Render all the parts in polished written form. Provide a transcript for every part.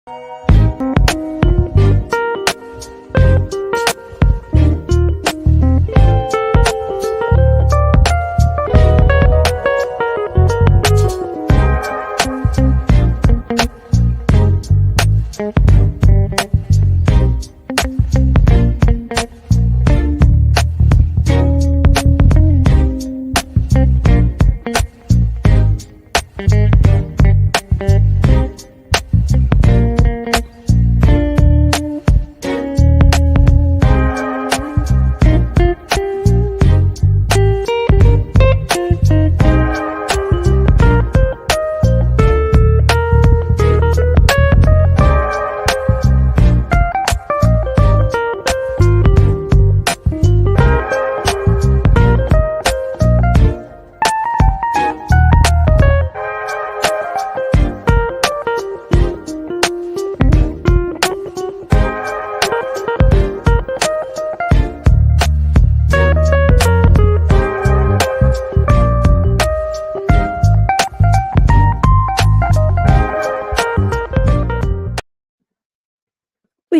We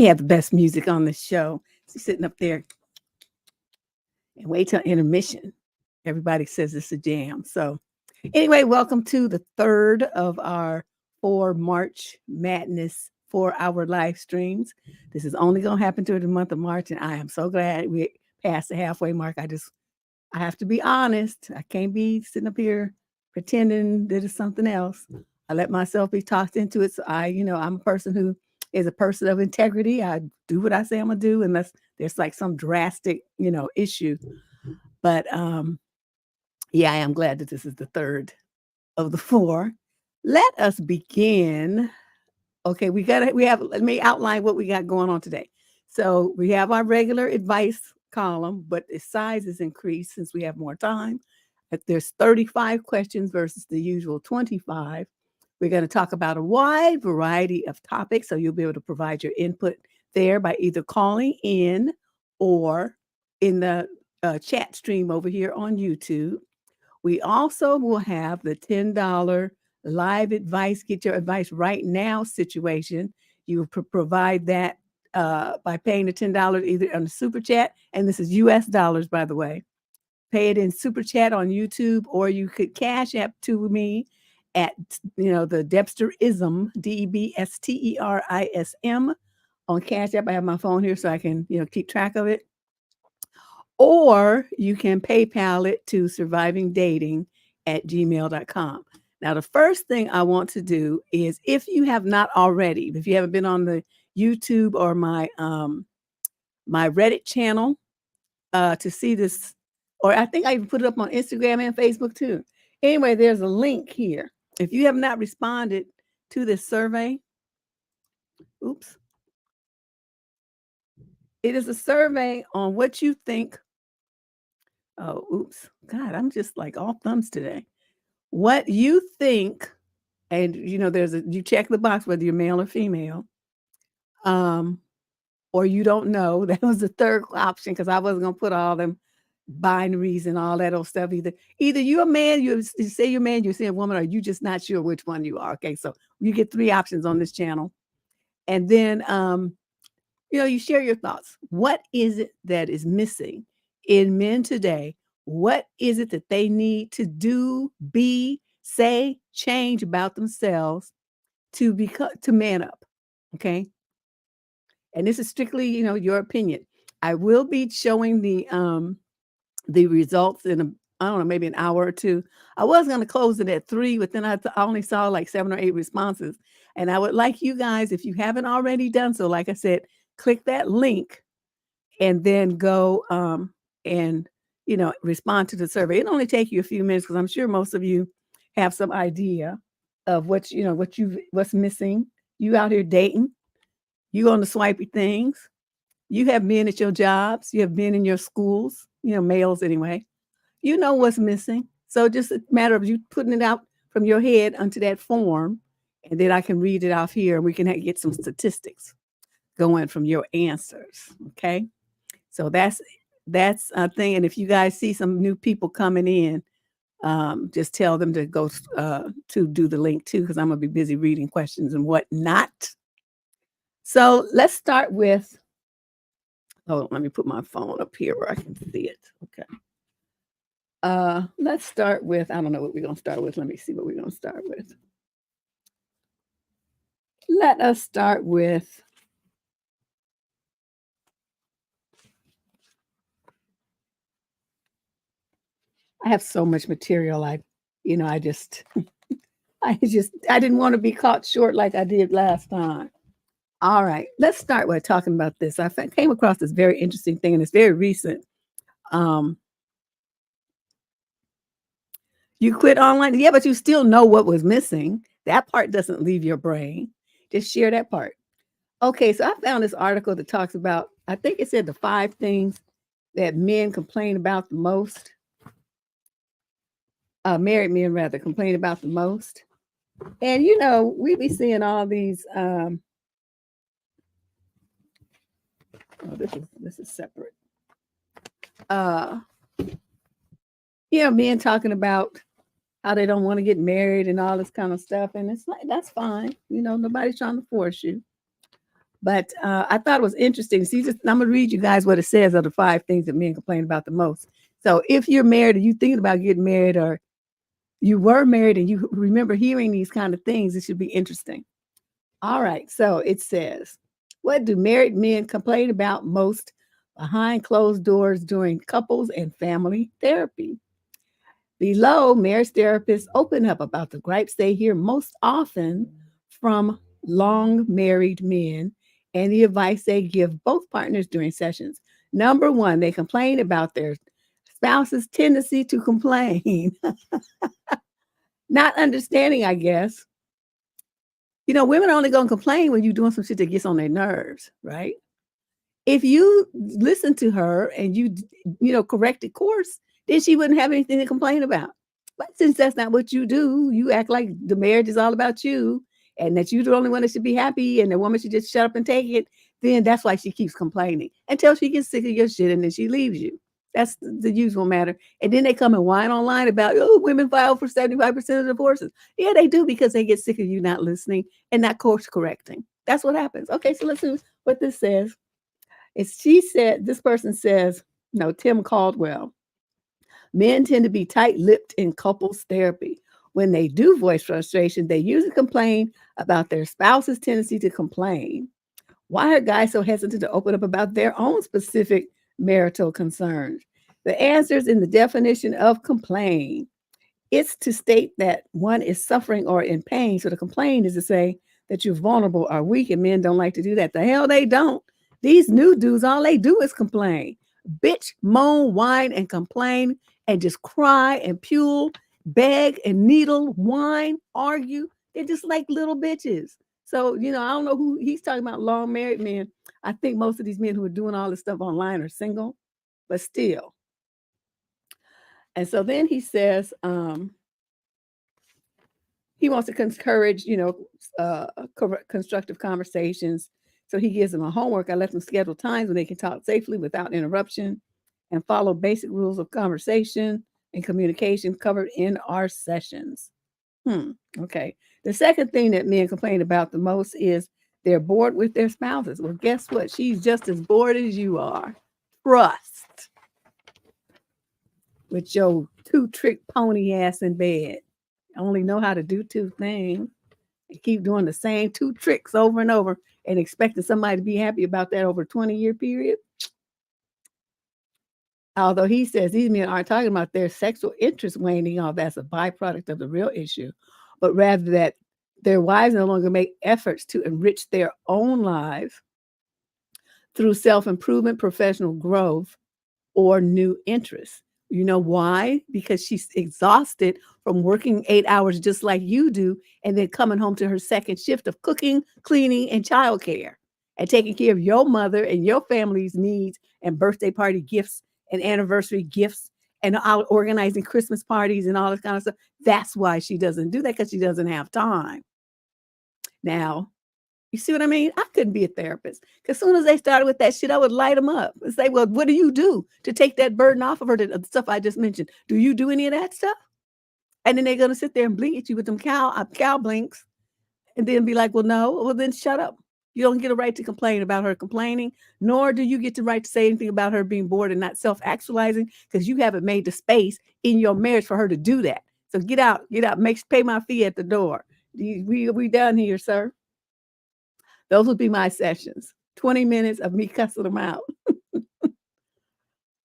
have the best music on the show. She's sitting up there and wait till intermission. Everybody says it's a jam. So anyway, welcome to the third of our 4 March Madness 4-hour live streams. This is only going to happen during the month of March, and I am so glad we passed the halfway mark. I have to be honest. I can't be sitting up here pretending that it's something else. I let myself be talked into it. So I'm a person who is a person of integrity. I do what I say I'm gonna do unless there's like some drastic, issue. But yeah, I am glad that this is the third of the 4. Let us begin. Okay, let me outline what we got going on today. So we have our regular advice column, but the size is increased since we have more time. If there's 35 questions versus the usual 25. We're going to talk about a wide variety of topics, so you'll be able to provide your input there by either calling in or in the chat stream over here on YouTube. We also will have the $10 live advice, get your advice right now situation. You provide that by paying the $10 either on the super chat, and this is US dollars, by the way. Pay it in super chat on YouTube, or you could cash app to me at the Debsterism, DEBSTERISM on Cash App. I have my phone here so I can keep track of it. Or you can PayPal it to survivingdating@gmail.com. Now, the first thing I want to do is, if you have not already, if you haven't been on the YouTube or my Reddit channel to see this, or I think I even put it up on Instagram and Facebook too. Anyway, there's a link here. If you have not responded to this survey, it is a survey on what you think. God, I'm just like all thumbs today. What you think, and you check the box whether you're male or female, or you don't know. That was the third option, because I wasn't gonna put all them binaries and all that old stuff either. Either you're a man, you say you're a man, you say a woman, or you just not sure which one you are. Okay, so you get 3 options on this channel. And then you share your thoughts. What is it that is missing in men today? What is it that they need to do, be, say, change about themselves to man up? Okay. And this is strictly, your opinion. I will be showing the results in I don't know, maybe an hour or 2. I was going to close it at 3, but then I only saw like 7 or 8 responses. And I would like you guys, if you haven't already done so, like I said, click that link and then go and respond to the survey. It'll only take you a few minutes, because I'm sure most of you have some idea of what's missing. You out here dating, you on the swipey things, you have men at your jobs, you have men in your schools, males anyway. You know what's missing. So just a matter of you putting it out from your head onto that form, and then I can read it off here, and we can get some statistics going from your answers. Okay. So that's a thing. And if you guys see some new people coming in, just tell them to go to do the link too, because I'm gonna be busy reading questions and whatnot. So let's start with, oh, let me put my phone up here where I can see it. Okay. Let's start with, I don't know what we're going to start with. Let me see what we're going to start with. Let us start with, I have so much material. I just, I didn't want to be caught short like I did last time. All right, let's start by talking about this. I came across this very interesting thing, and it's very recent. You quit online, yeah, but you still know what was missing. That part doesn't leave your brain. Just share that part. Okay, so I found this article that talks about, I think it said the 5 things that men complain about the most. Married men rather complain about the most. And we be seeing all these this is separate. Men talking about how they don't want to get married and all this kind of stuff. And it's like, that's fine. Nobody's trying to force you. But I thought it was interesting. See, I'm going to read you guys what it says of the 5 things that men complain about the most. So if you're married and you're thinking about getting married, or you were married and you remember hearing these kind of things, it should be interesting. All right. So it says, what do married men complain about most behind closed doors during couples and family therapy? Below, marriage therapists open up about the gripes they hear most often from long married men and the advice they give both partners during sessions. Number 1, they complain about their spouse's tendency to complain. Not understanding, I guess. Women are only going to complain when you're doing some shit that gets on their nerves, right? If you listen to her and you corrected course, then she wouldn't have anything to complain about. But since that's not what you do, you act like the marriage is all about you and that you're the only one that should be happy and the woman should just shut up and take it, then that's why she keeps complaining until she gets sick of your shit and then she leaves you. That's the usual matter. And then they come and whine online about, women file for 75% of divorces. Yeah, they do, because they get sick of you not listening and not course correcting. That's what happens. Okay, so let's see what this says. This person says, no, Tim Caldwell. Men tend to be tight-lipped in couples therapy. When they do voice frustration, they usually complain about their spouse's tendency to complain. Why are guys so hesitant to open up about their own specific marital concerns? The answer is in the definition of complain. It's to state that one is suffering or in pain. So to complain is to say that you're vulnerable or weak, and men don't like to do that. The hell they don't. These new dudes, all they do is complain. Bitch, moan, whine, and complain, and just cry and pule, beg and needle, whine, argue. They're just like little bitches. So, I don't know who he's talking about, long married men. I think most of these men who are doing all this stuff online are single, but still. And so then he says, he wants to encourage, constructive conversations. So he gives them a homework. I let them schedule times when they can talk safely without interruption and follow basic rules of conversation and communication covered in our sessions. Okay. The second thing that men complain about the most is they're bored with their spouses. Well, guess what? She's just as bored as you are. Trust. With your 2-trick pony ass in bed. Only know how to do 2 things. And keep doing the same 2 tricks over and over and expecting somebody to be happy about that over a 20-year period. Although he says these men aren't talking about their sexual interest waning off, that's a byproduct of the real issue, but rather that their wives no longer make efforts to enrich their own lives through self-improvement, professional growth, or new interests. You know why? Because she's exhausted from working 8 hours just like you do, and then coming home to her second shift of cooking, cleaning, and childcare, and taking care of your mother and your family's needs and birthday party gifts and anniversary gifts and out organizing Christmas parties and all this kind of stuff. That's why she doesn't do that, because she doesn't have time. Now, you see what I mean? I couldn't be a therapist, because as soon as they started with that shit, I would light them up and say, well, what do you do to take that burden off of her, the stuff I just mentioned? Do you do any of that stuff? And then they're going to sit there and blink at you with them cow blinks and then be like, well, no, well, then shut up. You don't get a right to complain about her complaining, nor do you get the right to say anything about her being bored and not self-actualizing because you haven't made the space in your marriage for her to do that. So get out, pay my fee at the door. We done here, sir. Those would be my sessions. 20 minutes of me cussing them out.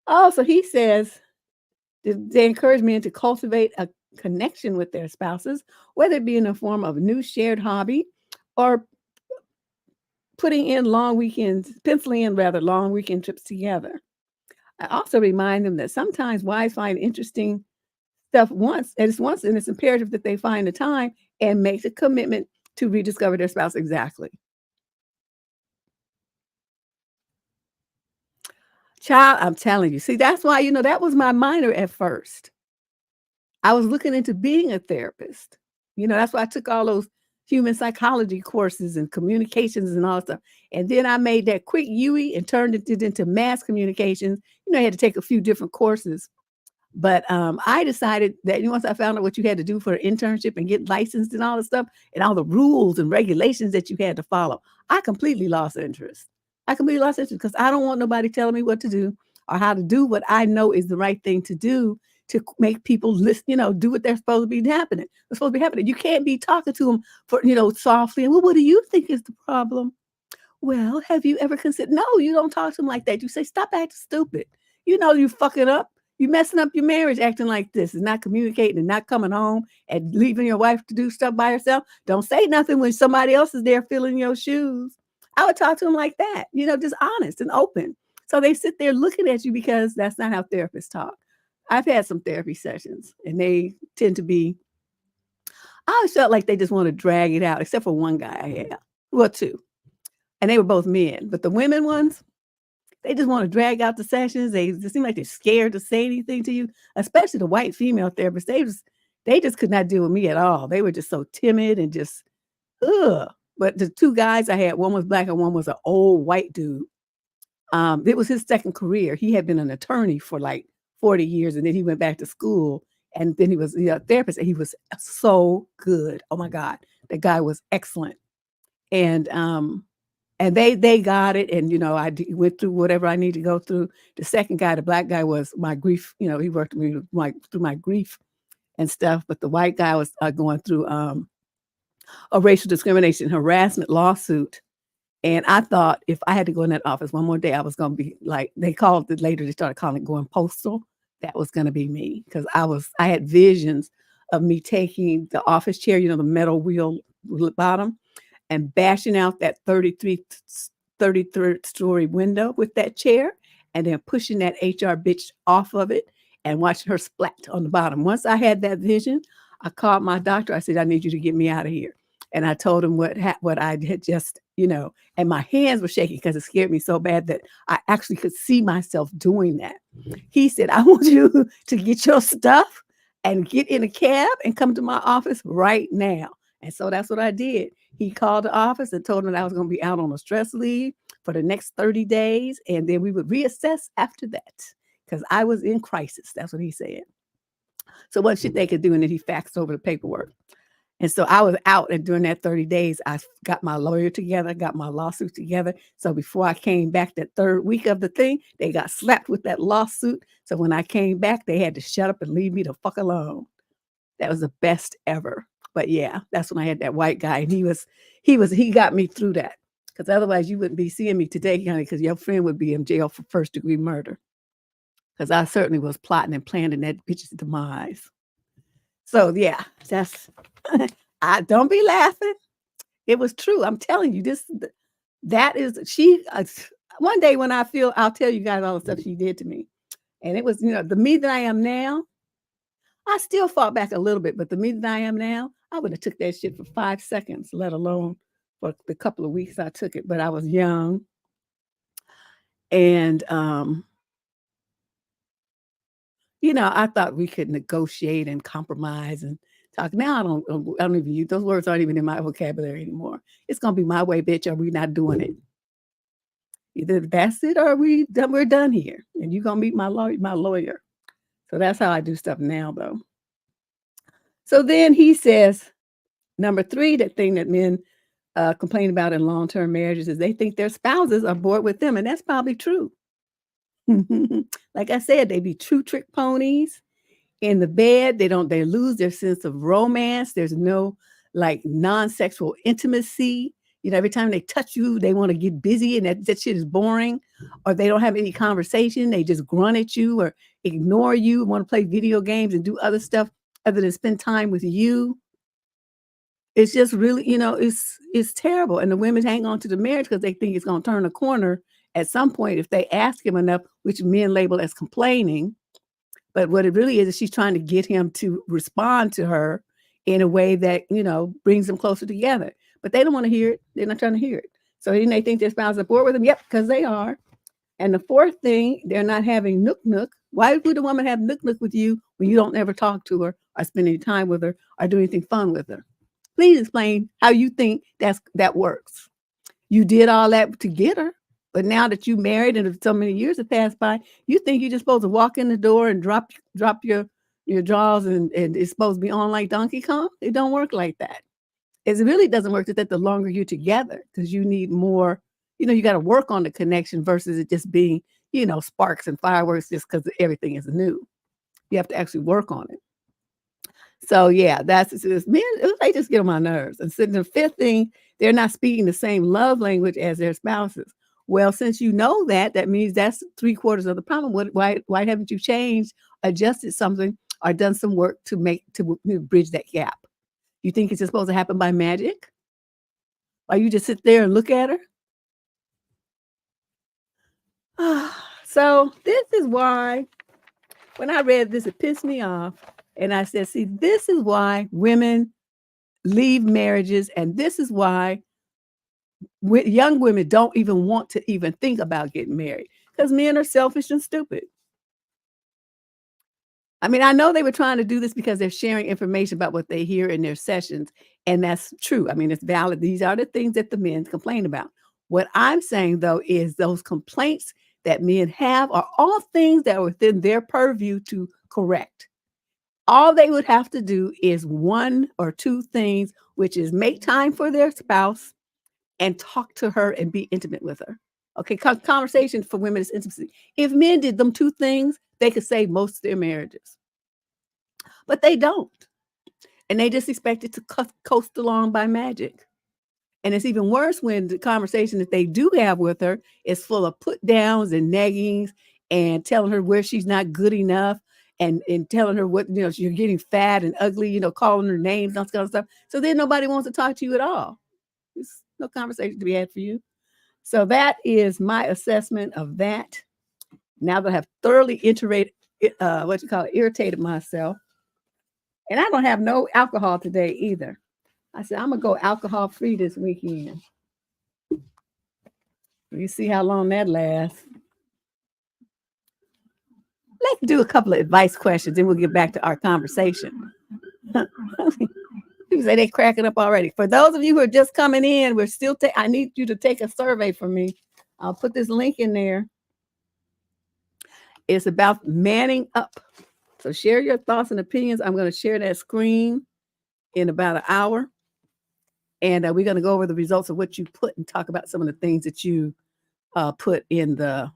Also, he says they encourage men to cultivate a connection with their spouses, whether it be in the form of a new shared hobby or putting in long weekends, penciling in rather long weekend trips together. I also remind them that sometimes wives find interesting stuff once, and it's imperative that they find the time and make the commitment to rediscover their spouse exactly. Child, I'm telling you. See, that's why, that was my minor at first. I was looking into being a therapist. That's why I took all those human psychology courses and communications and all that stuff. And then I made that quick UE and turned it into mass communications. I had to take a few different courses. But I decided that once I found out what you had to do for an internship and get licensed and all the stuff and all the rules and regulations that you had to follow, I completely lost interest. I completely lost interest because I don't want nobody telling me what to do or how to do what I know is the right thing to do to make people listen, do what they're supposed to be happening. It's supposed to be happening. You can't be talking to them for, softly. And well, what do you think is the problem? Well, have you ever considered? No, you don't talk to them like that. You say, stop acting stupid. You fucking up. You messing up your marriage acting like this and not communicating and not coming home and leaving your wife to do stuff by herself. Don't say nothing when somebody else is there filling your shoes. I would talk to them like that, just honest and open. So they sit there looking at you because that's not how therapists talk. I've had some therapy sessions and they tend to be, I always felt like they just want to drag it out, except for one guy I had. Well, two. And they were both men. But the women ones, they just want to drag out the sessions. They just seem like they're scared to say anything to you, especially the white female therapists. They just could not deal with me at all. They were just so timid and just, ugh. But the two guys I had, one was black and one was an old white dude. It was his second career. He had been an attorney for like 40 years, and then he went back to school, and then he was a therapist, and he was so good. Oh my God, that guy was excellent. And they got it, and went through whatever I need to go through. The second guy, the black guy, was my grief. He worked with me through my grief and stuff. But the white guy was going through a racial discrimination harassment lawsuit. And I thought if I had to go in that office one more day, I was going to be like, they called it later, they started calling it going postal. That was going to be me because I had visions of me taking the office chair, the metal wheel bottom, and bashing out that 33rd story window with that chair and then pushing that HR bitch off of it and watching her splat on the bottom. Once I had that vision, I called my doctor. I said, I need you to get me out of here. And I told him what I had just, and my hands were shaking because it scared me so bad that I actually could see myself doing that. He said, I want you to get your stuff and get in a cab and come to my office right now. And so that's what I did. He called the office and told him that I was going to be out on a stress leave for the next 30 days. And then we would reassess after that because I was in crisis. That's what he said. So what should they could do? And then he faxed over the paperwork. And so I was out, and during that 30 days, I got my lawyer together, got my lawsuit together. So before I came back that third week of the thing, they got slapped with that lawsuit. So when I came back, they had to shut up and leave me the fuck alone. That was the best ever. But yeah, that's when I had that white guy, and he got me through that. Because otherwise you wouldn't be seeing me today, honey, because your friend would be in jail for first-degree murder. Because I certainly was plotting and planning that bitch's demise. So yeah, that's I don't be laughing. It was true. I'm telling you, that is she. One day when I'll tell you guys all the stuff she did to me, and it was the me that I am now. I still fought back a little bit, but the me that I am now, I would have took that shit for 5 seconds, let alone for the couple of weeks I took it. But I was young, and I thought we could negotiate and compromise and talk. Now I don't even use those words. Aren't even in my vocabulary anymore. It's gonna be my way, bitch. Or we not doing it. Either that's it, or we're done here, and you're gonna meet my lawyer. So that's how I do stuff now, though. So then he says, number 3, that thing that men complain about in long-term marriages is they think their spouses are bored with them, and that's probably true. Like I said, they be true trick ponies in the bed. They lose their sense of romance. There's no like non-sexual intimacy. Every time they touch you, they want to get busy, and that shit is boring. Or they don't have any conversation. They just grunt at you or ignore you, want to play video games and do other stuff other than spend time with you. It's just really, it's terrible. And the women hang on to the marriage because they think it's going to turn a corner at some point if they ask him enough, which men label as complaining. But what it really is she's trying to get him to respond to her in a way that, brings them closer together. But they don't want to hear it. They're not trying to hear it. So then they think their spouse is bored with them. Yep, because they are. And the fourth thing, they're not having nook. Why would a woman have nook with you when you don't ever talk to her or spend any time with her or do anything fun with her? Please explain how you think that works. You did all that to get her. But now that you married and so many years have passed by, you think you're just supposed to walk in the door and drop your drawers and it's supposed to be on like Donkey Kong? It don't work like that. It really doesn't work that the longer you're together, because you need more, you got to work on the connection versus it just being, sparks and fireworks just because everything is new. You have to actually work on it. So yeah, that's men. They just get on my nerves. And so the fifth thing, they're not speaking the same love language as their spouses. Well, since you know that means that's 3/4 of the problem. Why haven't you changed, adjusted something, or done some work to bridge that gap? You think it's just supposed to happen by magic? Or you just sit there and look at her? So this is why when I read this, it pissed me off. And I said, see, this is why women leave marriages. And this is why young women don't even want to even think about getting married, because men are selfish and stupid. I mean, I know they were trying to do this because they're sharing information about what they hear in their sessions. And that's true. I mean, it's valid. These are the things that the men complain about. What I'm saying, though, is those complaints that men have are all things that are within their purview to correct. All they would have to do is one or two things, which is make time for their spouse and talk to her and be intimate with her. Okay, conversation for women is intimacy. If men did them two things, they could save most of their marriages. But they don't. And they just expect it to coast along by magic. And it's even worse when the conversation that they do have with her is full of put downs and naggings and telling her where she's not good enough and telling her what, you're getting fat and ugly, calling her names and all that kind of stuff. So then nobody wants to talk to you at all. There's no conversation to be had for you. So that is my assessment of that. Now that I have thoroughly irritated myself. And I don't have no alcohol today either. I said, I'm going to go alcohol free this weekend. You see how long that lasts. Let's do a couple of advice questions, then we'll get back to our conversation. People say they're cracking up already. For those of you who are just coming in, we're still I need you to take a survey from me. I'll put this link in there. It's about manning up. So share your thoughts and opinions. I'm going to share that screen in about an hour. And we're going to go over the results of what you put and talk about some of the things that you put in the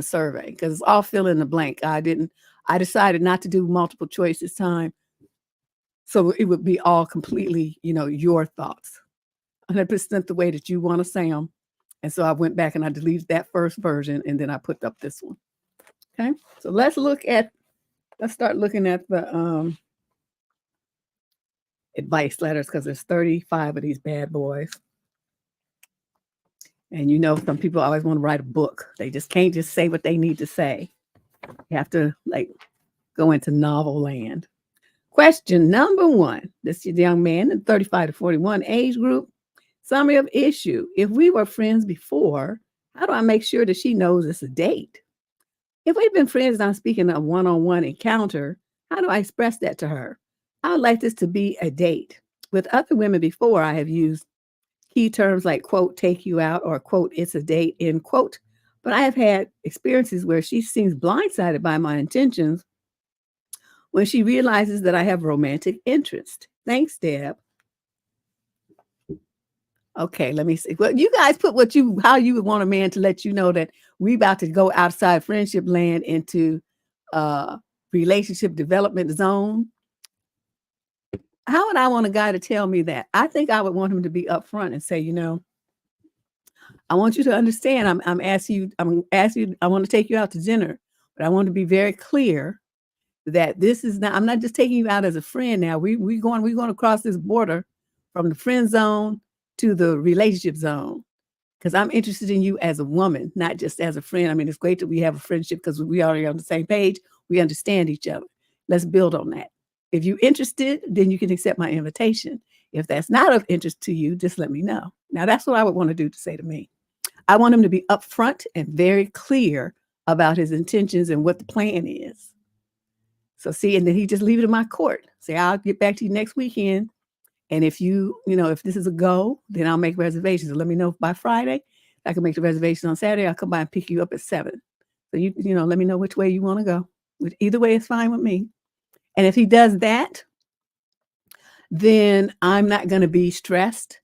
survey, because it's all fill in the blank. I decided not to do multiple choice this time. So it would be all completely, your thoughts. 100% the way that you want to say them. And so I went back and I deleted that first version and then I put up this one. Okay. So let's start looking at the advice letters, because there's 35 of these bad boys. And some people always want to write a book. They just can't just say what they need to say. You have to go into novel land. Question number 1. This is a young man in 35 to 41 age group. Summary of issue. If we were friends before, how do I make sure that she knows it's a date? If we've been friends and I'm speaking of a one-on-one encounter, how do I express that to her? I would like this to be a date. With other women before, I have used key terms like, quote, take you out, or, quote, it's a date, end quote. But I have had experiences where she seems blindsided by my intentions when she realizes that I have romantic interest. Thanks, Deb. Okay, let me see. Well, you guys put how you would want a man to let you know that we about to go outside friendship land into uh relationship development zone. How would I want a guy to tell me that? I think I would want him to be upfront and say, I want you to understand I want to take you out to dinner, but I want to be very clear that this is not I'm not just taking you out as a friend now. We're going to cross this border from the friend zone to the relationship zone because I'm interested in you as a woman, not just as a friend. I mean, it's great that we have a friendship because we already on the same page. We understand each other. Let's build on that. If you're interested, then you can accept my invitation. If that's not of interest to you, just let me know. Now, that's what I would want to do to say to me. I want him to be upfront and very clear about his intentions and what the plan is. So see, and then he just leave it in my court. Say, I'll get back to you next weekend. And if if this is a go, then I'll make reservations. Let me know by Friday. I can make the reservation on Saturday. I'll come by and pick you up at 7. So let me know which way you want to go. Either way is fine with me. And if he does that, then I'm not going to be stressed.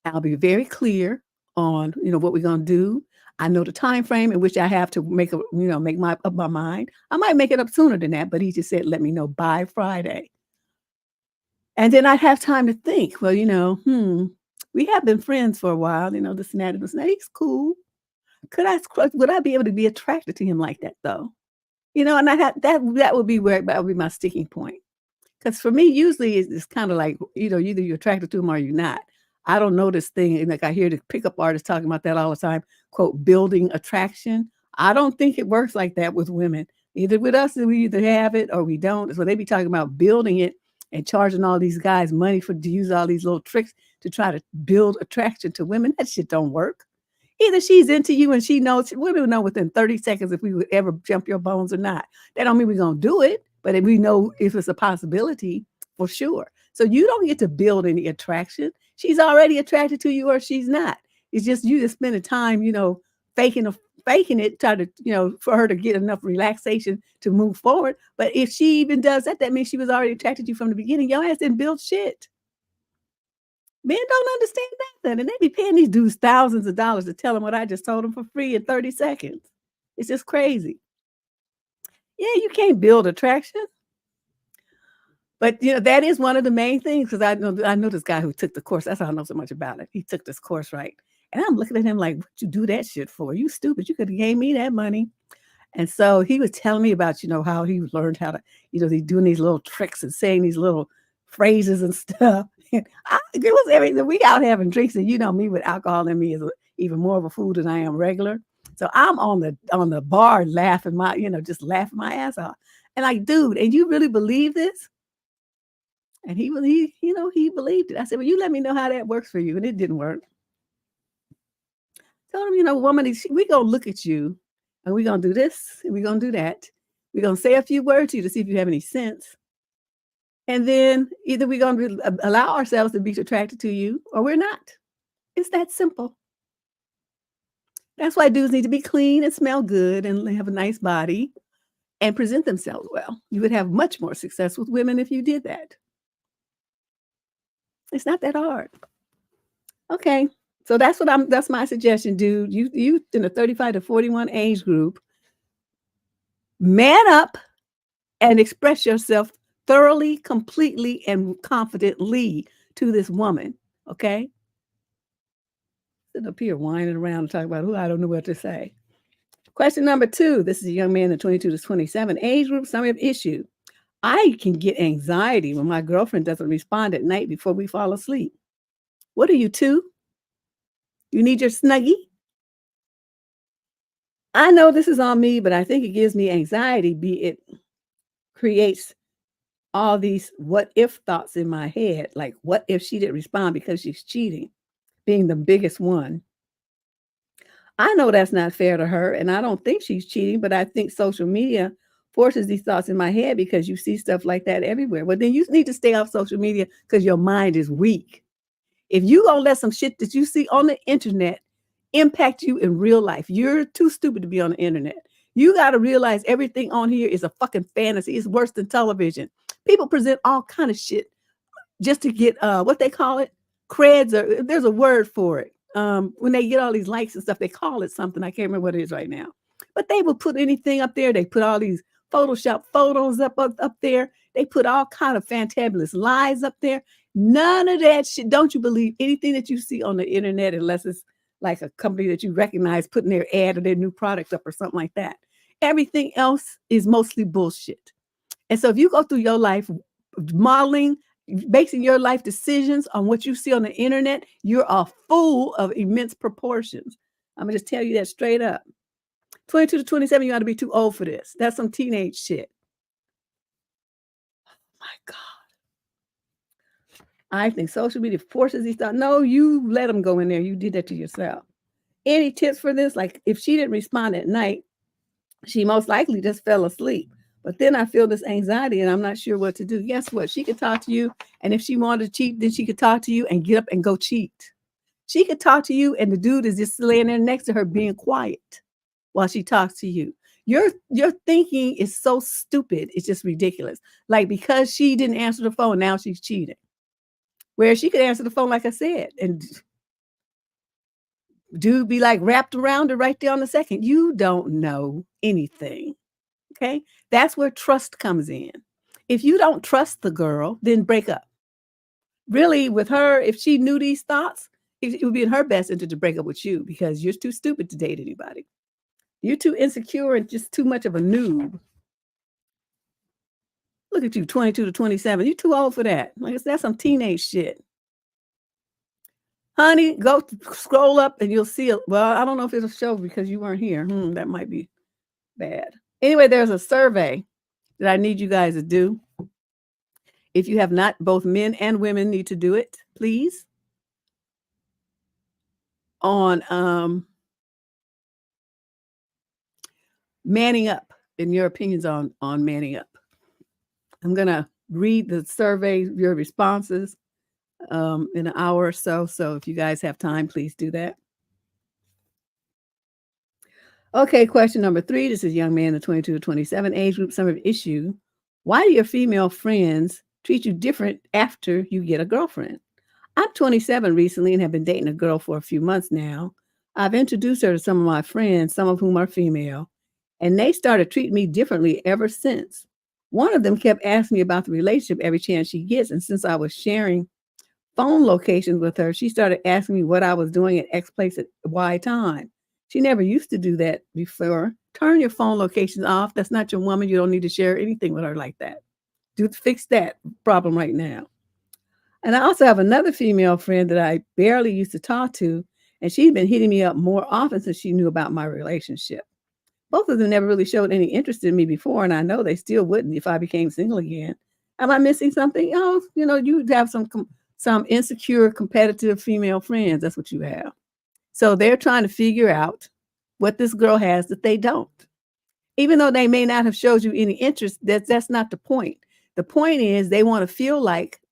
I'll be very clear on, what we're going to do. I know the time frame in which I have to make up my mind. I might make it up sooner than that, but he just said, let me know by Friday. And then I'd have time to think, well, we have been friends for a while, this and that, this and that. He's cool. Would I be able to be attracted to him like that though? And I had that would be my sticking point. Because for me, usually it's kind of like, either you're attracted to him or you're not. I don't know this thing. And like I hear the pickup artists talking about that all the time, quote, building attraction. I don't think it works like that with women. Either with us, we either have it or we don't. So they be talking about building it and charging all these guys money to use all these little tricks to try to build attraction to women. That shit don't work. Either she's into you and she knows, women know within 30 seconds if we would ever jump your bones or not. That don't mean we're going to do it, but if we know if it's a possibility, for sure. So you don't get to build any attraction. She's already attracted to you or she's not. It's just you just spending time, faking it, try to, for her to get enough relaxation to move forward. But if she even does that, that means she was already attracted to you from the beginning. Your ass didn't build shit. Men don't understand nothing, and they be paying these dudes thousands of dollars to tell them what I just told them for free in 30 seconds. It's just crazy. Yeah, you can't build attraction. But that is one of the main things because I know this guy who took the course. That's how I know so much about it. He took this course, right? And I'm looking at him like, what you do that shit for? You stupid. You could have gave me that money. And so he was telling me about, how he learned how to, he's doing these little tricks and saying these little phrases and stuff. And it was everything. We out having drinks, and me with alcohol in me is even more of a fool than I am regular. So I'm on the bar laughing just laughing my ass off. And like, dude, and you really believe this? And he believed it. I said, well, you let me know how that works for you. And it didn't work. Told him, woman, we going to look at you and we're going to do this and we're going to do that. We're going to say a few words to you to see if you have any sense. And then either we're going to allow ourselves to be attracted to you or we're not. It's that simple. That's why dudes need to be clean and smell good and have a nice body and present themselves well. You would have much more success with women if you did that. It's not that hard. Okay. So that's my suggestion, dude. You in the 35 to 41 age group, man up and express yourself thoroughly, completely, and confidently to this woman. Okay. Sitting up here whining around and talking about who I don't know what to say. Question number 2. This is a young man in the 22 to 27 age group. Summary of issue. I can get anxiety when my girlfriend doesn't respond at night before we fall asleep. What are you, 2? You need your Snuggie? I know this is on me, but I think it gives me anxiety. It creates all these what if thoughts in my head. Like, what if she didn't respond because she's cheating, being the biggest one? I know that's not fair to her, and I don't think she's cheating, but I think social media forces these thoughts in my head because you see stuff like that everywhere. Well, then you need to stay off social media because your mind is weak. If you gonna let some shit that you see on the internet impact you in real life, you're too stupid to be on the internet. You got to realize everything on here is a fucking fantasy. It's worse than television. People present all kind of shit just to get what they call it, creds are, there's a word for it. When they get all these likes and stuff, they call it something. I can't remember what it is right now. But they will put anything up there. They put all these Photoshop photos up there. They put all kind of fantabulous lies up there. None of that shit. Don't you believe anything that you see on the internet unless it's like a company that you recognize putting their ad or their new product up or something like that. Everything else is mostly bullshit. And so if you go through your life modeling, basing your life decisions on what you see on the internet, you're a fool of immense proportions. I'm gonna just tell you that straight up. 22 to 27, you ought to be too old for this. That's some teenage shit. My God. I think social media forces these thoughts. No, you let them go in there. You did that to yourself. Any tips for this? Like if she didn't respond at night, she most likely just fell asleep. But then I feel this anxiety and I'm not sure what to do. Guess what? She could talk to you. And if she wanted to cheat, then she could talk to you and get up and go cheat. She could talk to you and the dude is just laying there next to her being quiet while she talks to you. Your thinking is so stupid. It's just ridiculous. Like because she didn't answer the phone, now she's cheating. Where she could answer the phone, like I said, and dude be like wrapped around her right there on the second. You don't know anything. Okay. That's where trust comes in. If you don't trust the girl, then break up. Really, with her, if she knew these thoughts, it would be in her best interest to break up with you because you're too stupid to date anybody. You're too insecure and just too much of a noob. Look at you, 22 to 27. You're too old for that. Like that's some teenage shit. Honey, go scroll up and you'll see it. Well, I don't know if it'll show because you weren't here. That might be bad. Anyway, there's a survey that I need you guys to do. If you have not, both men and women need to do it, please. On manning up, and your opinions on manning up. I'm gonna read the survey, your responses in an hour or so. So if you guys have time, please do that. Okay, question number 3. This is young man, the 22 to 27 age group. Some of issue. Why do your female friends treat you different after you get a girlfriend? I'm 27 recently and have been dating a girl for a few months now. I've introduced her to some of my friends, some of whom are female, and they started treating me differently ever since. One of them kept asking me about the relationship every chance she gets, and since I was sharing phone locations with her, she started asking me what I was doing at X place at Y time. She never used to do that before. Turn your phone locations off. That's not your woman. You don't need to share anything with her like that. Fix that problem right now. And I also have another female friend that I barely used to talk to, and she's been hitting me up more often since she knew about my relationship. Both of them never really showed any interest in me before, and I know they still wouldn't if I became single again. Am I missing something? Oh, you have some insecure, competitive female friends. That's what you have. So they're trying to figure out what this girl has that they don't. Even though they may not have showed you any interest, that's not the point. The point is they want to feel like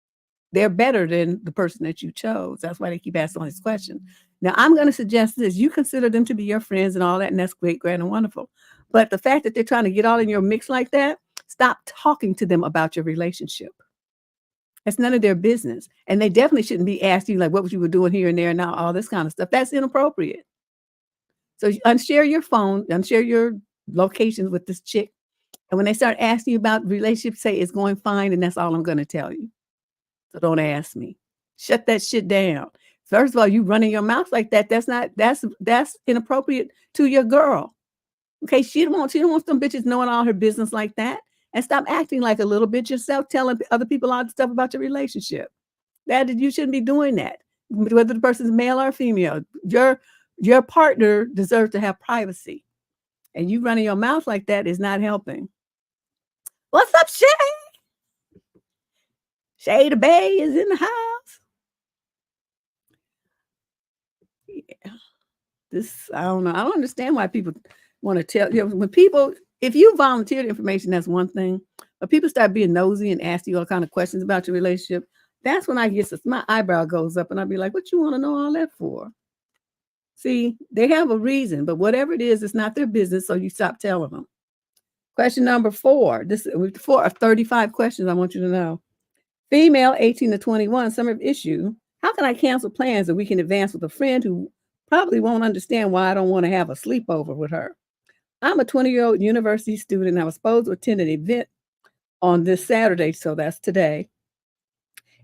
they're better than the person that you chose. That's why they keep asking all these questions. Now, I'm going to suggest this. You consider them to be your friends and all that, and that's great, grand, and wonderful. But the fact that they're trying to get all in your mix like that, stop talking to them about your relationship. It's none of their business. And they definitely shouldn't be asking you, like, what you were doing here and there and now, all this kind of stuff. That's inappropriate. So unshare your phone, unshare your locations with this chick. And when they start asking you about relationships, say it's going fine, and that's all I'm going to tell you. So don't ask me. Shut that shit down. First of all, you running your mouth like that. That's inappropriate to your girl. Okay, she don't want some bitches knowing all her business like that. And stop acting like a little bitch yourself, telling other people all the stuff about your relationship. You shouldn't be doing that. Whether the person's male or female, your partner deserves to have privacy. And you running your mouth like that is not helping. What's up, Shay? Shay the Bay is in the house. Yeah. I don't know. I don't understand why people want to tell when people, if you volunteer the information, that's one thing. But people start being nosy and ask you all kind of questions about your relationship. That's when my eyebrow goes up and I'll be like, what you want to know all that for? See, they have a reason, but whatever it is, it's not their business. So you stop telling them. Question number 4. This 4 of 35 questions I want you to know. Female, 18 to 21, summer issue. How can I cancel plans that we can advance with a friend who probably won't understand why I don't want to have a sleepover with her? I'm a 20-year-old university student. And I was supposed to attend an event on this Saturday, so that's today.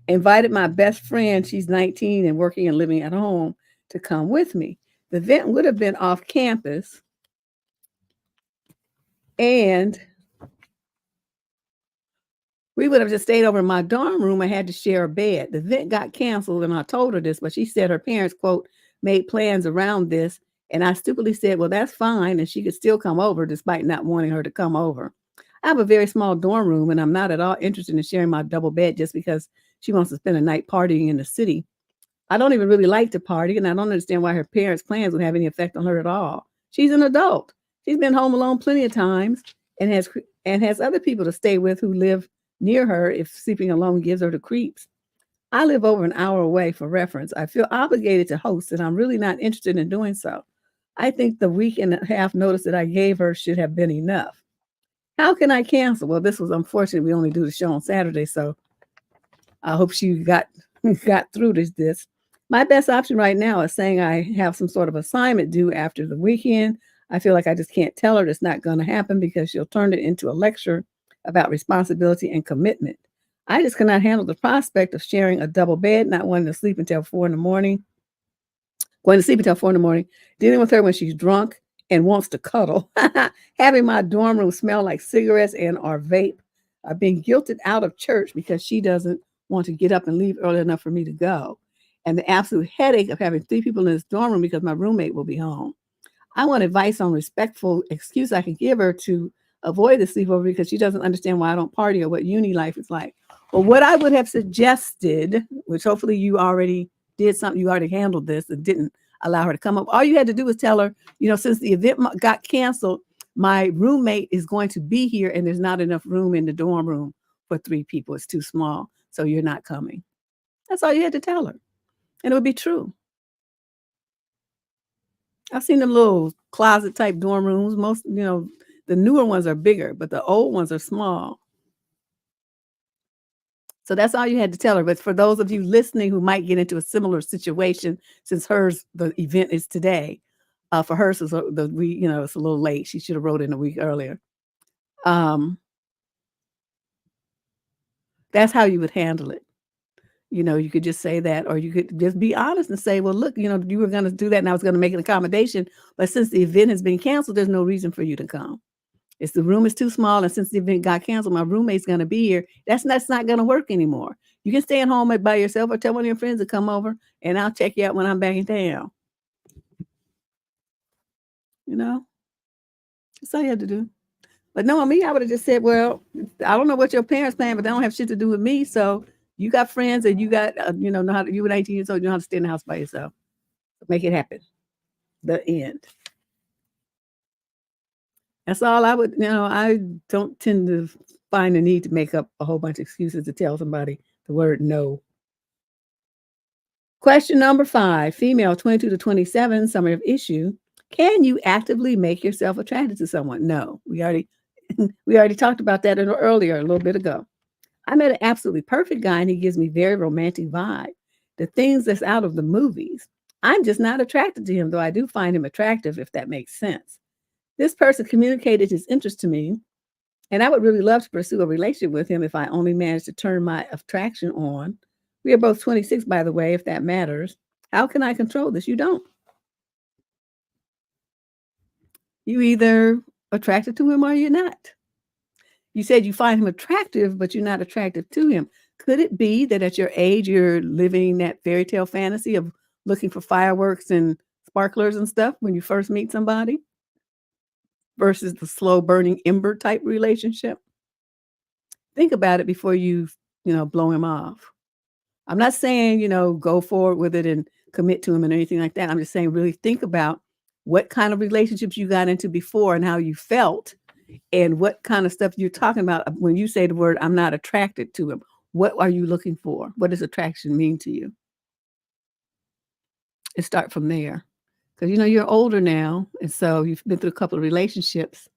Invited my best friend, she's 19 and working and living at home, to come with me. The event would have been off campus, and we would have just stayed over in my dorm room. I had to share a bed. The event got canceled, and I told her this, but she said her parents, quote, made plans around this. And I stupidly said, well, that's fine. And she could still come over despite not wanting her to come over. I have a very small dorm room, and I'm not at all interested in sharing my double bed just because she wants to spend a night partying in the city. I don't even really like to party, and I don't understand why her parents' plans would have any effect on her at all. She's an adult. She's been home alone plenty of times and has other people to stay with who live near her if sleeping alone gives her the creeps. I live over an hour away for reference. I feel obligated to host, and I'm really not interested in doing so. I think the week and a half notice that I gave her should have been enough. How can I cancel? Well, this was unfortunate. We only do the show on Saturday, so I hope she got through this. My best option right now is saying I have some sort of assignment due after the weekend. I feel like I just can't tell her it's not going to happen because she'll turn it into a lecture about responsibility and commitment. I just cannot handle the prospect of sharing a double bed, not wanting to sleep until 4 in the morning, going to sleep until 4 in the morning, dealing with her when she's drunk and wants to cuddle, having my dorm room smell like cigarettes and or vape, being guilted out of church because she doesn't want to get up and leave early enough for me to go, and the absolute headache of having 3 people in this dorm room because my roommate will be home. I want advice on respectful excuse I can give her to avoid the sleepover because she doesn't understand why I don't party or what uni life is like. Well, what I would have suggested, which hopefully you already did something, you already handled this and didn't allow her to come up. All you had to do was tell her, since the event got canceled, my roommate is going to be here and there's not enough room in the dorm room for 3 people. It's too small. So you're not coming. That's all you had to tell her. And it would be true. I've seen them little closet type dorm rooms. Most, the newer ones are bigger, but the old ones are small. So that's all you had to tell her. But for those of you listening who might get into a similar situation, since the event is today, for hers is it's a little late. She should have wrote in a week earlier. That's how you would handle it. You could just say that, or you could just be honest and say, well, look, you were going to do that and I was going to make an accommodation. But since the event has been canceled, there's no reason for you to come. The room is too small. And since the event got canceled, my roommate's going to be here. That's not going to work anymore. You can stay at home by yourself or tell one of your friends to come over and I'll check you out when I'm back in town. That's all you had to do. But no, me, I would have just said, well, I don't know what your parents plan, but they don't have shit to do with me. So you got friends and you got, know how to, you were 18 years old, you know how to stay in the house by yourself. Make it happen. The end. That's all I would, I don't tend to find the need to make up a whole bunch of excuses to tell somebody the word no. Question number 5, female 22 to 27, summary of issue. Can you actively make yourself attracted to someone? No, we already talked about that earlier, a little bit ago. I met an absolutely perfect guy and he gives me very romantic vibe. The things that's out of the movies. I'm just not attracted to him, though I do find him attractive, if that makes sense. This person communicated his interest to me, and I would really love to pursue a relationship with him if I only managed to turn my attraction on. We are both 26, by the way, if that matters. How can I control this? You don't. You either attracted to him or you're not. You said you find him attractive, but you're not attractive to him. Could it be that at your age, you're living that fairy tale fantasy of looking for fireworks and sparklers and stuff when you first meet somebody versus the slow burning ember type relationship? Think about it before you blow him off. I'm not saying, go forward with it and commit to him and anything like that. I'm just saying really think about what kind of relationships you got into before and how you felt and what kind of stuff you're talking about when you say the word, I'm not attracted to him. What are you looking for? What does attraction mean to you? And start from there. Because, you're older now. And so you've been through a couple of relationships.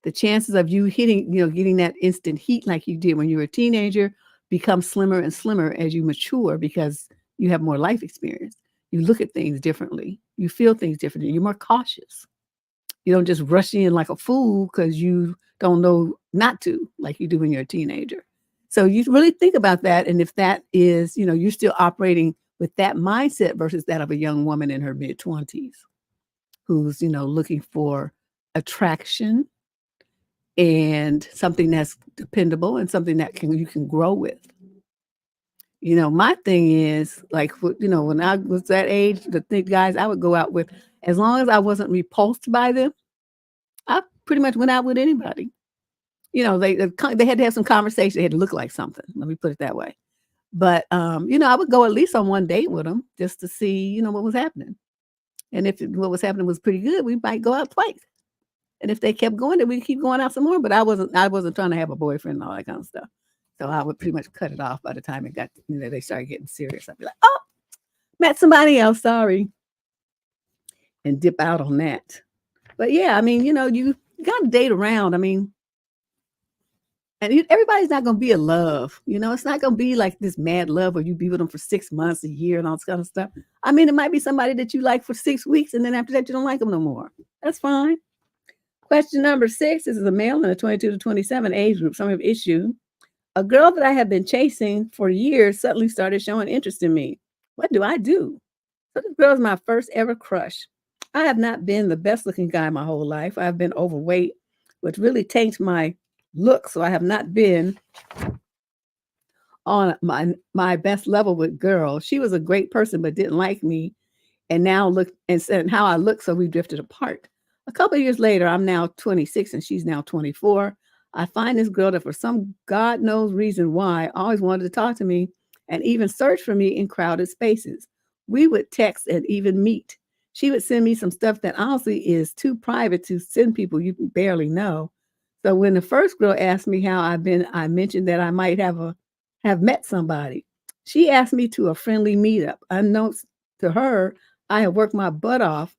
The chances of you getting that instant heat like you did when you were a teenager become slimmer and slimmer as you mature because You have more life experience. You look at things differently. You feel things differently. You're more cautious. You don't just rush in like a fool because you don't know not to, like you do when you're a teenager. So you really think about that. And if that is, you're still operating with that mindset versus that of a young woman in her mid-20s who's, looking for attraction and something that's dependable and something that you can grow with. My thing is like, when I was that age, the guys I would go out with, as long as I wasn't repulsed by them, I pretty much went out with anybody. They had to have some conversation. They had to look like something. Let me put it that way. But I would go at least on one date with them just to see, what was happening. And if what was happening was pretty good, we might go out twice. And if they kept going, then we'd keep going out some more. But I wasn't trying to have a boyfriend and all that kind of stuff. So I would pretty much cut it off by the time it got, they started getting serious. I'd be like, oh, met somebody else, sorry. And dip out on that. But yeah, you got to date around. And everybody's not going to be in love. It's not going to be like this mad love where you be with them for 6 months, a year, and all this kind of stuff. It might be somebody that you like for 6 weeks, and then after that, you don't like them no more. That's fine. Question number 6. This is a male in the 22 to 27 age group. Some have issued. A girl that I have been chasing for years suddenly started showing interest in me. What do I do? So this girl is my first ever crush. I have not been the best looking guy my whole life. I've been overweight, which really taints my look. So I have not been on my best level with girls. She was a great person, but didn't like me. And now look and said how I look. So we drifted apart. A couple of years later, I'm now 26 and she's now 24. I find this girl that for some God knows reason why always wanted to talk to me and even search for me in crowded spaces. We would text and even meet. She would send me some stuff that honestly is too private to send people you barely know. So when the first girl asked me how I've been, I mentioned that I might have met somebody. She asked me to a friendly meetup. Unbeknownst to her, I have worked my butt off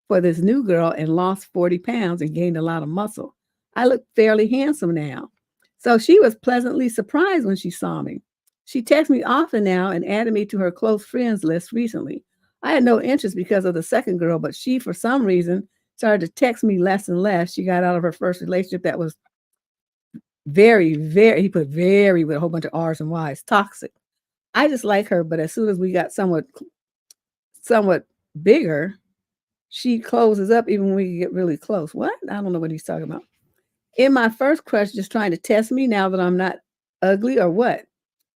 for this new girl and lost 40 pounds and gained a lot of muscle. I look fairly handsome now. So she was pleasantly surprised when she saw me. She texts me often now and added me to her close friends list recently. I had no interest because of the second girl, but she, for some reason, started to text me less and less. She got out of her first relationship that was very, very, he put very with a whole bunch of R's and Y's, toxic. I just like her, but as soon as we got somewhat bigger, she closes up even when we get really close. What? I don't know what he's talking about. In my first crush, just trying to test me now that I'm not ugly or what?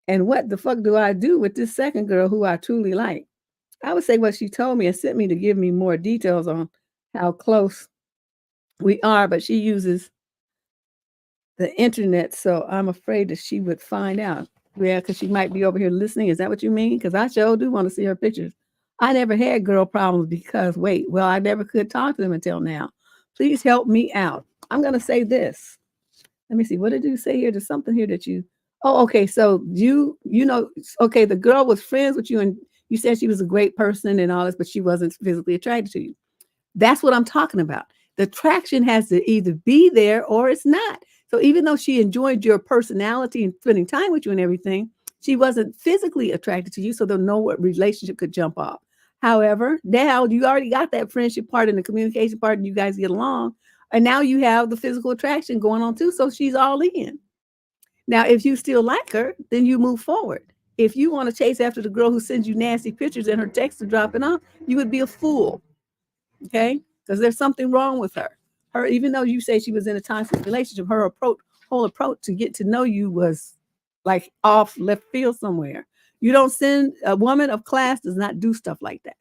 And what the fuck do I do with this second girl who I truly like? I would say what she told me and sent me to give me more details on how close we are, but she uses the internet, so I'm afraid that she would find out. Yeah, because she might be over here listening. Is that what you mean? Because I sure do want to see her pictures. I never had girl problems because, I never could talk to them until now. Please help me out. I'm going to say this. Let me see. What did you say here? There's something here that you... Oh, okay. So okay, the girl was friends with you and you said she was a great person and all this, but she wasn't physically attracted to you. That's what I'm talking about. The attraction has to either be there or it's not. So even though she enjoyed your personality and spending time with you and everything, she wasn't physically attracted to you, so no relationship could jump off. However, now you already got that friendship part and the communication part and you guys get along. And now you have the physical attraction going on too, so she's all in. Now, if you still like her, then you move forward. If you want to chase after the girl who sends you nasty pictures and her texts are dropping off, you would be a fool, okay? Because there's something wrong with her. Even though you say she was in a toxic relationship, her whole approach to get to know you was like off left field somewhere. You don't send a woman of class does not do stuff like that.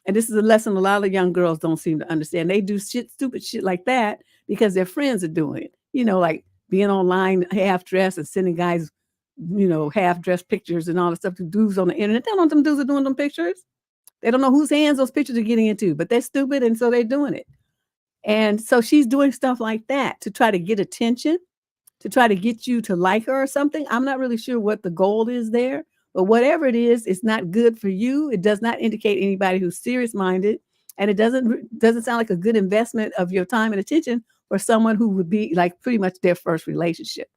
And this is a lesson a lot of young girls don't seem to understand. They do stupid shit like that because their friends are doing it. Like being online half dressed and sending guys, half dressed pictures and all the stuff to dudes on the internet. They don't know what them dudes are doing them pictures. They don't know whose hands those pictures are getting into, but they're stupid and so they're doing it. And so she's doing stuff like that to try to get attention, to try to get you to like her or something. I'm not really sure what the goal is there, but whatever it is, it's not good for you. It does not indicate anybody who's serious-minded, and it doesn't sound like a good investment of your time and attention for someone who would be like pretty much their first relationship.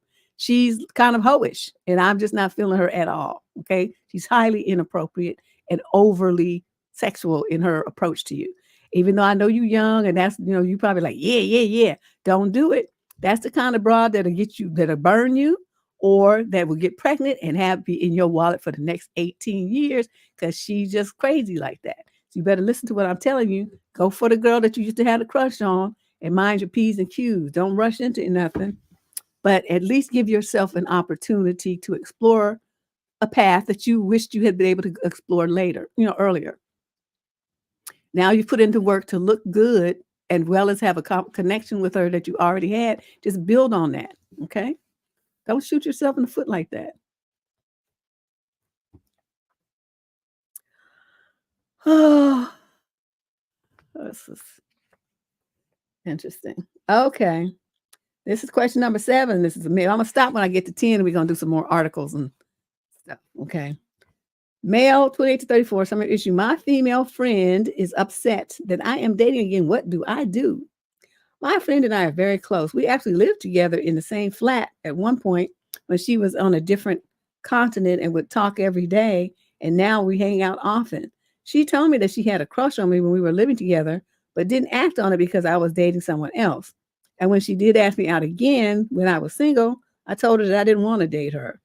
she's kind of hoish, and I'm just not feeling her at all. Okay. She's highly inappropriate and overly sexual in her approach to you. Even though I know you young and that's, you probably like, yeah, yeah, yeah. Don't do it. That's the kind of broad that'll get you, that'll burn you, or that will get pregnant and have be in your wallet for the next 18 years because she's just crazy like that. So you better listen to what I'm telling you. Go for the girl that you used to have a crush on and mind your P's and Q's. Don't rush into nothing, but at least give yourself an opportunity to explore a path that you wished you had been able to explore later, earlier. Now you put into work to look good and well as have a connection with her that you already had. Just build on that. Okay. Don't shoot yourself in the foot like that. Oh, this is interesting. Okay. This is question number 7. This is I'm going to stop when I get to 10 and we're going to do some more articles and stuff. Okay. Male, 28 to 34, summer issue. My female friend is upset that I am dating again. What do I do? My friend and I are very close. We actually lived together in the same flat at one point when she was on a different continent and would talk every day. And now we hang out often. She told me that she had a crush on me when we were living together, but didn't act on it because I was dating someone else. And when she did ask me out again when I was single, I told her that I didn't want to date her.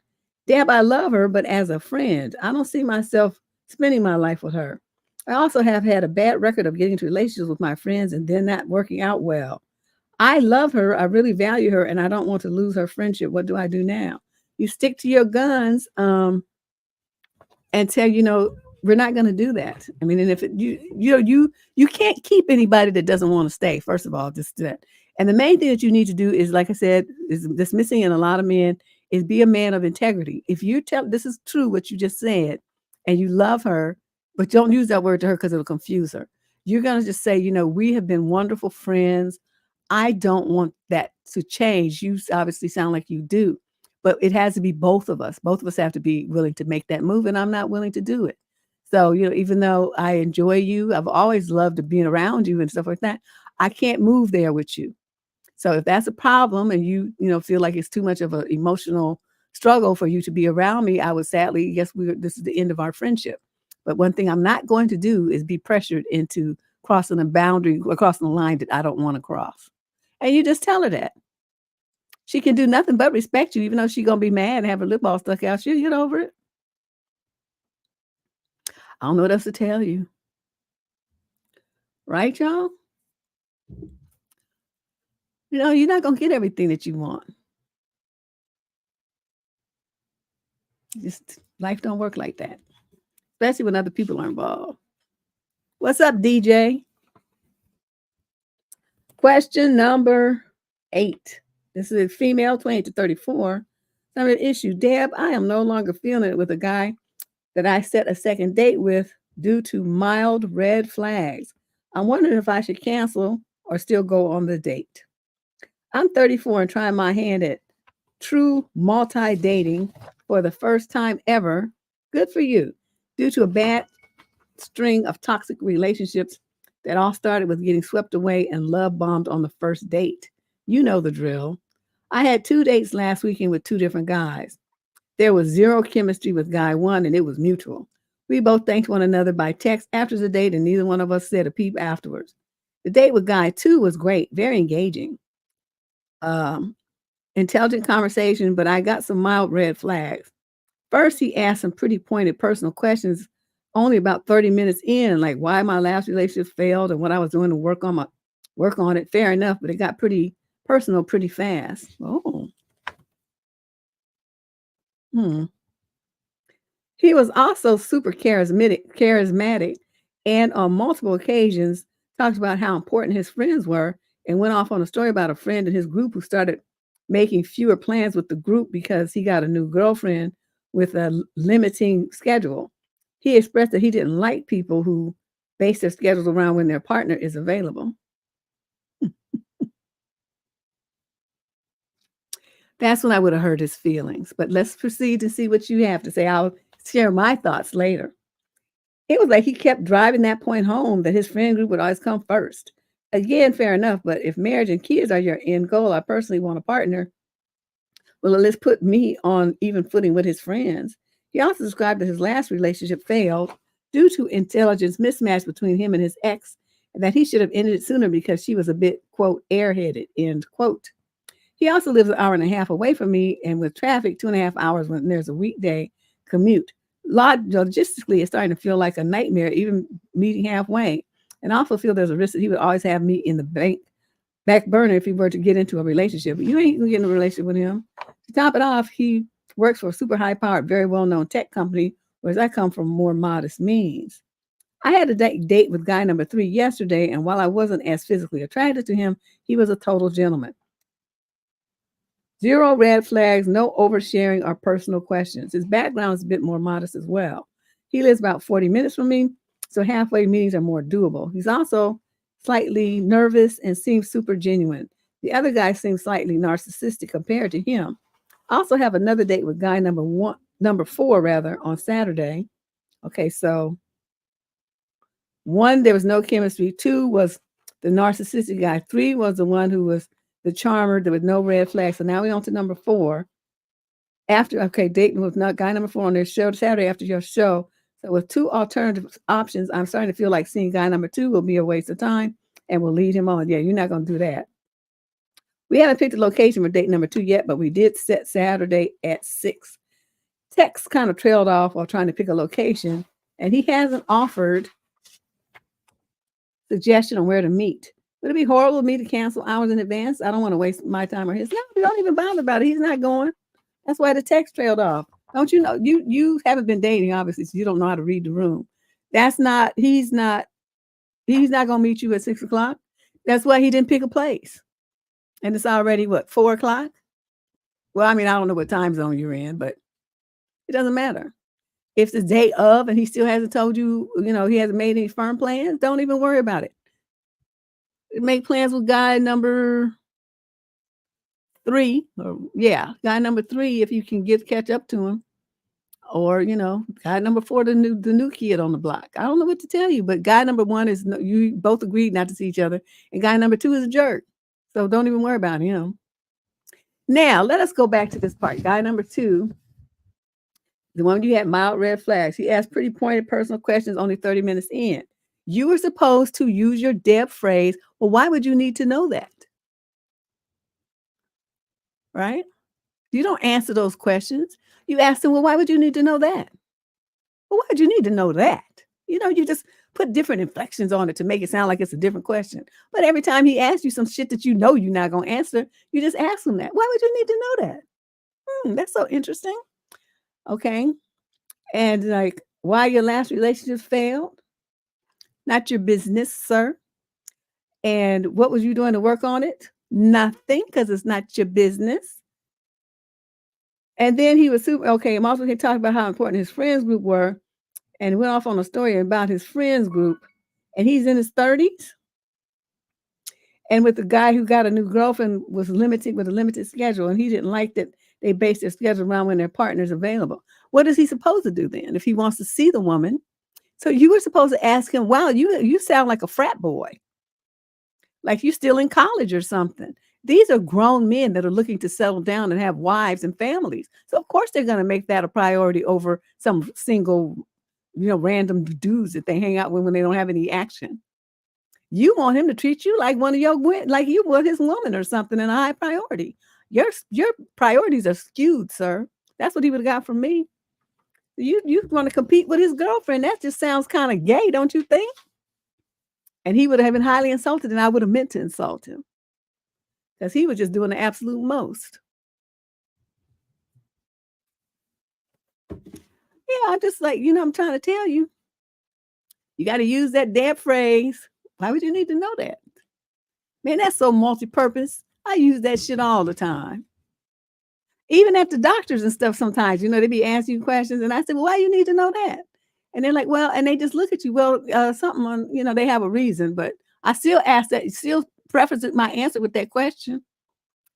Deb, I love her, but as a friend, I don't see myself spending my life with her. I also have had a bad record of getting into relationships with my friends and then not working out well. I love her. I really value her, and I don't want to lose her friendship. What do I do now? You stick to your guns and tell, we're not going to do that. I mean, and if you can't keep anybody that doesn't want to stay. First of all, just that. And the main thing that you need to do is, like I said, is this missing in a lot of men is be a man of integrity. If you tell this is true what you just said, and you love her, but don't use that word to her because it'll confuse her. You're going to just say, we have been wonderful friends. I don't want that to change. You obviously sound like you do, but it has to be both of us. Both of us have to be willing to make that move, and I'm not willing to do it. So, even though I enjoy you, I've always loved being around you and stuff like that. I can't move there with you. So if that's a problem and you feel like it's too much of an emotional struggle for you to be around me, I would sadly guess this is the end of our friendship. But one thing I'm not going to do is be pressured into crossing a boundary or crossing a line that I don't want to cross. And you just tell her that. She can do nothing but respect you, even though she's going to be mad and have her lip all stuck out. She'll get over it. I don't know what else to tell you. Right, y'all? You're not going to get everything that you want. Just life don't work like that, especially when other people are involved. What's up, DJ? Question number 8. This is a female, 28 to 34. Number issue, Deb, I am no longer feeling it with a guy that I set a second date with due to mild red flags. I'm wondering if I should cancel or still go on the date. I'm 34 and trying my hand at true multi-dating for the first time ever. Good for you. Due to a bad string of toxic relationships that all started with getting swept away and love bombed on the first date. You know the drill. I had 2 dates last weekend with 2 different guys. There was zero chemistry with guy 1 and it was mutual. We both thanked one another by text after the date and neither one of us said a peep afterwards. The date with guy 2 was great, very engaging. Intelligent conversation, but I got some mild red flags. First, he asked some pretty pointed personal questions only about 30 minutes in, like why my last relationship failed and what I was doing to work on it. Fair enough, but it got pretty personal pretty fast. Oh. He was also super charismatic, and on multiple occasions talked about how important his friends were and went off on a story about a friend in his group who started making fewer plans with the group because he got a new girlfriend with a limiting schedule. He expressed that he didn't like people who base their schedules around when their partner is available. That's when I would have hurt his feelings. But let's proceed to see what you have to say. I'll share my thoughts later. It was like he kept driving that point home that his friend group would always come first. Again, fair enough, but if marriage and kids are your end goal, I personally want a partner Well, let's put me on even footing with his friends. He also described that his last relationship failed due to intelligence mismatch between him and his ex, and that he should have ended it sooner because she was a bit, quote, airheaded, end quote. He also lives an hour and a half away from me, and with traffic, 2.5 hours when there's a weekday commute. Logistically, it's starting to feel like a nightmare, even meeting halfway. And I also feel there's a risk that he would always have me in the back burner if he were to get into a relationship. But you ain't gonna get in a relationship with him. To top it off, he works for a super high powered, very well known tech company, whereas I come from more modest means. I had a date with guy number 3 yesterday, and while I wasn't as physically attracted to him, he was a total gentleman. Zero red flags, no oversharing or personal questions. His background is a bit more modest as well. He lives about 40 minutes from me, so halfway meetings are more doable. He's also slightly nervous and seems super genuine. The other guy seems slightly narcissistic compared to him. I also have another date with guy number 4 rather, on Saturday. Okay, so 1, there was no chemistry. 2 was the narcissistic guy. 3 was the one who was the charmer. There was no red flags. So now we're on to number 4. Dating with guy number 4 on their show Saturday after your show. So with 2 alternative options, I'm starting to feel like seeing guy number 2 will be a waste of time and will lead him on. Yeah, you're not going to do that. We haven't picked a location for date number 2 yet, but we did set Saturday at 6. Text kind of trailed off while trying to pick a location, and he hasn't offered suggestion on where to meet. Would it be horrible of me to cancel hours in advance? I don't want to waste my time or his. No, don't even bother about it. He's not going. That's why the text trailed off. Don't you know? You haven't been dating, obviously, so you don't know how to read the room. He's not gonna meet you at 6 o'clock. That's why he didn't pick a place. And it's already what, 4 o'clock? Well, I mean, I don't know what time zone you're in, but it doesn't matter. If it's the day of and he still hasn't told you, he hasn't made any firm plans, don't even worry about it. Make plans with guy number 3, guy number 3 if you can catch up to him, or guy number 4, the new kid on the block. I don't know what to tell you, but guy number 1 is you both agreed not to see each other, and guy number 2 is a jerk, so don't even worry about him. Now let us go back to this part. Guy number 2, the one you had mild red flags. He asked pretty pointed personal questions only 30 minutes in. You were supposed to use your Deb phrase. Well, why would you need to know that? Right? You don't answer those questions. You ask them, well, why would you need to know that? Well, why would you need to know that? You just put different inflections on it to make it sound like it's a different question. But every time he asks you some shit that you're not going to answer, you just ask him that. Why would you need to know that? That's so interesting. Okay. And like, why your last relationship failed? Not your business, sir. And what was you doing to work on it? Nothing, because it's not your business. And then he was super okay. I'm also going to talk about how important his friends group were, and went off on a story about his friends group. And he's in his 30s. And with the guy who got a new girlfriend was limited with a limited schedule, and he didn't like that they based their schedule around when their partner's available. What is he supposed to do then if he wants to see the woman? So you were supposed to ask him, wow, you sound like a frat boy. Like you're still in college or something. These are grown men that are looking to settle down and have wives and families. So of course they're going to make that a priority over some single, random dudes that they hang out with when they don't have any action. You want him to treat you like one of your, like you were his woman or something in a high priority. Your priorities are skewed, sir. That's what he would have got from me. You want to compete with his girlfriend. That just sounds kind of gay, don't you think? And he would have been highly insulted, and I would have meant to insult him because he was just doing the absolute most. Yeah, I'm just like, I'm trying to tell you. You got to use that Deb phrase. Why would you need to know that? Man, that's so multi-purpose. I use that shit all the time. Even at the doctors and stuff sometimes, they be asking you questions. And I said, well, why you need to know that? And they're like, well, and they just look at you. Well, something on, they have a reason. But I still ask that, still preface my answer with that question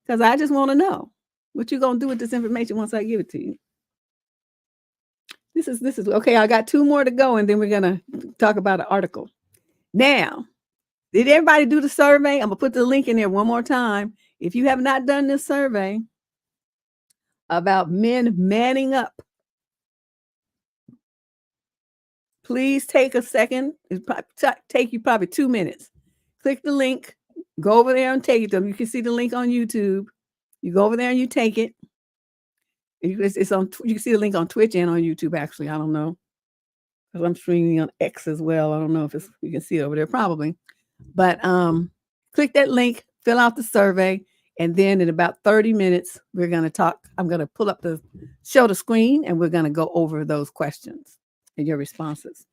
because I just want to know what you're going to do with this information once I give it to you. This is okay. I got 2 more to go, and then we're going to talk about an article. Now, did everybody do the survey? I'm going to put the link in there one more time. If you have not done this survey, about men manning up. Please take a second. It's take you probably 2 minutes. Click the link, go over there and take it to them. You can see the link on YouTube. You go over there and you take it. It's on. You can see the link on Twitch and on YouTube. Actually, I don't know, because I'm streaming on X as well. I don't know if you can see it over there, probably. But click that link, fill out the survey, and then in about 30 minutes, we're going to talk. I'm going to pull up show the screen, and we're going to go over those questions and your responses.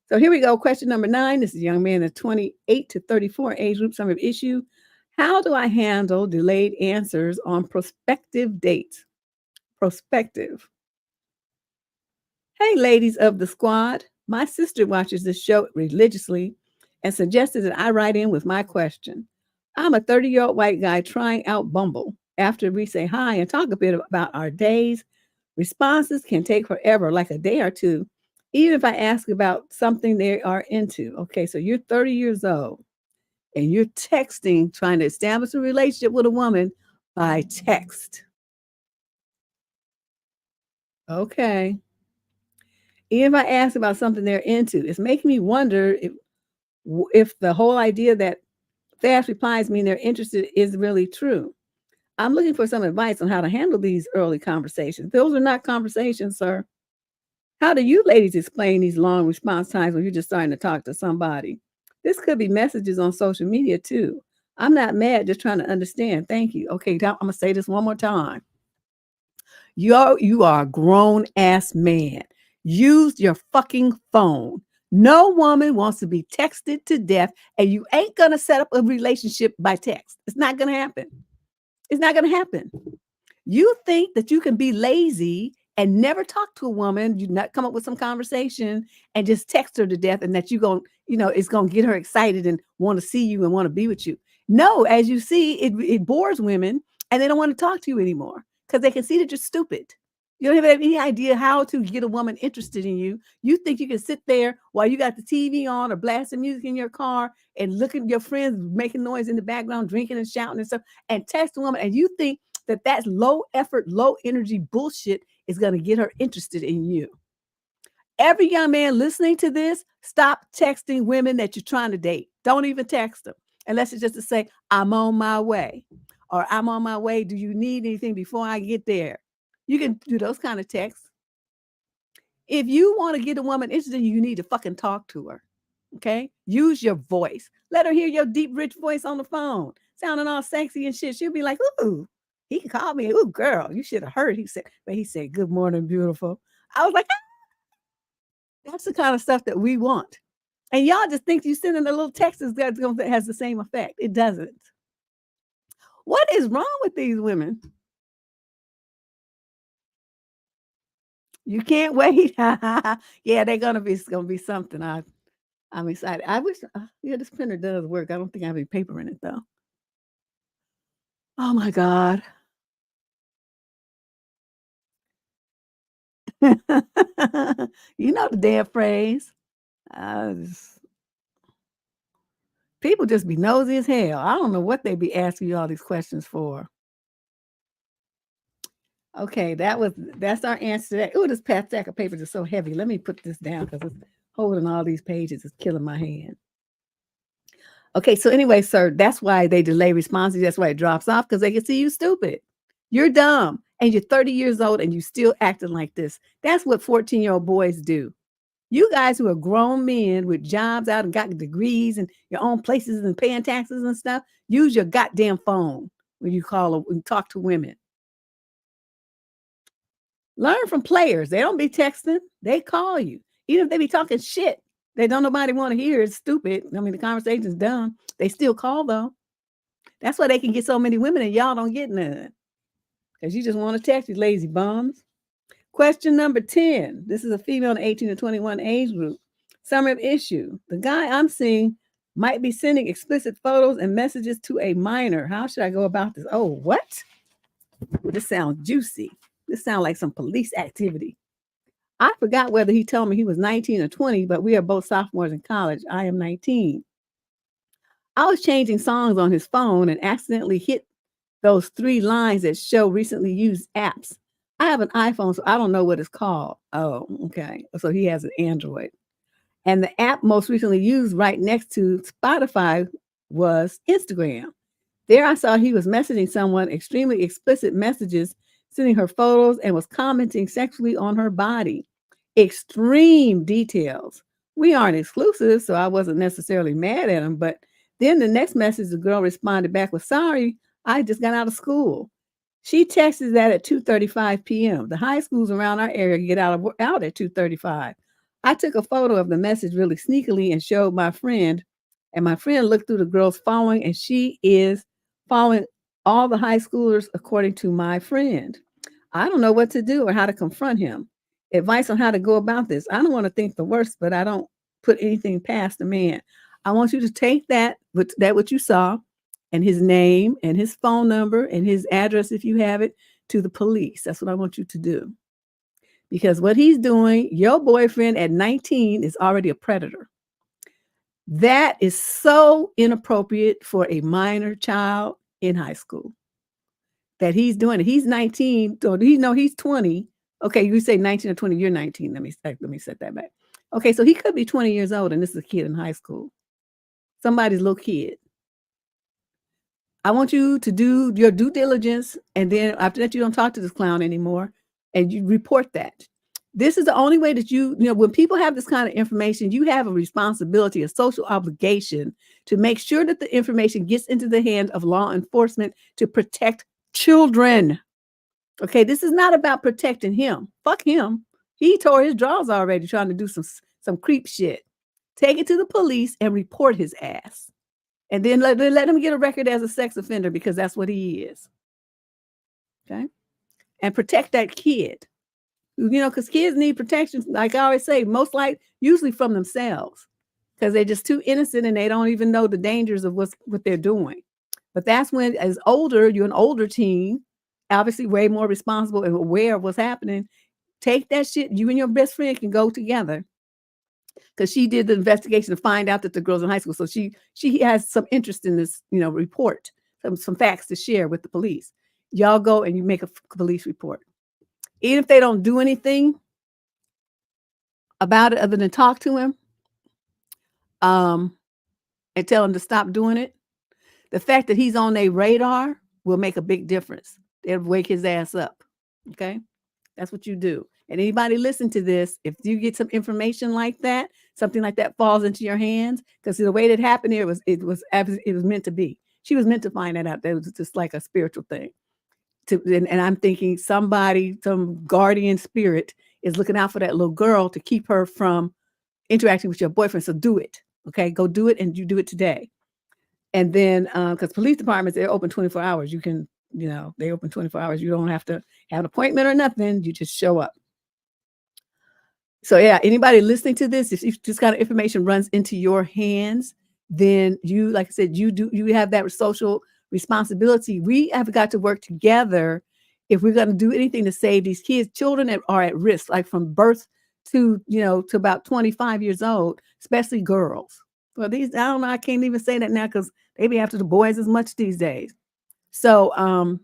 So here we go. Question number 9. This is a young man in 28 to 34 age group. Summary of issue. How do I handle delayed answers on prospective dates? Prospective. Hey, ladies of the squad. My sister watches this show religiously and suggested that I write in with my question. I'm a 30-year-old white guy trying out Bumble. After we say hi and talk a bit about our days, responses can take forever, like a day or two, even if I ask about something they are into. Okay, so you're 30 years old and you're texting, trying to establish a relationship with a woman by text. Okay. Even if I ask about something they're into, it's making me wonder if the whole idea that fast replies mean they're interested is really true. I'm looking for some advice on how to handle these early conversations. Those are not conversations, sir. How do you ladies explain these long response times when you're just starting to talk to somebody? This could be messages on social media too. I'm not mad, just trying to understand. Thank you. Okay, now I'm going to say this one more time. You are a grown ass man. Use your fucking phone. No woman wants to be texted to death, and you ain't going to set up a relationship by text. It's not going to happen. It's not going to happen. You think that you can be lazy and never talk to a woman, you not come up with some conversation and just text her to death, and that you're going, it's going to get her excited and want to see you and want to be with you. No, as you see, it bores women and they don't want to talk to you anymore because they can see that you're stupid. You don't have any idea how to get a woman interested in you. You think you can sit there while you got the TV on or blasting music in your car and look at your friends making noise in the background, drinking and shouting and stuff, and text a woman, and you think that that's low effort, low energy bullshit is going to get her interested in you. Every young man listening to this, stop texting women that you're trying to date. Don't even text them unless it's just to say, I'm on my way, or I'm on my way. Do you need anything before I get there? You can do those kind of texts. If you want to get a woman interested in you, you need to fucking talk to her. Okay? Use your voice. Let her hear your deep, rich voice on the phone, sounding all sexy and shit. She'll be like, ooh, he can call me. Ooh, girl, you should have heard. He said, good morning, beautiful. I was like, that's the kind of stuff that we want. And y'all just think you sending a little text that has the same effect. It doesn't. What is wrong with these women? You can't wait. Yeah, it's gonna be something. I'm excited. I wish, this printer does work. I don't think I have any paper in it though. Oh my God. You know the damn phrase. People just be nosy as hell. I don't know what they be asking you all these questions for. Okay, that's our answer to that. Oh, this stack of papers is so heavy. Let me put this down because it's holding all these pages. It's killing my hand. Okay, so anyway, sir, that's why they delay responses. That's why it drops off, because they can see you stupid. You're dumb, and you're 30 years old, and you still acting like this. That's what 14-year-old boys do. You guys who are grown men with jobs out and got degrees and your own places and paying taxes and stuff, use your goddamn phone when you talk to women. Learn from players. They don't be texting. They call you. Even if they be talking shit, they don't nobody want to hear. It's stupid. I mean, the conversation's dumb. They still call though. That's why they can get so many women and y'all don't get none. Because you just want to text, you lazy bums. Question number 10. This is a female in 18 to 21 age group. Summary of issue. The guy I'm seeing might be sending explicit photos and messages to a minor. How should I go about this? Oh, what? This sounds juicy. This sounds like some police activity. I forgot whether he told me he was 19 or 20, but we are both sophomores in college. I am 19. I was changing songs on his phone and accidentally hit those 3 lines that show recently used apps. I have an iPhone, so I don't know what it's called. Oh, okay. So he has an Android. And the app most recently used right next to Spotify was Instagram. There I saw he was messaging someone extremely explicit messages, sending her photos, and was commenting sexually on her body. Extreme details. We aren't exclusive, so I wasn't necessarily mad at him. But then the next message, the girl responded back with, "Sorry, I just got out of school." She texted that at 2:35 p.m. The high schools around our area get out at 2:35. I took a photo of the message really sneakily and showed my friend, and my friend looked through the girl's following, and she is following all the high schoolers according to my friend. I don't know what to do or how to confront him. Advice on how to go about this. I don't want to think the worst, but I don't put anything past the man. I want you to take what you saw and his name and his phone number and his address if you have it to the police. That's what I want you to do. Because what he's doing, your boyfriend at 19 is already a predator. That is so inappropriate for a minor child in high school that he's doing it. He's 19, so he's 20. Okay, you say 19 or 20, you're 19. Let me set that back. Okay, so he could be 20 years old and this is a kid in high school. Somebody's little kid. I want you to do your due diligence, and then after that, you don't talk to this clown anymore, and you report that. This is the only way that when people have this kind of information, you have a responsibility, a social obligation to make sure that the information gets into the hands of law enforcement to protect children. Okay, this is not about protecting him. Fuck him. He tore his drawers already trying to do some creep shit. Take it to the police and report his ass. And then let him get a record as a sex offender because that's what he is. Okay? And protect that kid. Because kids need protection, like I always say, usually from themselves. Because they're just too innocent and they don't even know the dangers of what they're doing. But that's when, as older, you're an older teen, obviously way more responsible and aware of what's happening. Take that shit. You and your best friend can go together. Because she did the investigation to find out that the girl's in high school. So she has some interest in this, report, some facts to share with the police. Y'all go and you make a police report. Even if they don't do anything about it other than talk to him and tell him to stop doing it, the fact that he's on their radar will make a big difference. They'll wake his ass up. Okay? That's what you do. And anybody listen to this, if you get some information like that, something like that falls into your hands, because the way that happened here it was meant to be. She was meant to find that out. That was just like a spiritual thing. And I'm thinking some guardian spirit is looking out for that little girl to keep her from interacting with your boyfriend. So do it. Okay, go do it, and you do it today. And then because police departments, they're open 24 hours. You can, they open 24 hours. You don't have to have an appointment or nothing. You just show up. So yeah, anybody listening to this, if this kind of information runs into your hands, then you, like I said, you have that social responsibility. We have got to work together if we're going to do anything to save these kids. Children that are at risk, like from birth to to about 25 years old, especially girls. Well, I don't know, I can't even say that now because they be after the boys as much these days. So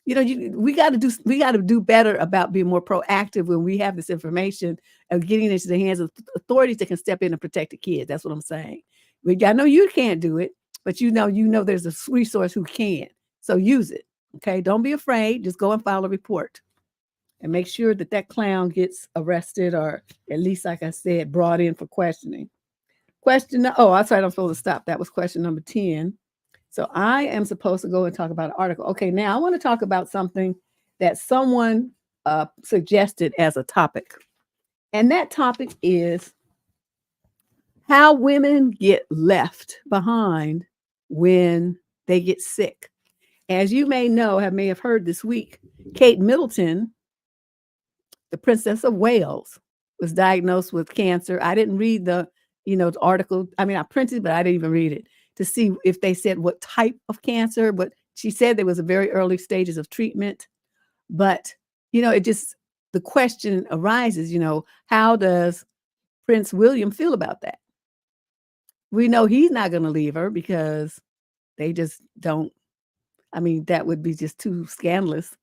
we got to do better about being more proactive when we have this information of getting into the hands of authorities that can step in and protect the kids. That's what I'm saying. I know you can't do it, but there's a resource who can. So use it. Okay. Don't be afraid. Just go and file a report and make sure that clown gets arrested or at least, like I said, brought in for questioning. I'm sorry, I'm supposed to stop. That was question number 10. So I am supposed to go and talk about an article. Okay, now I want to talk about something that someone suggested as a topic. And that topic is how women get left behind when they get sick. As you may have heard this week, Kate Middleton, the Princess of Wales, was diagnosed with cancer. I didn't read the article. I mean, I printed, but I didn't even read it to see if they said what type of cancer, but she said there was a very early stages of treatment. But, the question arises, how does Prince William feel about that? We know he's not going to leave her because they just don't. I mean, that would be just too scandalous.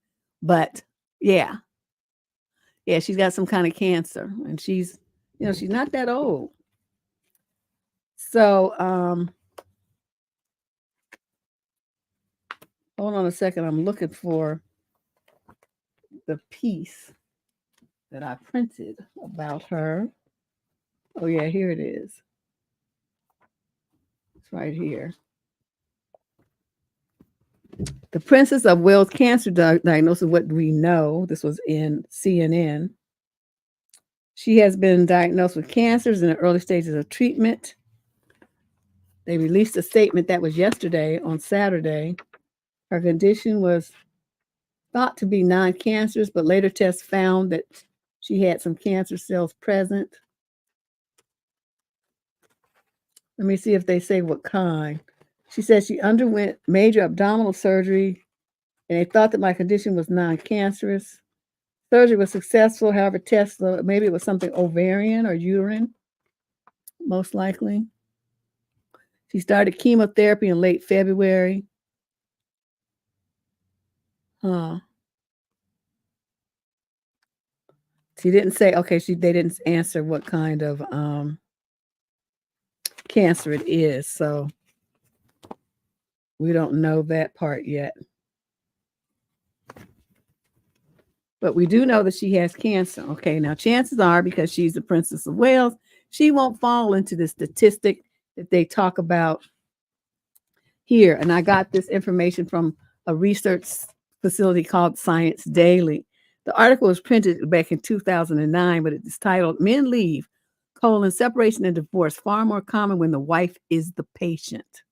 But yeah, she's got some kind of cancer, and she's not that old. So, hold on a second. I'm looking for the piece that I printed about her. Oh yeah, here it is. It's right here. The Princess of Wales cancer diagnosis, what we know. This was in CNN. She has been diagnosed with cancers in the early stages of treatment. They released a statement that was yesterday on Saturday. Her condition was thought to be non-cancerous, but later tests found that she had some cancer cells present. Let me see if they say what kind. She said she underwent major abdominal surgery, and they thought that my condition was non-cancerous. Surgery was successful, however, tests, maybe it was something ovarian or uterine, most likely. She started chemotherapy in late February. She didn't say, okay, they didn't answer what kind of cancer it is, so we don't know that part yet. But we do know that she has cancer. Okay, now chances are, because she's the Princess of Wales, she won't fall into the statistic that they talk about here. And I got this information from a research facility called Science Daily. The article was printed back in 2009, but it's titled Men Leave, Separation and Divorce, Far More Common When the Wife is the Patient.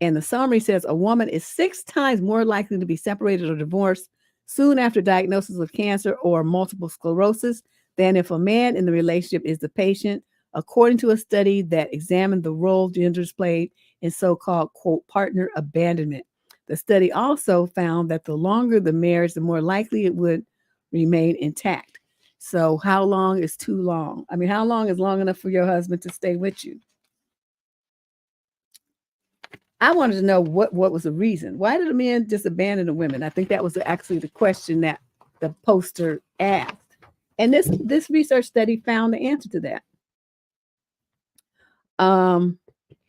And the summary says a woman is 6 times more likely to be separated or divorced soon after diagnosis with cancer or multiple sclerosis than if a man in the relationship is the patient, according to a study that examined the role genders played in so-called, quote, partner abandonment. The study also found that the longer the marriage, the more likely it would remain intact. So how long is too long? I mean, how long is long enough for your husband to stay with you? I wanted to know what was the reason. Why did the men just abandon the women? I think that was actually the question that the poster asked. And this research study found the answer to that.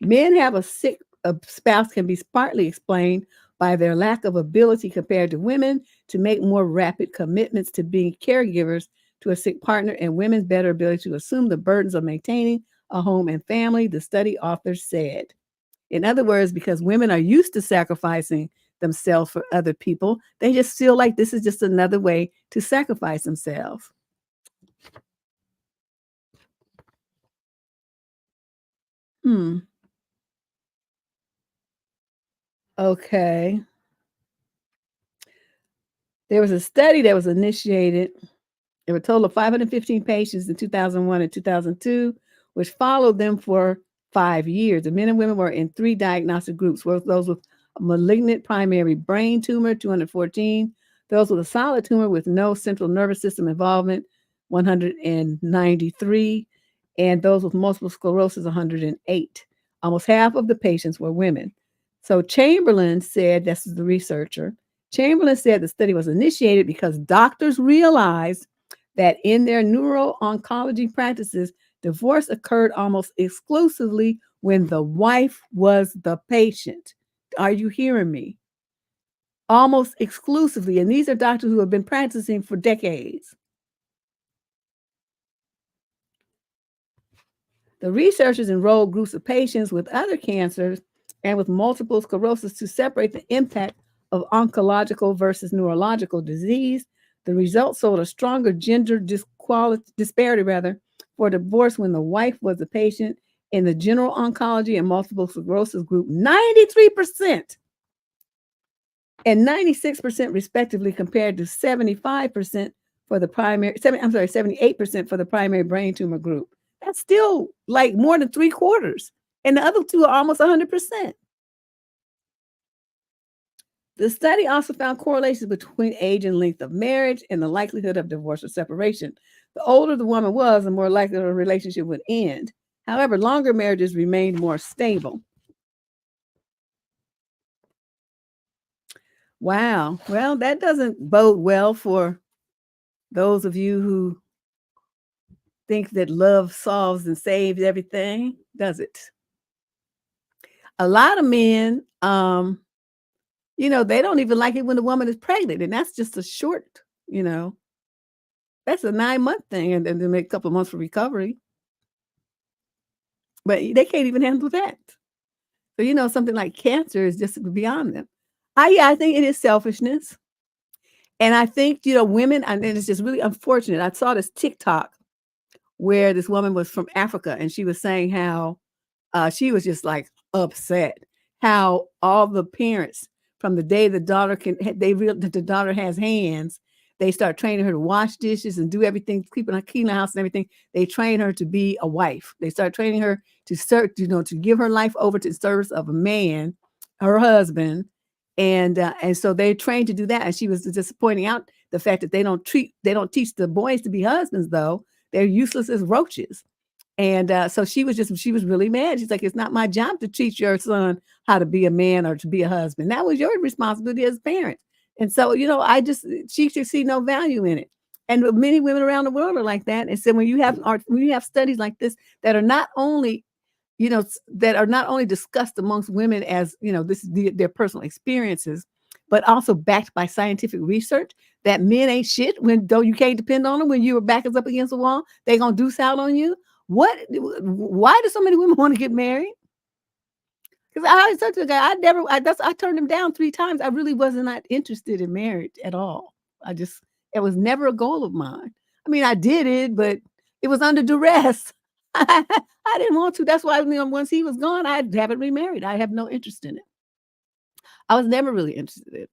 Men have a spouse can be partly explained by their lack of ability compared to women to make more rapid commitments to being caregivers to a sick partner, and women's better ability to assume the burdens of maintaining a home and family, the study authors said. In other words, because women are used to sacrificing themselves for other people, they just feel like this is just another way to sacrifice themselves. Okay. There was a study that was initiated. There were a total of 515 patients in 2001 and 2002, which followed them for 5 years. The men and women were in 3 diagnostic groups: those with a malignant primary brain tumor, 214; those with a solid tumor with no central nervous system involvement, 193; and those with multiple sclerosis, 108. Almost half of the patients were women. So Chamberlain said, this is the researcher, Chamberlain said the study was initiated because doctors realized that in their neuro-oncology practices, divorce occurred almost exclusively when the wife was the patient. Are you hearing me? Almost exclusively. And these are doctors who have been practicing for decades. The researchers enrolled groups of patients with other cancers and with multiple sclerosis to separate the impact of oncological versus neurological disease. The results showed a stronger gender disparity for divorce when the wife was the patient in the general oncology and multiple sclerosis group, 93% and 96% respectively, compared to 75% for the 78% for the primary brain tumor group. That's still like more than 3/4. And the other two are almost 100%. The study also found correlations between age and length of marriage and the likelihood of divorce or separation. The older the woman was, the more likely the relationship would end. However, longer marriages remained more stable. Wow. Well, that doesn't bode well for those of you who think that love solves and saves everything, does it? A lot of men, they don't even like it when the woman is pregnant, and that's just a short, you know, that's a 9-month thing, and then a couple of months for recovery. But they can't even handle that. So, something like cancer is just beyond them. I think it is selfishness. And I think, women, and it's just really unfortunate. I saw this TikTok where this woman was from Africa and she was saying how she was just like upset how all the parents from the day the daughter they realize that the daughter has hands, they start training her to wash dishes and do everything, clean the house and everything. They train her to be a wife. They start training her to serve, to give her life over to the service of a man, her husband, and so they're trained to do that. And she was just pointing out the fact that they don't teach the boys to be husbands though. They're useless as roaches. And so she was really mad. She's like, it's not my job to teach your son how to be a man or to be a husband. That was your responsibility as parents. And so, she should see no value in it. And many women around the world are like that. And so when you have studies like this that are not only, discussed amongst women as, this is their personal experiences, but also backed by scientific research that men ain't shit though you can't depend on them when your back is up against the wall, they gonna deuce out on you. Why do so many women want to get married? Because I said to the guy, I turned him down 3 times. I really was not interested in marriage at all. It was never a goal of mine. I mean, I did it, but it was under duress. I didn't want to. That's why, once he was gone, I haven't remarried. I have no interest in it. I was never really interested in it.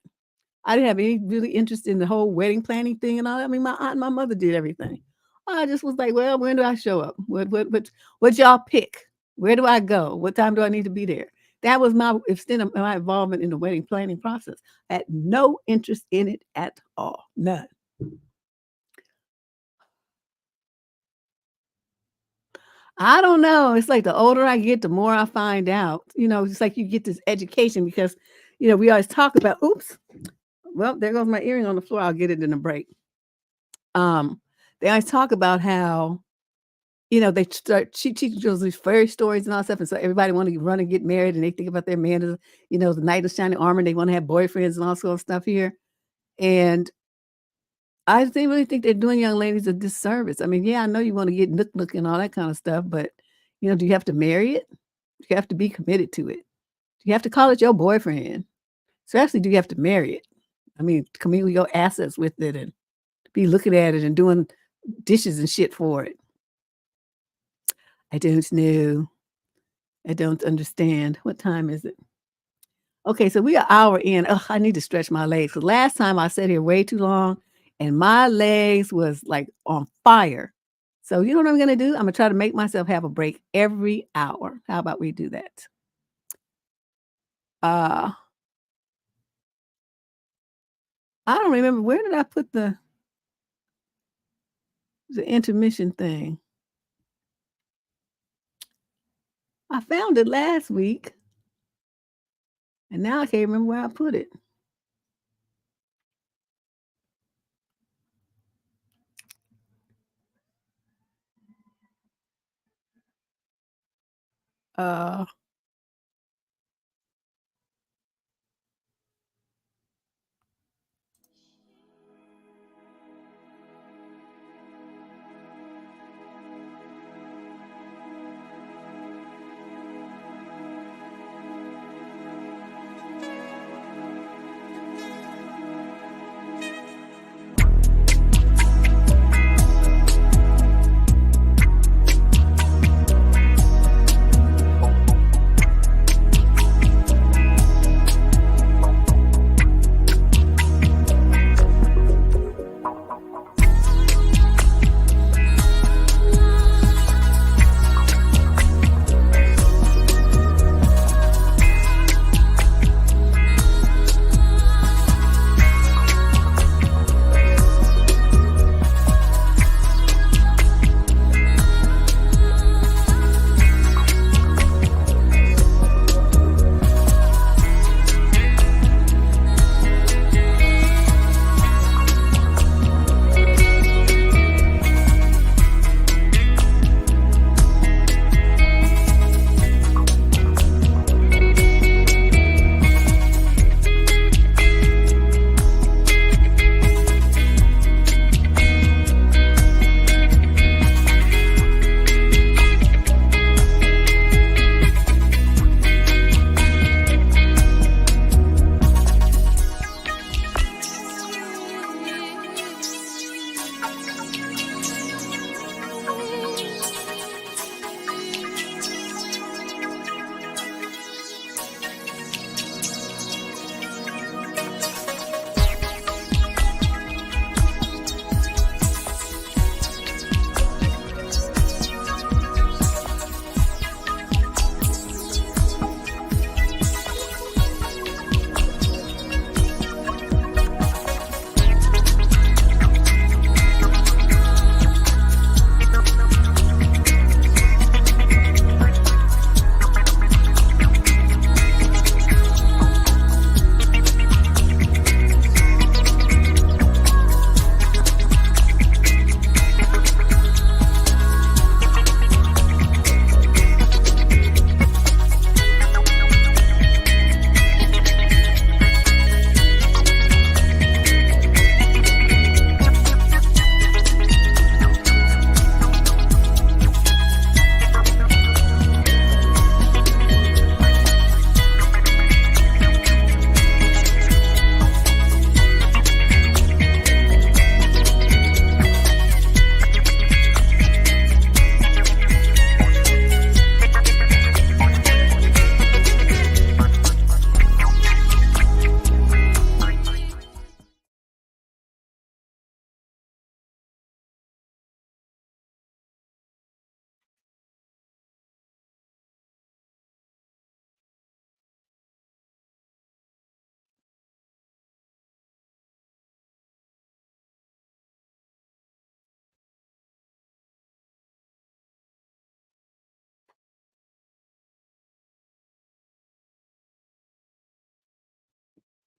I didn't have any really interest in the whole wedding planning thing and all that. I mean, my aunt and my mother did everything. I just was like, well, when do I show up? What y'all pick? Where do I go? What time do I need to be there? That was my extent of my involvement in the wedding planning process. I had no interest in it at all. None. I don't know. It's like the older I get, the more I find out. It's like you get this education because, we always talk about, oops, well, there goes my earring on the floor. I'll get it in a break. They always talk about how, she teaches these fairy stories and all that stuff. And so everybody want to run and get married and they think about their man as, the knight of shining armor. And they want to have boyfriends and all sort of stuff here. And I really think they're doing young ladies a disservice. I mean, yeah, I know you want to get nook and all that kind of stuff, but, do you have to marry it? Do you have to be committed to it? Do you have to call it your boyfriend? So actually, do you have to marry it? I mean, commute your assets with it and be looking at it and doing dishes and shit for it. I don't know. I don't understand. What time is it? Okay, so we are an hour in. Ugh, I need to stretch my legs. The last time I sat here way too long and my legs was like on fire. So you know what I'm going to do? I'm going to try to make myself have a break every hour. How about we do that? I don't remember. Where did I put the intermission thing? I found it last week. And now I can't remember where I put it. Uh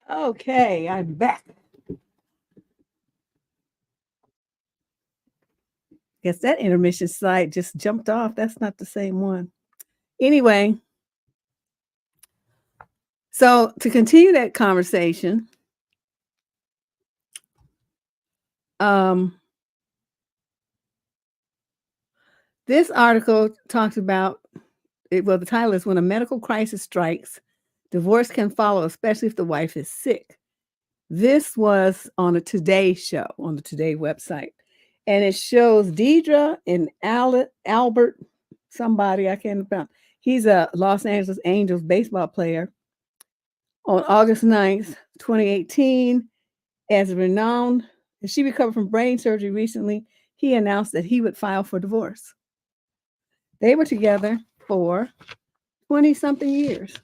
Okay, I'm back. Guess that intermission slide just jumped off. That's not the same one. Anyway, so to continue that conversation, um, this article talks about it. Well, the title is When a Medical Crisis Strikes, Divorce Can Follow, especially if the wife is sick. This was on a Today show, on the Today website. And it shows Deidre and Albert, somebody I can't pronounce. He's a Los Angeles Angels baseball player. On August 9th, 2018, as she recovered from brain surgery recently, he announced that he would file for divorce. They were together for 20-something years.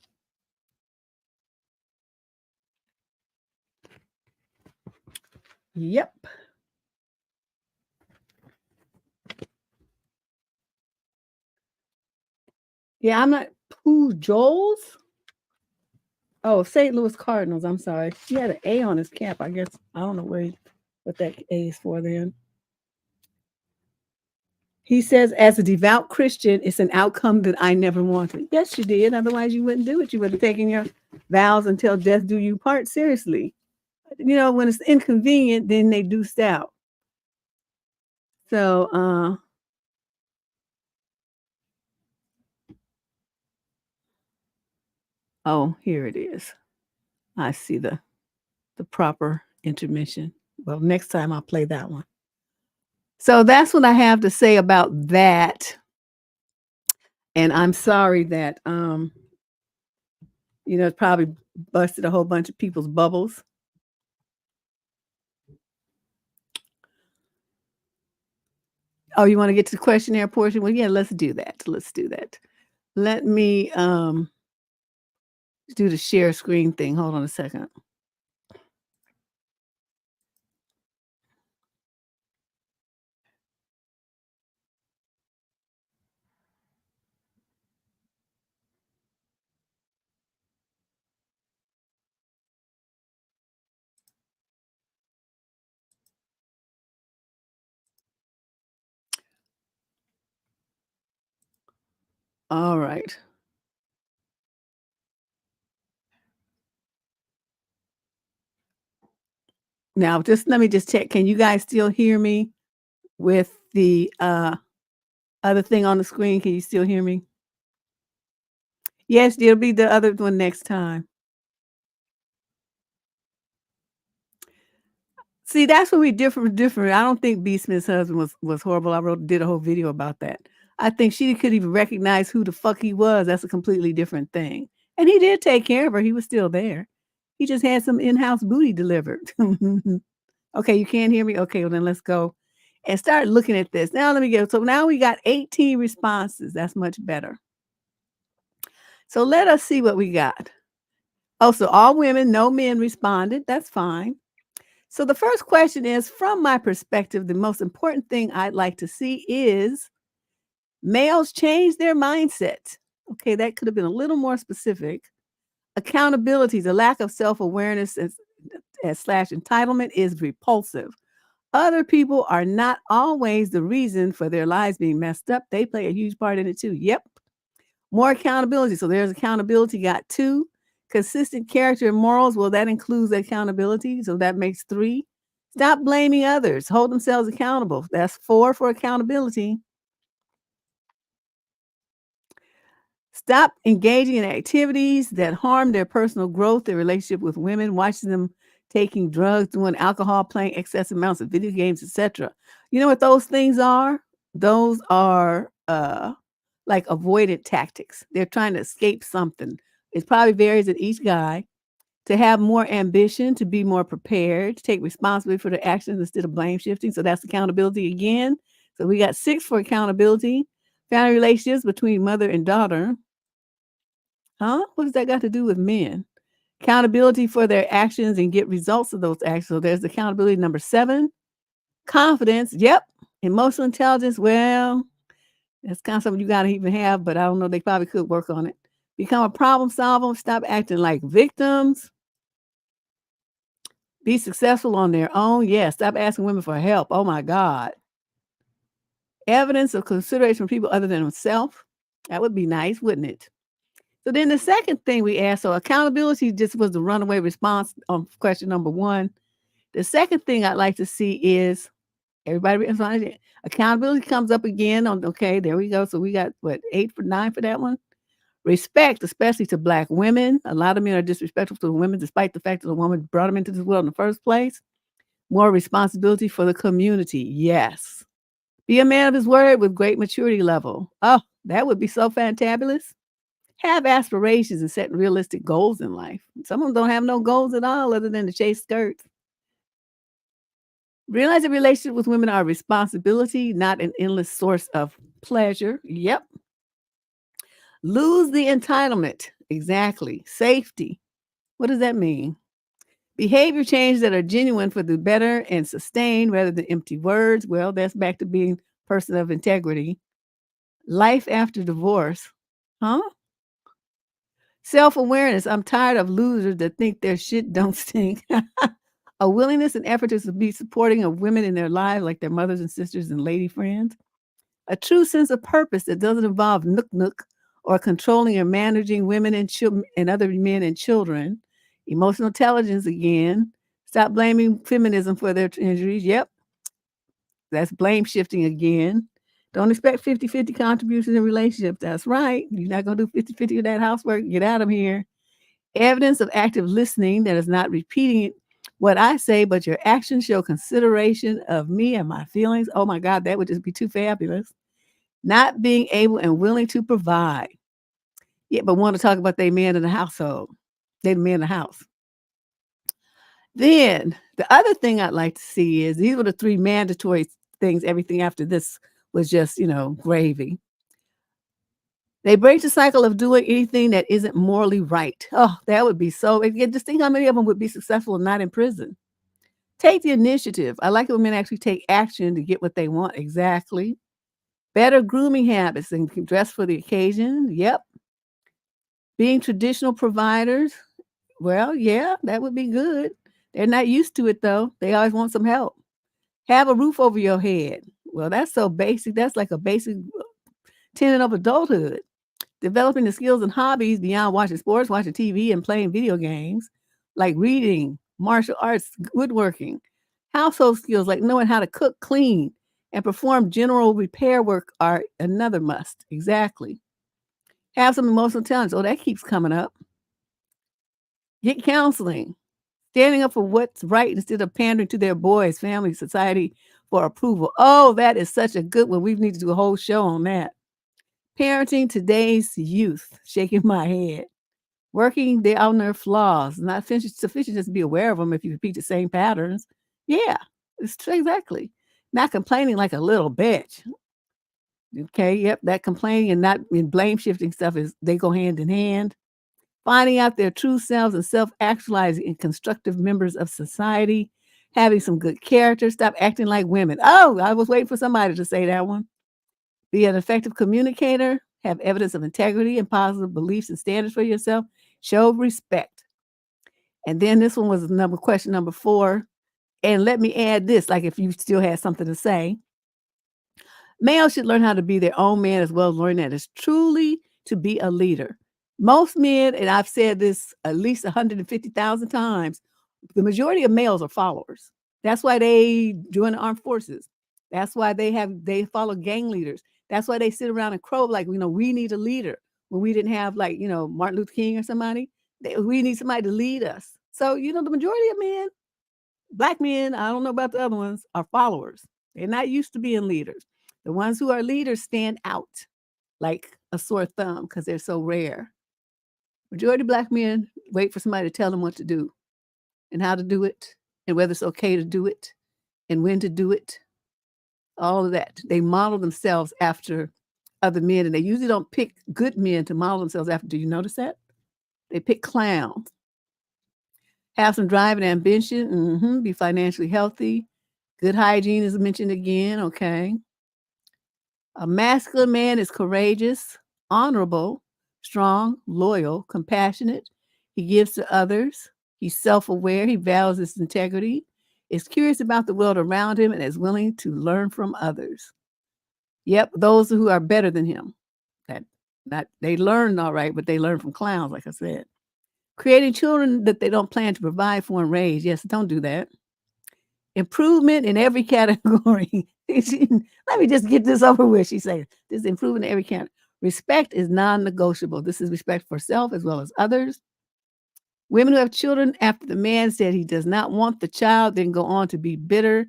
Yep. Yeah, I'm not. Who, Joel's? Oh, St. Louis Cardinals. I'm sorry. He had an A on his cap. I guess I don't know what that A is for then. He says, as a devout Christian, it's an outcome that I never wanted. Yes, you did. Otherwise, you wouldn't do it. You would have taken your vows until death do you part seriously. You know, when it's inconvenient, then they deuced out. So, oh, here it is. I see the proper intermission. Well, next time I'll play that one. So that's what I have to say about that. And I'm sorry that it probably busted a whole bunch of people's bubbles. Oh, you want to get to the questionnaire portion? Well, yeah, let's do that. Let me do the share screen thing. Hold on a second. All right. Now, just let me just check. Can you guys still hear me with the other thing on the screen? Can you still hear me? Yes, it'll be the other one next time. See, that's where we different. I don't think B. Smith's husband was horrible. Did a whole video about that. I think she couldn't even recognize who the fuck he was. That's a completely different thing. And he did take care of her. He was still there. He just had some in-house booty delivered. Okay, you can't hear me? Okay, well then let's go and start looking at this. Now let me get, so now we got 18 responses. That's much better. So let us see what we got. Oh, so all women, no men responded. That's fine. So the first question is, from my perspective, the most important thing I'd like to see is males change their mindset. Okay, that could have been a little more specific. Accountability, the lack of self-awareness as slash entitlement is repulsive. Other people are not always the reason for their lives being messed up. They play a huge part in it too. Yep. More accountability. So there's accountability, got 2. Consistent character and morals. Well, that includes accountability. So that makes 3. Stop blaming others. Hold themselves accountable. That's 4 for accountability. Stop engaging in activities that harm their personal growth, their relationship with women, watching them taking drugs, doing alcohol, playing excessive amounts of video games, etc. You know what those things are? Those are like avoidant tactics. They're trying to escape something. It probably varies in each guy. To have more ambition, to be more prepared, to take responsibility for their actions instead of blame shifting. So that's accountability again. So we got 6 for accountability. Family relationships between mother and daughter. Huh? What does that got to do with men? Accountability for their actions and get results of those actions. So there's accountability number 7. Confidence. Yep. Emotional intelligence. Well, that's kind of something you got to even have, but I don't know. They probably could work on it. Become a problem solver. Stop acting like victims. Be successful on their own. Yes. Stop asking women for help. Oh my God. Evidence of consideration from people other than himself. That would be nice, wouldn't it? So then the second thing we asked, so accountability just was the runaway response on question number one. The second thing I'd like to see is everybody responded. Accountability comes up again on, okay, there we go. So we got what, 8 for 9 for that one? Respect, especially to Black women. A lot of men are disrespectful to women despite the fact that a woman brought them into this world in the first place. More responsibility for the community. Yes. Be a man of his word with great maturity level. Oh, that would be so fantabulous. Have aspirations and set realistic goals in life. Some of them don't have no goals at all other than to chase skirts. Realize that relationships with women are a responsibility, not an endless source of pleasure. Yep. Lose the entitlement. Exactly. Safety. What does that mean? Behavior changes that are genuine for the better and sustained rather than empty words. Well, that's back to being a person of integrity. Life after divorce. Huh? Self-awareness. I'm tired of losers that think their shit don't stink. A willingness and effort to be supporting of women in their lives, like their mothers and sisters and lady friends. A true sense of purpose that doesn't involve nook or controlling or managing women and children and other men and children. Emotional intelligence again. Stop blaming feminism for their injuries. Yep, that's blame shifting again. Don't expect 50-50 contributions in relationships. That's right. You're not going to do 50-50 of that housework. Get out of here. Evidence of active listening that is not repeating what I say, but your actions show consideration of me and my feelings. Oh my God, that would just be too fabulous. Not being able and willing to provide. Yeah, but want to talk about their man in the household. They the man in the house. Then the other thing I'd like to see is these were the 3 mandatory things. Everything after this was just, gravy. They break the cycle of doing anything that isn't morally right. Oh, that would be so. Just think how many of them would be successful and not in prison. Take the initiative. I like it when men actually take action to get what they want. Exactly. Better grooming habits and dress for the occasion. Yep. Being traditional providers. Well, yeah, that would be good. They're not used to it though. They always want some help. Have a roof over your head. Well, that's so basic. That's like a basic tenet of adulthood. Developing the skills and hobbies beyond watching sports, watching TV, and playing video games, like reading, martial arts, woodworking, household skills like knowing how to cook, clean, and perform general repair work are another must. Exactly. Have some emotional intelligence. Oh, that keeps coming up. Get counseling. Standing up for what's right instead of pandering to their boys, family, society for approval. Oh, that is such a good one. We need to do a whole show on that. Parenting today's youth. Shaking my head. Working they on their flaws, not sufficient just to be aware of them if you repeat the same patterns. Yeah, exactly. Not complaining like a little bitch. Okay, yep, that complaining and not and blame shifting stuff is they go hand in hand. Finding out their true selves and self-actualizing in constructive members of society, having some good character, stop acting like women. Oh, I was waiting for somebody to say that one. Be an effective communicator, have evidence of integrity and positive beliefs and standards for yourself, show respect. And then this one was question number 4. And let me add this, like if you still had something to say. Males should learn how to be their own man as well as learn that it's truly to be a leader. Most men, and I've said this at least 150,000 times, the majority of males are followers. That's why they join the armed forces. That's why they follow gang leaders. That's why they sit around and crow like, we need a leader. When we didn't have like, Martin Luther King or somebody, we need somebody to lead us. So, the majority of men, Black men, I don't know about the other ones, are followers. They're not used to being leaders. The ones who are leaders stand out like a sore thumb because they're so rare. Majority of Black men wait for somebody to tell them what to do and how to do it and whether it's okay to do it and when to do it. All of that. They model themselves after other men, and they usually don't pick good men to model themselves after. Do you notice that? They pick clowns. Have some drive and ambition. Be financially healthy. Good hygiene is mentioned again. Okay. A masculine man is courageous, honorable, strong, loyal, compassionate. He gives to others. He's self-aware, he values his integrity, is curious about the world around him, and is willing to learn from others. Yep, those who are better than him. That that they learn all right, but they learn from clowns, like I said. Creating children that they don't plan to provide for and raise. Yes, don't do that. Improvement in every category. Let me just get this over with, she said. This improvement in every category. Respect is non-negotiable. This is respect for self as well as others. Women who have children after the man said he does not want the child, then go on to be bitter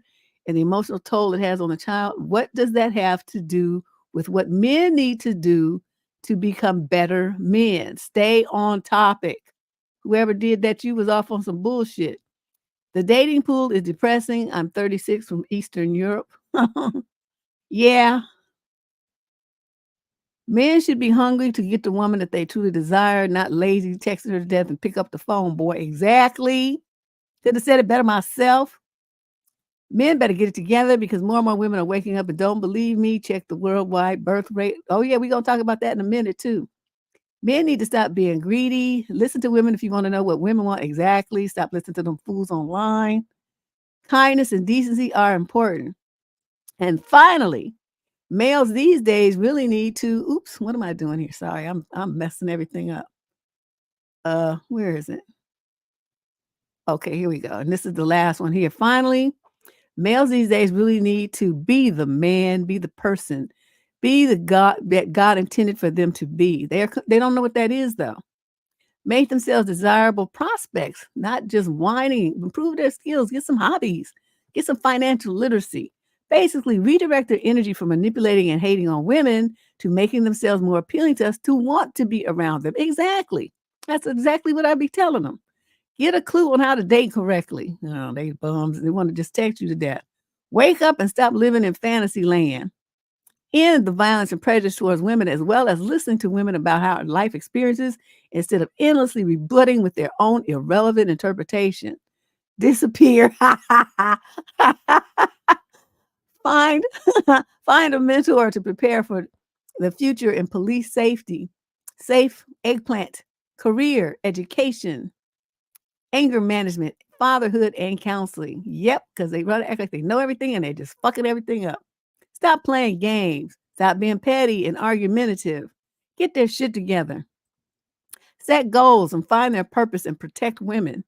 and the emotional toll it has on the child. What does that have to do with what men need to do to become better men? Stay on topic. Whoever did that, you was off on some bullshit. The dating pool is depressing. I'm 36 from Eastern Europe. Yeah. Men should be hungry to get the woman that they truly desire, not lazy, texting her to death and pick up the phone, boy. Exactly. Could have said it better myself. Men better get it together because more and more women are waking up and don't believe me. Check the worldwide birth rate. Oh, yeah, we're going to talk about that in a minute, too. Men need to stop being greedy. Listen to women if you want to know what women want exactly. Stop listening to them fools online. Kindness and decency are important. And finally, males these days really need to, oops, what am I doing here? Sorry, I'm messing everything up. Where is it? Okay, here we go. And this is the last one here. Finally, males these days really need to be the man, be the person, be the God that God intended for them to be. They don't know what that is though. Make themselves desirable prospects, not just whining. Improve their skills, get some hobbies, get some financial literacy. Basically, redirect their energy from manipulating and hating on women to making themselves more appealing to us to want to be around them. Exactly. That's exactly what I'd be telling them. Get a clue on how to date correctly. No, they bums. They want to just text you to death. Wake up and stop living in fantasy land. End the violence and prejudice towards women, as well as listening to women about how life experiences instead of endlessly rebutting with their own irrelevant interpretation. Disappear. Find find a mentor to prepare for the future in police safety, safe eggplant, career, education, anger management, fatherhood, and counseling. Yep, because they rather act like they know everything and they're just fucking everything up. Stop playing games. Stop being petty and argumentative. Get their shit together. Set goals and find their purpose and protect women.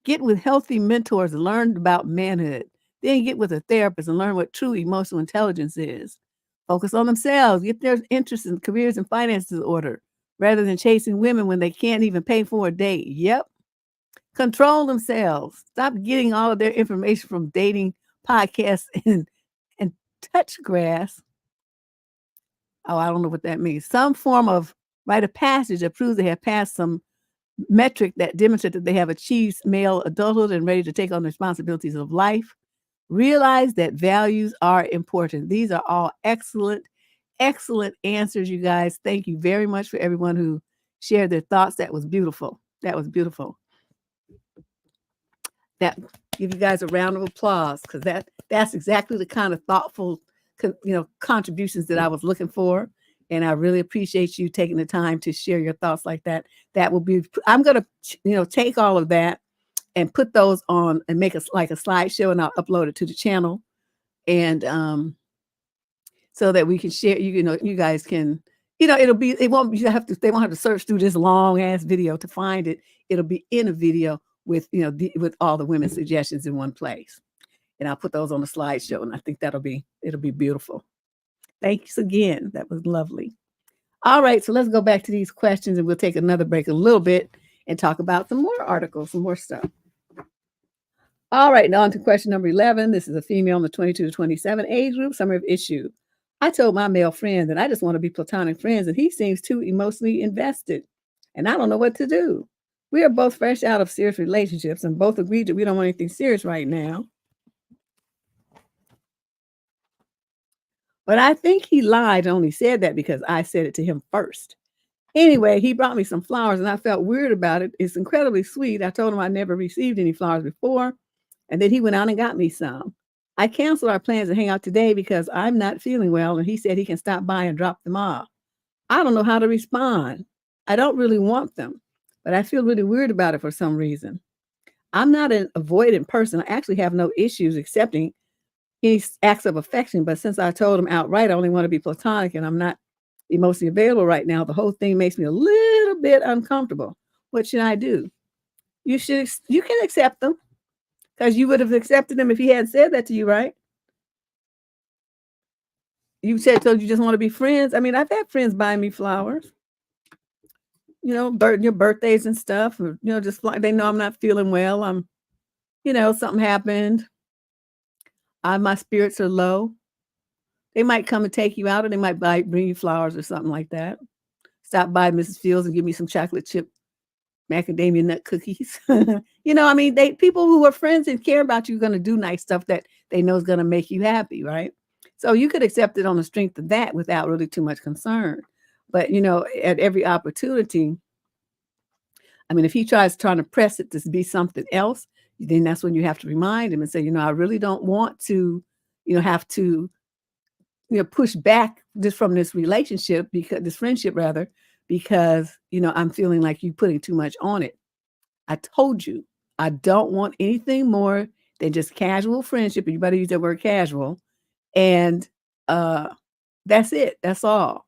Get with healthy mentors and learn about manhood. Then get with a therapist and learn what true emotional intelligence is. Focus on themselves. Get their interests in careers and finances in order rather than chasing women when they can't even pay for a date. Yep. Control themselves. Stop getting all of their information from dating podcasts and touch grass. Oh, I don't know what that means. Some form of rite of passage that proves they have passed some metric that demonstrates that they have achieved male adulthood and ready to take on the responsibilities of life. Realize that values are important. These are all excellent, excellent answers, you guys. Thank you very much for everyone who shared their thoughts. That was beautiful. That was beautiful. That give you guys a round of applause because that's exactly the kind of thoughtful contributions that I was looking for. And I really appreciate you taking the time to share your thoughts like that. That will be, I'm going to, take all of that and put those on and make like a slideshow, and I'll upload it to the channel. And so that we can share, you guys can, they won't have to search through this long ass video to find it. It'll be in a video with, with all the women's suggestions in one place. And I'll put those on the slideshow, and I think it'll be beautiful. Thanks again. That was lovely. All right, so let's go back to these questions, and we'll take another break a little bit and talk about some more articles, some more stuff. All right, now on to question number 11. This is a female in the 22 to 27 age group. Summary of issue. I told my male friend that I just want to be platonic friends, and he seems too emotionally invested, and I don't know what to do. We are both fresh out of serious relationships and both agreed that we don't want anything serious right now. But I think he lied and only said that because I said it to him first. Anyway, he brought me some flowers and I felt weird about it. It's incredibly sweet. I told him I never received any flowers before, and then he went out and got me some. I canceled our plans to hang out today because I'm not feeling well, and he said he can stop by and drop them off. I don't know how to respond. I don't really want them, but I feel really weird about it for some reason. I'm not an avoidant person. I actually have no issues accepting any acts of affection. But since I told him outright, I only want to be platonic and I'm not emotionally available right now, the whole thing makes me a little bit uncomfortable. What should I do? You can accept them because you would have accepted him if he had said that to you, right? You said so you just want to be friends. I mean, I've had friends buy me flowers, your birthdays and stuff, or, just like they know I'm not feeling well. Something happened. My spirits are low. They might come and take you out, or they might bring you flowers or something like that. Stop by Mrs. Fields and give me some chocolate chip macadamia nut cookies. I mean, people who are friends and care about you are going to do nice stuff that they know is going to make you happy, right? So you could accept it on the strength of that without really too much concern. But at every opportunity, I mean, if he trying to press it to be something else, then that's when you have to remind him and say, I really don't want to, have to, push back just from this relationship, because this friendship rather, because, I'm feeling like you putting too much on it. I told you, I don't want anything more than just casual friendship. And you better use that word casual. And that's it. That's all.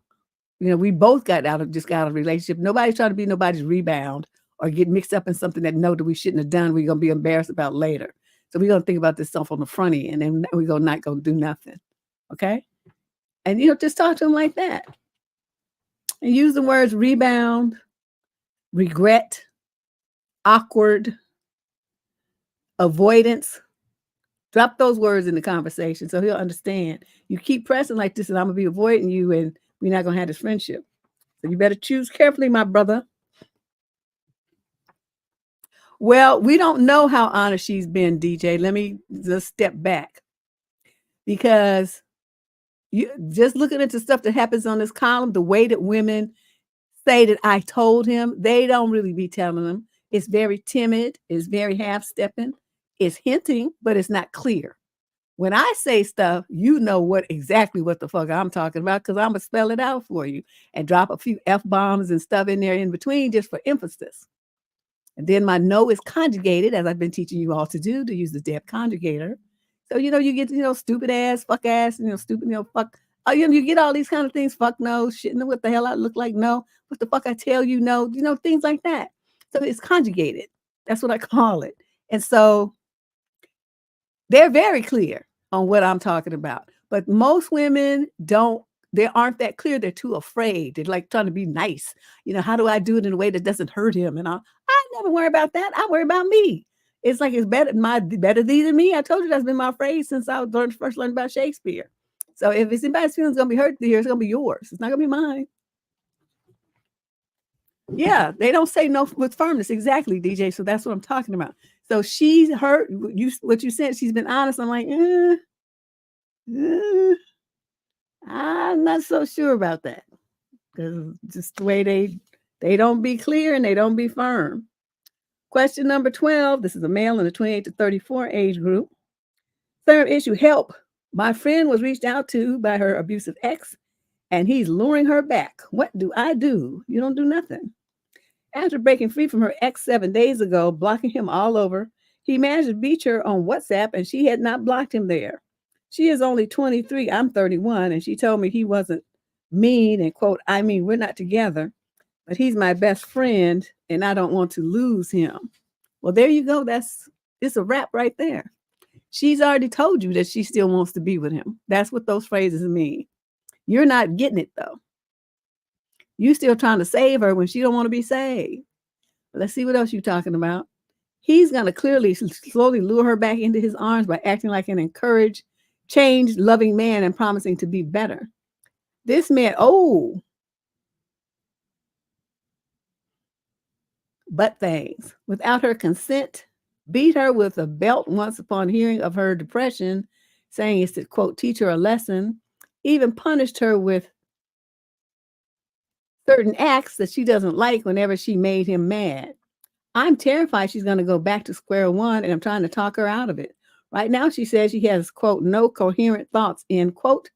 We both got out of a relationship. Nobody's trying to be nobody's rebound or get mixed up in something that that we shouldn't have done. We're gonna be embarrassed about later. So we're gonna think about this stuff on the front end, and then we're gonna not gonna do nothing. Okay. And just talk to them like that. And use the words rebound, regret, awkward, avoidance. Drop those words in the conversation so he'll understand. You keep pressing like this, and I'm gonna be avoiding you, and we're not gonna have this friendship. So you better choose carefully, my brother. Well, we don't know how honest she's been, DJ. Let me just step back, because you just looking at the stuff that happens on this column, the way that women say that I told him, they don't really be telling them. It's very timid. It's very half-stepping. It's hinting, but it's not clear. When I say stuff, exactly what the fuck I'm talking about, because I'm going to spell it out for you and drop a few F-bombs and stuff in there in between just for emphasis. And then my no is conjugated, as I've been teaching you all to do, to use the Deb conjugator. So, you get, stupid ass, fuck ass, stupid, fuck. You get all these kind of things, fuck no, shit, what the hell I look like, no, what the fuck I tell you, no, things like that. So it's conjugated. That's what I call it. And so they're very clear on what I'm talking about. But most women they aren't that clear. They're too afraid. They're like trying to be nice. How do I do it in a way that doesn't hurt him? And I never worry about that. I worry about me. It's like it's better thee than me. I told you that's been my phrase since I first learned about Shakespeare. So if it's anybody's feelings gonna be hurt here, it's gonna be yours. It's not gonna be mine. Yeah, they don't say no with firmness. Exactly, DJ. So that's what I'm talking about. So she's hurt. What you said, she's been honest. I'm like, I'm not so sure about that, because just the way they don't be clear and they don't be firm. Question number 12. This is a male in the 28 to 34 age group. Third issue, help. My friend was reached out to by her abusive ex, and he's luring her back. What do I do? You don't do nothing. After breaking free from her ex 7 days ago, blocking him all over, he managed to beat her on WhatsApp, and she had not blocked him there. She is only 23. I'm 31, and she told me he wasn't mean and, quote, I mean, we're not together, but he's my best friend, and I don't want to lose him. Well, there you go. It's a wrap right there. She's already told you that she still wants to be with him. That's what those phrases mean. You're not getting it, though. You still trying to save her when she don't want to be saved. Let's see what else you're talking about. He's going to clearly slowly lure her back into his arms by acting like an encouraged, changed, loving man and promising to be better. This man, butt things. Without her consent, beat her with a belt once upon hearing of her depression, saying it's to, quote, teach her a lesson, even punished her with certain acts that she doesn't like whenever she made him mad. I'm terrified she's going to go back to square one, and I'm trying to talk her out of it. Right now, she says she has, quote, no coherent thoughts, end quote.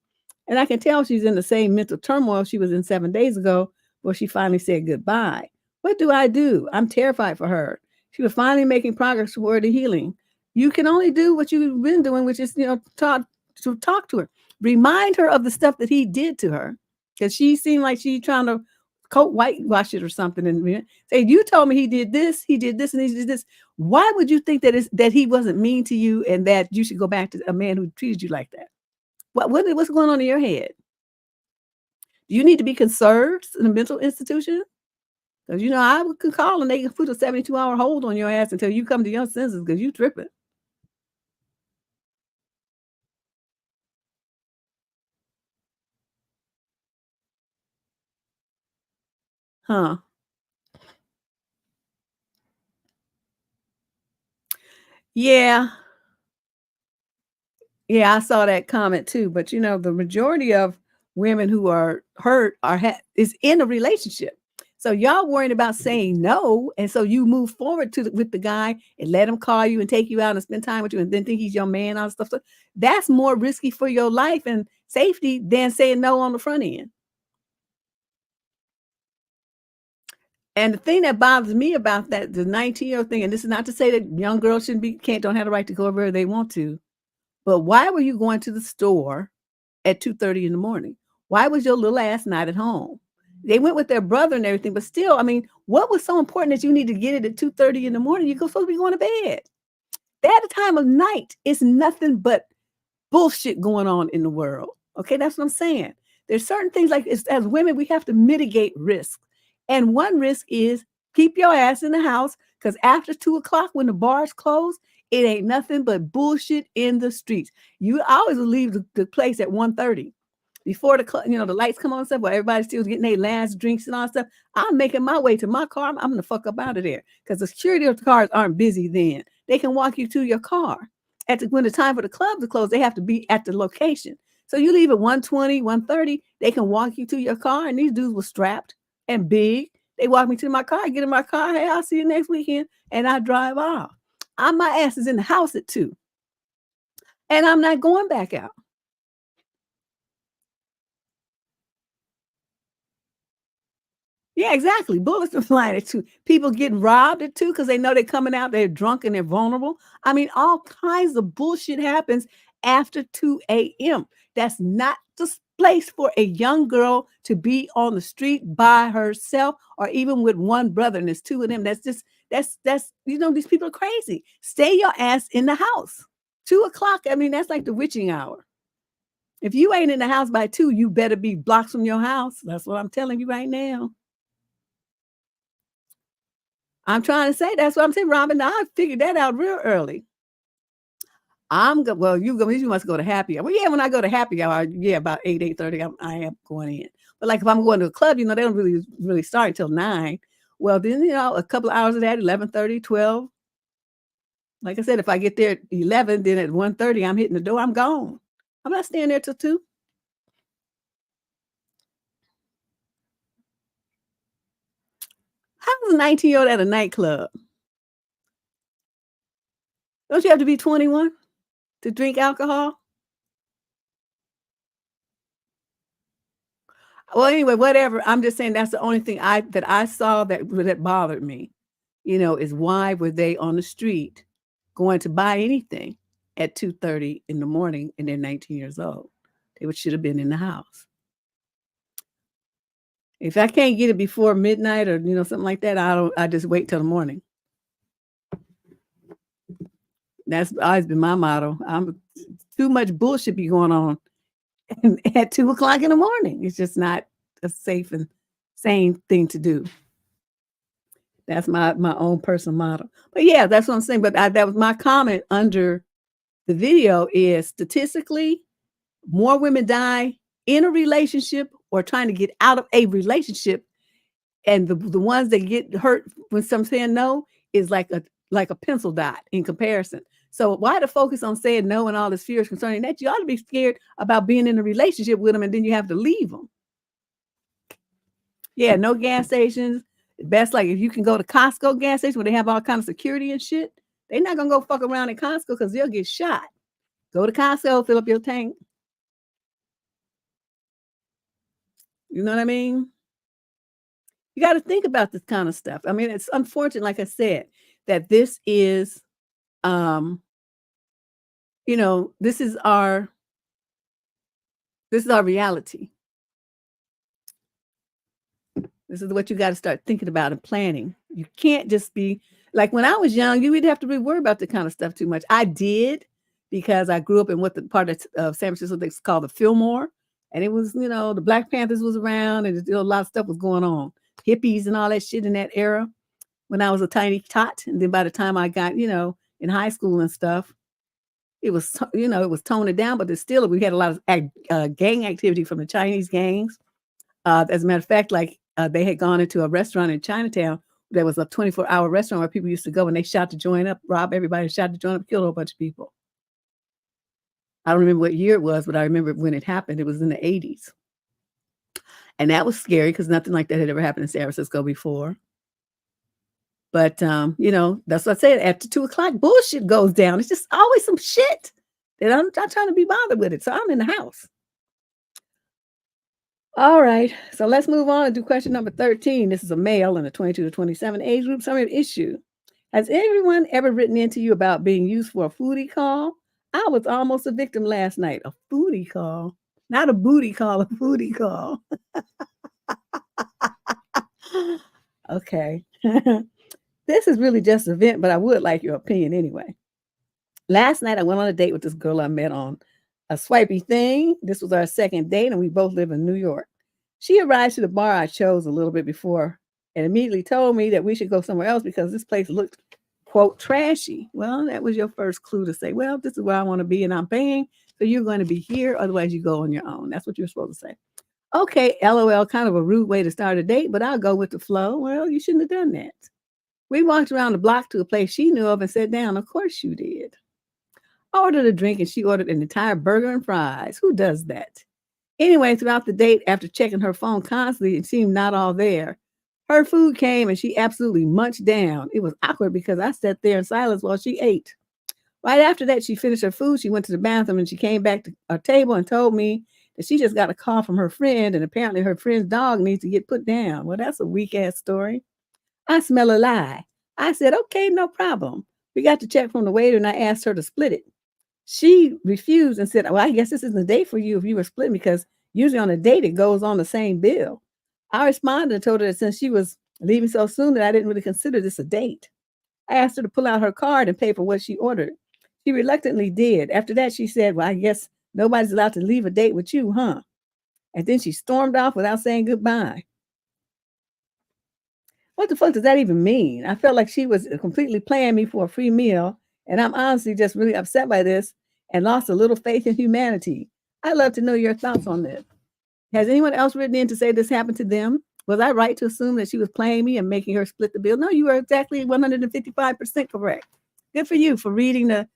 And I can tell she's in the same mental turmoil she was in 7 days ago, where she finally said goodbye. What do I do? I'm terrified for her. She was finally making progress toward the healing. You can only do what you've been doing, which is, talk to her. Remind her of the stuff that he did to her. Because she seemed like she trying to coat whitewash it or something. And say, you told me he did this, and he did this. Why would you think that he wasn't mean to you and that you should go back to a man who treated you like that? What's going on in your head? Do you need to be conserved in a mental institution? Because I could call and they can put a 72-hour hold on your ass until you come to your senses because you tripping. Huh. Yeah. Yeah, I saw that comment too. But the majority of women who are hurt is in a relationship. So y'all worrying about saying no, and so you move forward with the guy and let him call you and take you out and spend time with you, and then think he's your man, all that stuff. So that's more risky for your life and safety than saying no on the front end. And the thing that bothers me about that, the 19-year-old thing, and this is not to say that young girls don't have the right to go wherever they want to, but why were you going to the store at 2:30 in the morning? Why was your little ass not at home? They went with their brother and everything, but still, I mean, what was so important that you need to get it at 2:30 in the morning? You're supposed to be going to bed. That time of night is nothing but bullshit going on in the world. Okay, that's what I'm saying. There's certain things like as women, we have to mitigate risk. And one risk is keep your ass in the house because after 2 o'clock, when the bars close, it ain't nothing but bullshit in the streets. You always will leave the place at 1:30 before the lights come on and stuff, while everybody's still getting their last drinks and all that stuff. I'm making my way to my car. I'm gonna fuck up out of there because the security of the cars aren't busy then. They can walk you to your car when the time for the club to close, they have to be at the location. So you leave at 1:20, 1:30, they can walk you to your car. And these dudes were strapped and big. They walk me to my car, I get in my car. Hey, I'll see you next weekend. And I drive off. My ass is in the house at 2. And I'm not going back out. Yeah, exactly. Bullets are flying at 2. People getting robbed at 2 because they know they're coming out, they're drunk and they're vulnerable. I mean, all kinds of bullshit happens after 2 a.m. That's not the place for a young girl to be on the street by herself or even with one brother and there's 2 of them. These people are crazy. Stay your ass in the house. 2 o'clock, I mean, that's like the witching hour. If you ain't in the house by 2, you better be blocks from your house. That's what I'm telling you right now. I'm trying to say that's what I'm saying, Robin. I figured that out real early. Well, you must go to happy hour. Well, yeah, when I go to happy hour, yeah, about 8:30, I am going in. But like if I'm going to a club, they don't really start until 9. Well, then a couple of hours of that, 11:30, 12. Like I said, if I get there at 11, then at 1:30, I'm hitting the door. I'm gone. I'm not staying there till 2. How's a 19-year-old at a nightclub? Don't you have to be 21 to drink alcohol? Well, anyway, whatever. I'm just saying that's the only thing I saw that bothered me, is why were they on the street going to buy anything at 2:30 in the morning and they're 19 years old? Should have been in the house. If I can't get it before midnight or something like that, I just wait till the morning. That's always been my motto. Too much bullshit be going on at 2 o'clock in the morning. It's just not a safe and sane thing to do. That's my own personal model. But yeah, that's what I'm saying. But that was my comment under the video is statistically, more women die in a relationship or trying to get out of a relationship. And the ones that get hurt when some saying no is like a pencil dot in comparison. So why the focus on saying no and all this fear is concerning that? You ought to be scared about being in a relationship with them and then you have to leave them. Yeah, no gas stations. Best like if you can go to Costco gas station where they have all kind of security and shit, they're not gonna go fuck around at Costco because they'll get shot. Go to Costco, fill up your tank. You know what I mean? You got to think about this kind of stuff. I mean, it's unfortunate, like I said, that this is, this is our reality. This is what you got to start thinking about and planning. You can't just be like when I was young, you would have to really worry about the kind of stuff too much. I did because I grew up in what the part of San Francisco that's called the Fillmore. And it was, the Black Panthers was around and a lot of stuff was going on. Hippies and all that shit in that era when I was a tiny tot. And then by the time I got, in high school and stuff, it was, it was toning down, but still, we had a lot of gang activity from the Chinese gangs. As a matter of fact, they had gone into a restaurant in Chinatown. There was a 24-hour restaurant where people used to go and they shot to join up, rob everybody, shot to join up, killed a whole bunch of people. I don't remember what year it was, but I remember when it happened. It was in the 80s. And that was scary because nothing like that had ever happened in San Francisco before. But, that's what I said. After 2 o'clock, bullshit goes down. It's just always some shit that I'm not trying to be bothered with it. So I'm in the house. All right. So let's move on and do question number 13. This is a male in the 22 to 27 age group. Summary of issue. Has everyone ever written into you about being used for a foodie call? I was almost a victim last night. A foodie call. Not a booty call, a foodie call. Okay. This is really just an event, but I would like your opinion anyway. Last night, I went on a date with this girl I met on a swipey thing. This was our second date, and we both live in New York. She arrived to the bar I chose a little bit before and immediately told me that we should go somewhere else because this place looked, quote, trashy. Well, that was your first clue to say, well, this is where I want to be and I'm paying, so you're going to be here. Otherwise, you go on your own. That's what you're supposed to say. Okay, LOL, kind of a rude way to start a date, but I'll go with the flow. Well, you shouldn't have done that. We walked around the block to a place she knew of and sat down. Of course you did. I ordered a drink and she ordered an entire burger and fries. Who does that? Anyway, throughout the date, after checking her phone constantly, it seemed not all there. Her food came and she absolutely munched down. It was awkward because I sat there in silence while she ate. Right after that, she finished her food. She went to the bathroom and she came back to our table and told me that she just got a call from her friend and apparently her friend's dog needs to get put down. Well, that's a weak ass story. I smell a lie. I said, okay, no problem. We got the check from the waiter and I asked her to split it. She refused and said, well, I guess this isn't a date for you if you were splitting because usually on a date, it goes on the same bill. I responded and told her that since she was leaving so soon that I didn't really consider this a date. I asked her to pull out her card and pay for what she ordered. She reluctantly did. After that, she said, well, I guess nobody's allowed to leave a date with you, huh? And then she stormed off without saying goodbye. What the fuck does that even mean? I felt like she was completely playing me for a free meal, and I'm honestly just really upset by this and lost a little faith in humanity. I'd love to know your thoughts on this. Has anyone else written in to say this happened to them? Was I right to assume that she was playing me and making her split the bill? No, you were exactly 155% correct. Good for you for reading the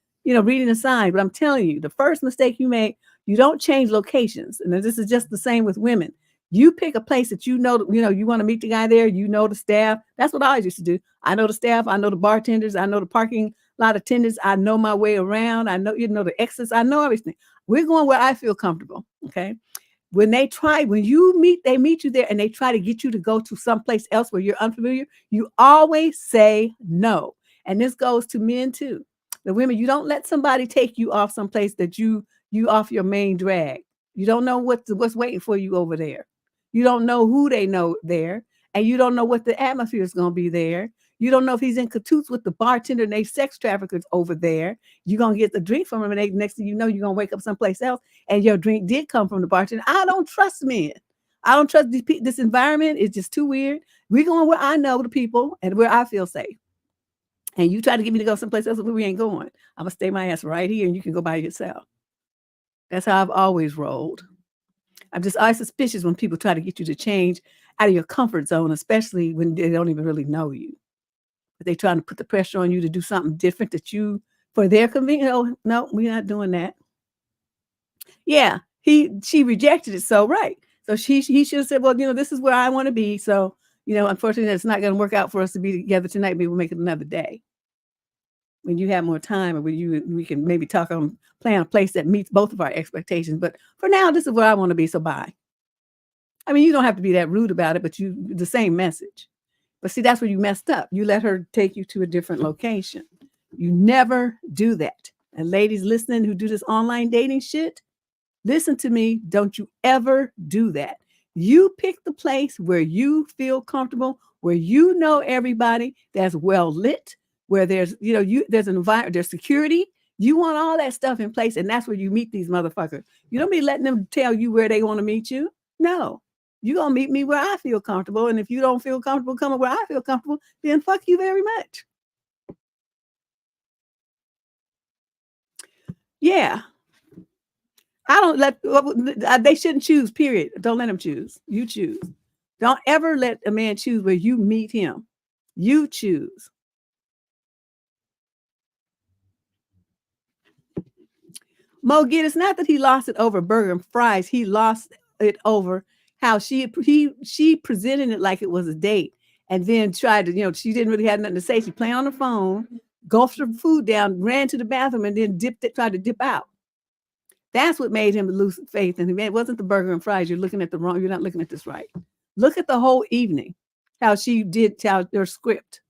sign. But I'm telling you, the first mistake you make, you don't change locations. And this is just the same with women. You pick a place that you want to meet the guy there, the staff. That's what I always used to do. I know the staff, I know the bartenders, I know the parking lot attendants, I know my way around, I know, the exits, I know everything. We're going where I feel comfortable. Okay. When they meet you there and they try to get you to go to someplace else where you're unfamiliar, you always say no. And this goes to men too. The women, you don't let somebody take you off someplace that you off your main drag. You don't know what's waiting for you over there. You don't know who they know there, and you don't know what the atmosphere is going to be there. You don't know if he's in cahoots with the bartender and they sex traffickers over there. You're going to get the drink from him, and next thing you know, you're going to wake up someplace else, and your drink did come from the bartender. I don't trust men. I don't trust this environment. It's just too weird. We're going where I know the people and where I feel safe. And you try to get me to go someplace else where we ain't going. I'm going to stay my ass right here, and you can go by yourself. That's how I've always rolled. I'm just always suspicious when people try to get you to change out of your comfort zone, especially when they don't even really know you. But they're trying to put the pressure on you to do something different for their convenience. Oh, no, we're not doing that. Yeah, she rejected it. So, right. So he should have said, well, this is where I want to be. So, unfortunately, it's not going to work out for us to be together tonight. Maybe we'll make it another day. When you have more time and we can maybe plan a place that meets both of our expectations. But for now, this is where I want to be. So bye. I mean, you don't have to be that rude about it, but the same message. But see, that's where you messed up. You let her take you to a different location. You never do that. And ladies listening who do this online dating shit, listen to me. Don't you ever do that. You pick the place where you feel comfortable, where you know everybody, that's well lit, where there's, there's an environment, there's security. You want all that stuff in place, and that's where you meet these motherfuckers. You don't be letting them tell you where they want to meet you. No, you're going to meet me where I feel comfortable. And if you don't feel comfortable coming where I feel comfortable, then fuck you very much. Yeah. I don't let, they shouldn't choose, period. Don't let them choose. You choose. Don't ever let a man choose where you meet him. You choose. Mo Gid, it's not that he lost it over burger and fries. He lost it over how she presented it like it was a date, and then tried to, she didn't really have nothing to say. She playing on the phone, gulped her food down, ran to the bathroom, and then tried to dip out. That's what made him lose faith in him. It wasn't the burger and fries. You're not looking at this right. Look at the whole evening, how her script.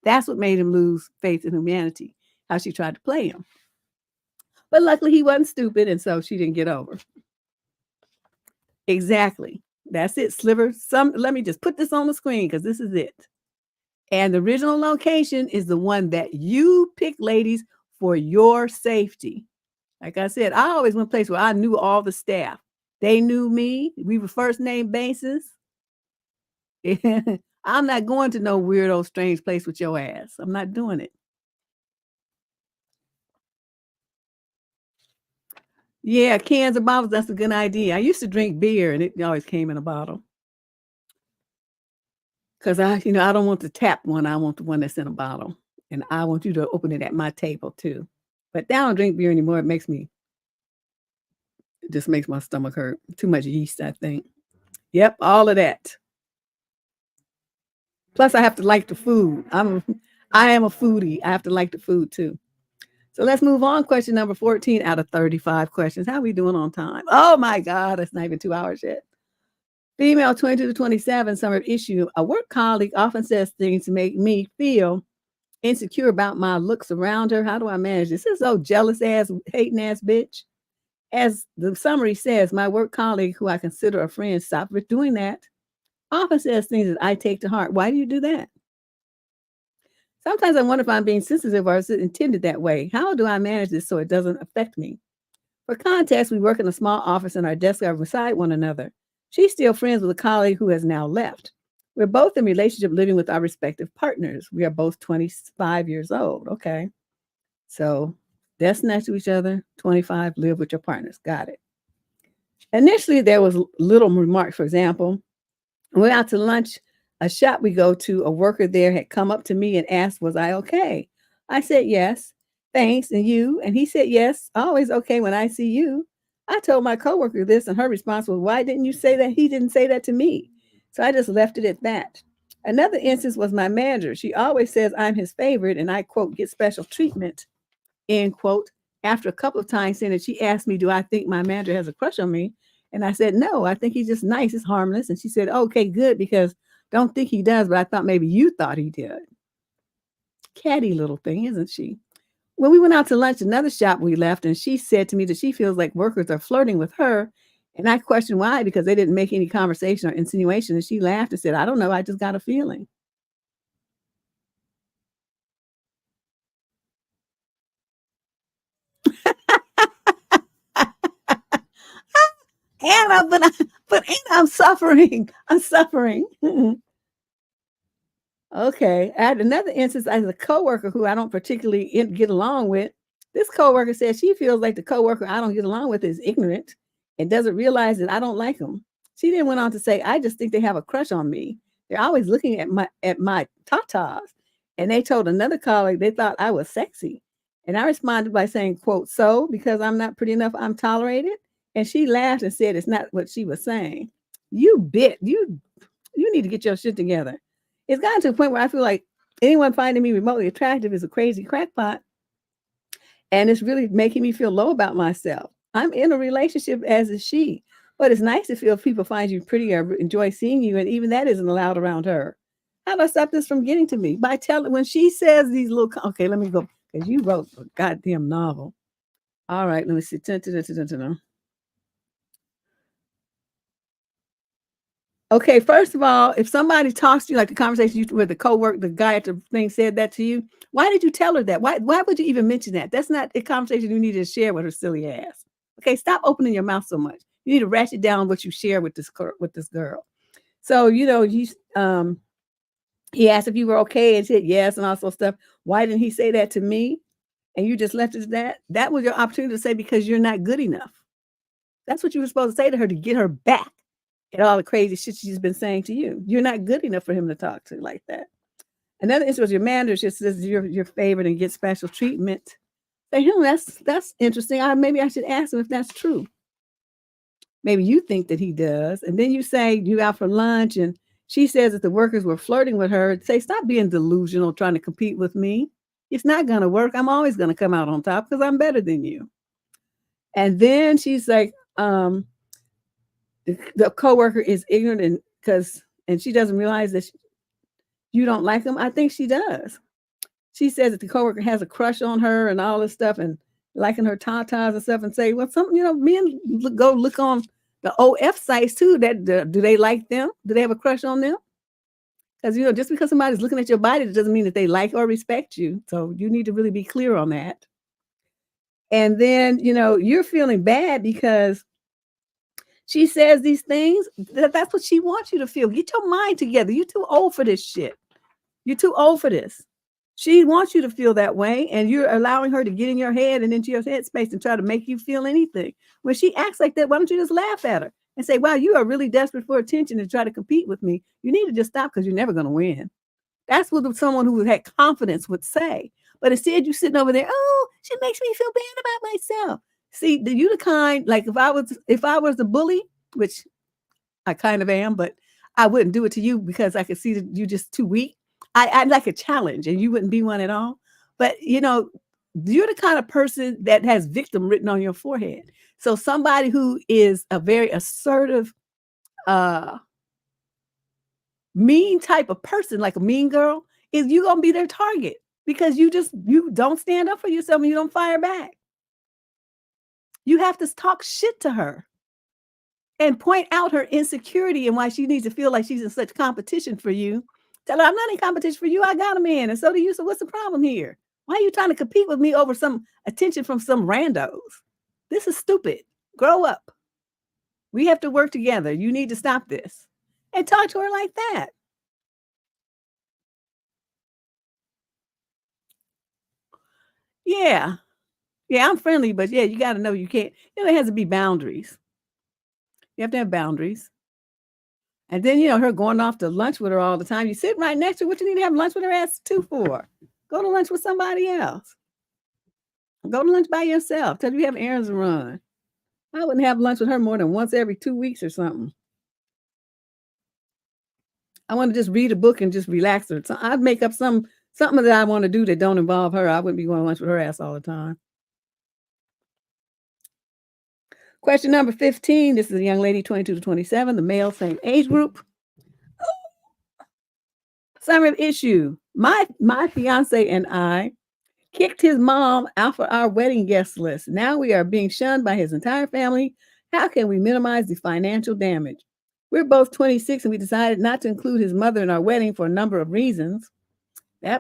That's what made him lose faith in humanity, how she tried to play him. But luckily he wasn't stupid, and so she didn't get over. Exactly. That's it, Sliver. Let me just put this on the screen because this is it. And the original location is the one that you pick, ladies, for your safety. Like I said, I always went place where I knew all the staff. They knew me. We were first name basis. I'm not going to no weirdo, strange place with your ass. I'm not doing it. Yeah, cans of bottles, that's a good idea. I used to drink beer and it always came in a bottle. Because I don't want the tapped one. I want the one that's in a bottle. And I want you to open it at my table too. But I don't drink beer anymore. It just makes my stomach hurt. Too much yeast, I think. Yep, all of that. Plus, I have to like the food. I am a foodie. I have to like the food too. So let's move on. Question number 14 out of 35 questions. How are we doing on time? Oh my God, it's not even 2 hours yet. Female 22 to 27, summer issue. A work colleague often says things to make me feel insecure about my looks around her. How do I manage this? This is so jealous ass, hating ass bitch. As the summary says, my work colleague, who I consider a friend, stopped doing that. Often says things that I take to heart. Why do you do that? Sometimes I wonder if I'm being sensitive or is it intended that way? How do I manage this so it doesn't affect me? For context, we work in a small office and our desks are beside one another. She's still friends with a colleague who has now left. We're both in relationship living with our respective partners. We are both 25 years old. Okay. So desk next to each other, 25, live with your partners. Got it. Initially, there was little remarks. For example, we went out to lunch. A shop we go to, a worker there had come up to me and asked, was I okay? I said, yes, thanks. And you? And he said, yes, always okay when I see you. I told my coworker this and her response was, why didn't you say that? He didn't say that to me. So I just left it at that. Another instance was my manager. She always says I'm his favorite and I, quote, get special treatment, end quote. After a couple of times saying that, she asked me, do I think my manager has a crush on me? And I said, no, I think he's just nice. It's harmless. And she said, okay, good, because don't think he does, but I thought maybe you thought he did. Catty little thing, isn't she? When we went out to lunch, another shop we left, and she said to me that she feels like workers are flirting with her. And I questioned why, because they didn't make any conversation or insinuation. And she laughed and said, I don't know, I just got a feeling. Anna, but I'm suffering. I'm suffering. Okay. I had another instance as a coworker who I don't particularly get along with. This coworker says she feels like the coworker I don't get along with is ignorant and doesn't realize that I don't like them. She then went on to say, I just think they have a crush on me. They're always looking at my tatas. And they told another colleague they thought I was sexy. And I responded by saying, quote, so because I'm not pretty enough, I'm tolerated. And she laughed and said it's not what she was saying. You need to get your shit together. It's gotten to a point where I feel like anyone finding me remotely attractive is a crazy crackpot. And it's really making me feel low about myself. I'm in a relationship, as is she. But it's nice to feel if people find you pretty or enjoy seeing you. And even that isn't allowed around her. How do I stop this from getting to me? By telling when she says these little okay, let me go because you wrote a goddamn novel. All right, let me see. Dun, dun, dun, dun, dun, dun. Okay, first of all, if somebody talks to you like the conversation you with the coworker, the guy at the thing said that to you, why did you tell her that? Why would you even mention that? That's not a conversation you need to share with her silly ass. Okay, stop opening your mouth so much. You need to ratchet down what you share with this girl. So, he asked if you were okay and said yes and all sorts of stuff. Why didn't he say that to me? And you just left it at that? That was your opportunity to say because you're not good enough. That's what you were supposed to say to her to get her back at all the crazy shit she's been saying to you. You're not good enough for him to talk to like that. Another instance was your manager just says you're favored and get special treatment. Say, that's interesting. Maybe I should ask him if that's true. Maybe you think that he does. And then you say you out for lunch and she says that the workers were flirting with her. Say, stop being delusional, trying to compete with me. It's not going to work. I'm always going to come out on top because I'm better than you. And then she's like, the coworker is ignorant and she doesn't realize that you don't like him. I think she does. She says that the coworker has a crush on her and all this stuff and liking her tatas and stuff and say, well, men go look on the OF sites too. That do they like them? Do they have a crush on them? Because, just because somebody's looking at your body, that doesn't mean that they like or respect you. So you need to really be clear on that. And then, you're feeling bad because she says these things. That's what she wants you to feel. Get your mind together. You're too old for this shit. You're too old for this. She wants you to feel that way, and you're allowing her to get in your head and into your headspace and try to make you feel anything. When she acts like that, why don't you just laugh at her and say, wow, you are really desperate for attention and try to compete with me. You need to just stop because you're never going to win. That's what someone who had confidence would say. But instead, you sitting over there, oh, she makes me feel bad about myself. See, you the kind, like if I was a bully, which I kind of am, but I wouldn't do it to you because I could see that you're just too weak. I'd like a challenge and you wouldn't be one at all. But, you're the kind of person that has victim written on your forehead. So somebody who is a very assertive, mean type of person, like a mean girl, is you going to be their target because you don't stand up for yourself and you don't fire back. You have to talk shit to her and point out her insecurity and why she needs to feel like she's in such competition for you. Tell her, I'm not in competition for you. I got a man, and so do you. So what's the problem here? Why are you trying to compete with me over some attention from some randos? This is stupid. Grow up. We have to work together. You need to stop this. And talk to her like that. Yeah. Yeah, I'm friendly, but yeah, you got to know you can't. There has to be boundaries. You have to have boundaries. And then, her going off to lunch with her all the time. You sit right next to her. What you need to have lunch with her ass too for? Go to lunch with somebody else. Go to lunch by yourself. Tell you have errands to run. I wouldn't have lunch with her more than once every 2 weeks or something. I want to just read a book and just relax her. So I'd make up something that I want to do that don't involve her. I wouldn't be going to lunch with her ass all the time. Question number 15. This is a young lady, 22 to 27, the male, same age group. Summary of issue. My fiance and I kicked his mom out for our wedding guest list. Now we are being shunned by his entire family. How can we minimize the financial damage? We're both 26 and we decided not to include his mother in our wedding for a number of reasons. She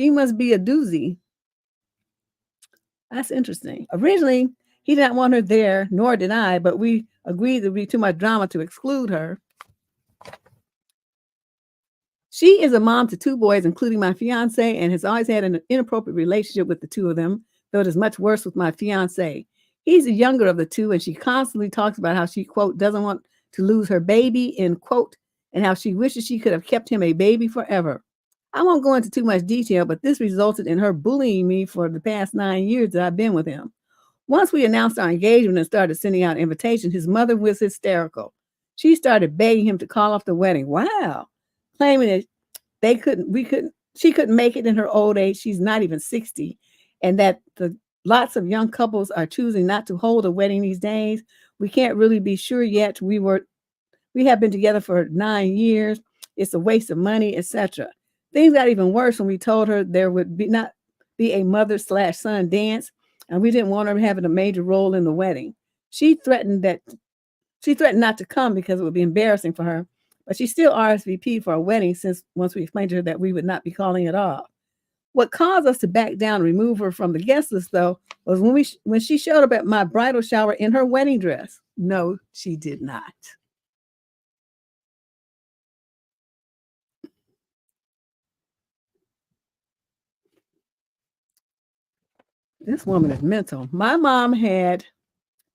must be a doozy. That's interesting. Originally, he didn't want her there, nor did I, but we agreed there would be too much drama to exclude her. She is a mom to 2 boys, including my fiance, and has always had an inappropriate relationship with the 2 of them, though it is much worse with my fiance. He's the younger of the 2, and she constantly talks about how she, quote, doesn't want to lose her baby, end quote, and how she wishes she could have kept him a baby forever. I won't go into too much detail, but this resulted in her bullying me for the past 9 years that I've been with him. Once we announced our engagement and started sending out invitations, his mother was hysterical. She started begging him to call off the wedding. Wow. Claiming that she couldn't make it in her old age. She's not even 60. And that lots of young couples are choosing not to hold a wedding these days. We can't really be sure yet. We have been together for 9 years. It's a waste of money, etc. Things got even worse when we told her there would be not be a mother/son dance, and we didn't want her having a major role in the wedding. She threatened that she threatened not to come because it would be embarrassing for her, but she still RSVP'd for a wedding since once we explained to her that we would not be calling at all. What caused us to back down and remove her from the guest list, though, was when she showed up at my bridal shower in her wedding dress. No, she did not. This woman is mental. My mom had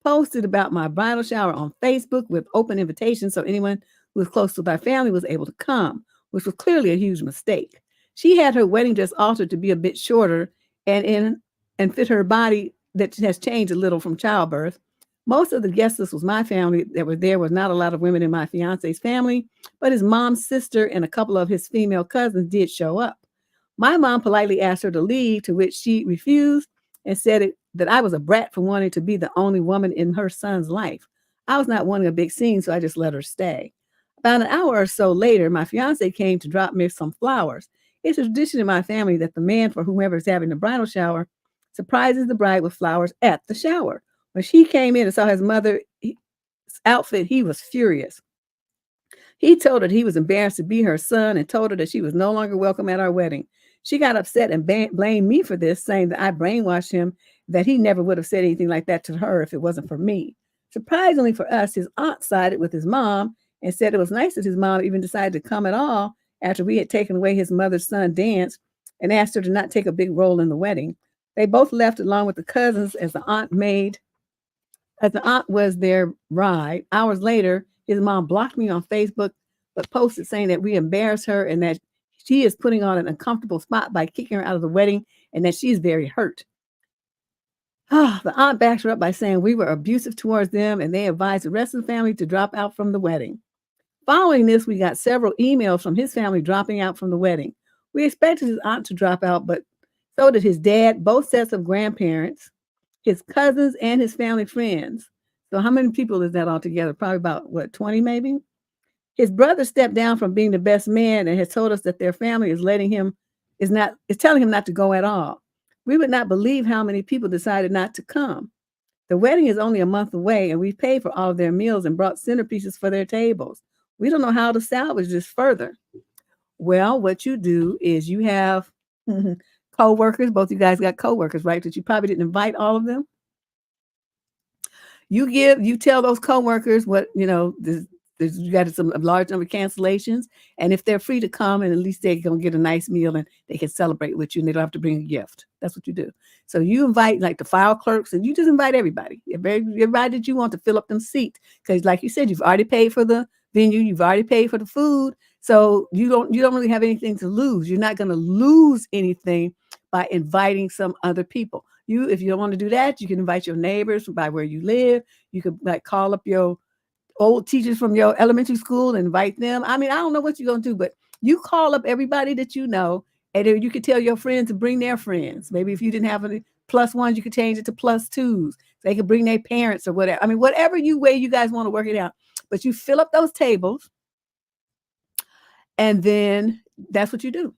posted about my bridal shower on Facebook with open invitations so anyone who was close to my family was able to come, which was clearly a huge mistake. She had her wedding dress altered to be a bit shorter and in and fit her body that has changed a little from childbirth. Most of the guest list was my family that were there was not a lot of women in my fiance's family, but his mom's sister and a couple of his female cousins did show up. My mom politely asked her to leave, to which she refused and said that I was a brat for wanting to be the only woman in her son's life. I was not wanting a big scene, so I just let her stay. About an hour or so later, my fiance came to drop me some flowers. It's a tradition in my family that the man for whomever is having the bridal shower surprises the bride with flowers at the shower. When she came in and saw his mother's outfit, he was furious. He told her he was embarrassed to be her son and told her that she was no longer welcome at our wedding. She got upset and blamed me for this, saying that I brainwashed him, that he never would have said anything like that to her if it wasn't for me. Surprisingly for us, his aunt sided with his mom and said it was nice that his mom even decided to come at all after we had taken away his mother's son dance and asked her to not take a big role in the wedding. They both left along with the cousins as the aunt was their bride. Hours later, his mom blocked me on Facebook, but posted saying that we embarrassed her and that she is putting on an uncomfortable spot by kicking her out of the wedding and that she's very hurt. The aunt backed her up by saying we were abusive towards them and they advised the rest of the family to drop out from the wedding. Following this, we got several emails from his family dropping out from the wedding. We expected his aunt to drop out, but so did his dad, both sets of grandparents, his cousins, and his family friends. So how many people is that altogether? Probably about, what, 20 maybe? His brother stepped down from being the best man and has told us that their family is telling him not to go at all. We would not believe how many people decided not to come. The wedding is only a month away, and we've paid for all of their meals and brought centerpieces for their tables. We don't know how to salvage this further. Well, what you do is you have co-workers. Both you guys got co-workers, right? That you probably didn't invite all of them. You tell those co-workers what, you got a large number of cancellations. And if they're free to come, and at least they're going to get a nice meal and they can celebrate with you and they don't have to bring a gift. That's what you do. So you invite like the file clerks and you just invite everybody. Everybody that you want to fill up them seats. Because like you said, you've already paid for the venue. You've already paid for the food. So you don't really have anything to lose. You're not going to lose anything by inviting some other people. If you don't want to do that, you can invite your neighbors by where you live. You could like call up your old teachers from your elementary school and invite them. I mean, I don't know what you're going to do, but you call up everybody that you know, and then you could tell your friends to bring their friends. Maybe if you didn't have any plus ones, you could change it to plus twos. They could bring their parents or whatever. I mean, whatever way you guys want to work it out. But you fill up those tables, and then that's what you do.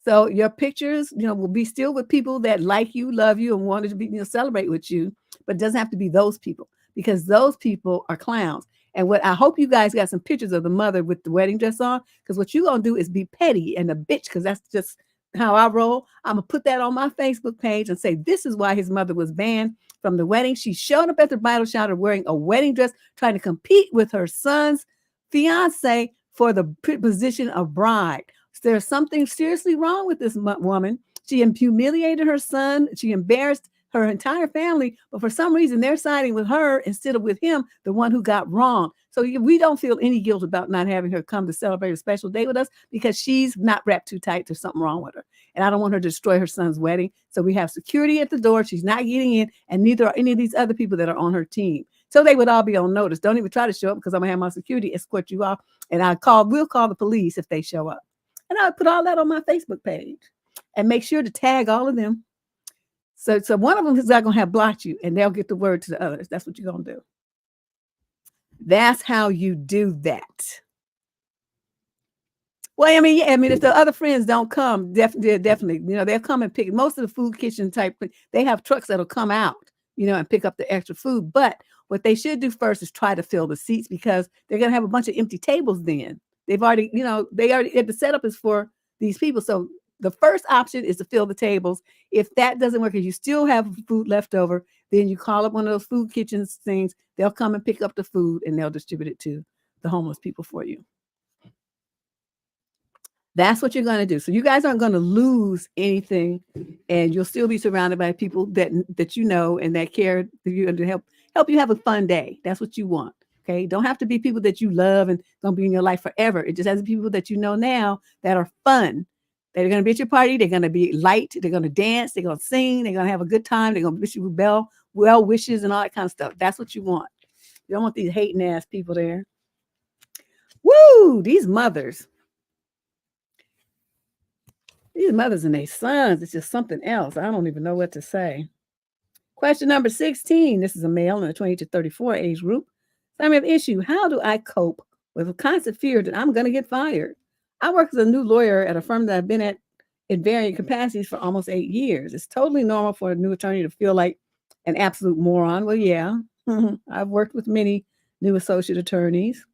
So your pictures, will be still with people that like you, love you, and wanted to be, celebrate with you. But it doesn't have to be those people, because those people are clowns. And what I hope you guys got some pictures of the mother with the wedding dress on, because what you're going to do is be petty and a bitch, because that's just how I roll. I'm going to put that on my Facebook page and say, this is why his mother was banned from the wedding. She showed up at the bridal shower wearing a wedding dress, trying to compete with her son's fiance for the position of bride. So there's something seriously wrong with this woman. She humiliated her son. She embarrassed her entire family, but for some reason they're siding with her instead of with him, the one who got wrong. So we don't feel any guilt about not having her come to celebrate a special day with us, because she's not wrapped too tight. There's something wrong with her. And I don't want her to destroy her son's wedding. So we have security at the door. She's not getting in, and neither are any of these other people that are on her team. So they would all be on notice. Don't even try to show up, because I'm gonna have my security escort you off. And we'll call the police if they show up. And I put all that on my Facebook page and make sure to tag all of them. So one of them is not going to have blocked you, and they'll get the word to the others. That's what you're going to do. That's how you do that. Well, I mean, yeah, I mean, if the other friends don't come, definitely, they'll come and pick most of the food kitchen type. They have trucks that'll come out, and pick up the extra food. But what they should do first is try to fill the seats because they're gonna have a bunch of empty tables. Then the setup is for these people. So the first option is to fill the tables. If that doesn't work, if you still have food left over, then you call up one of those food kitchens things. They'll come and pick up the food and they'll distribute it to the homeless people for you. That's what you're gonna do. So you guys aren't gonna lose anything, and you'll still be surrounded by people that and that care for you and to help you have a fun day. That's what you want. Okay. Don't have to be people that you love and gonna be in your life forever. It just has to be people that you know now that are fun. They're gonna be at your party, they're gonna be light, they're gonna dance, they're gonna sing, they're gonna have a good time, they're gonna wish you well wishes and all that kind of stuff. That's what you want. You don't want these hating ass people there. Woo! These mothers. These mothers and their sons, it's just something else. I don't even know what to say. Question number 16. This is a male in the 20 to 34 age group. Summary of issue. How do I cope with a constant fear that I'm going to get fired? I work as a new lawyer at a firm that I've been at in varying capacities for almost 8 years. It's totally normal for a new attorney to feel like an absolute moron. Well, yeah. I've worked with many new associate attorneys.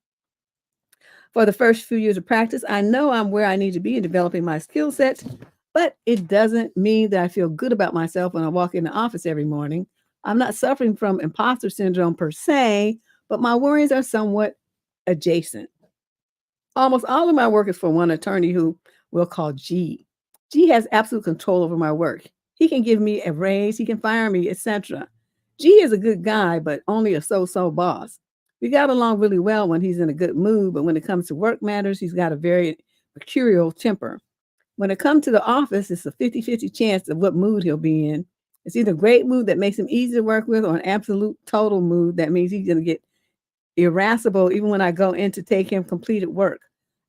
For the first few years of practice, I know I'm where I need to be in developing my skill sets, but it doesn't mean that I feel good about myself when I walk in the office every morning. I'm not suffering from imposter syndrome per se, but my worries are somewhat adjacent. Almost all of my work is for one attorney who we'll call G. G has absolute control over my work. He can give me a raise, he can fire me, etc. G is a good guy, but only a so-so boss. We got along really well when he's in a good mood, but when it comes to work matters, he's got a very mercurial temper. When it comes to the office, it's a 50-50 chance of what mood he'll be in. It's either a great mood that makes him easy to work with or an absolute total mood that means he's going to get irascible even when I go in to take him completed work.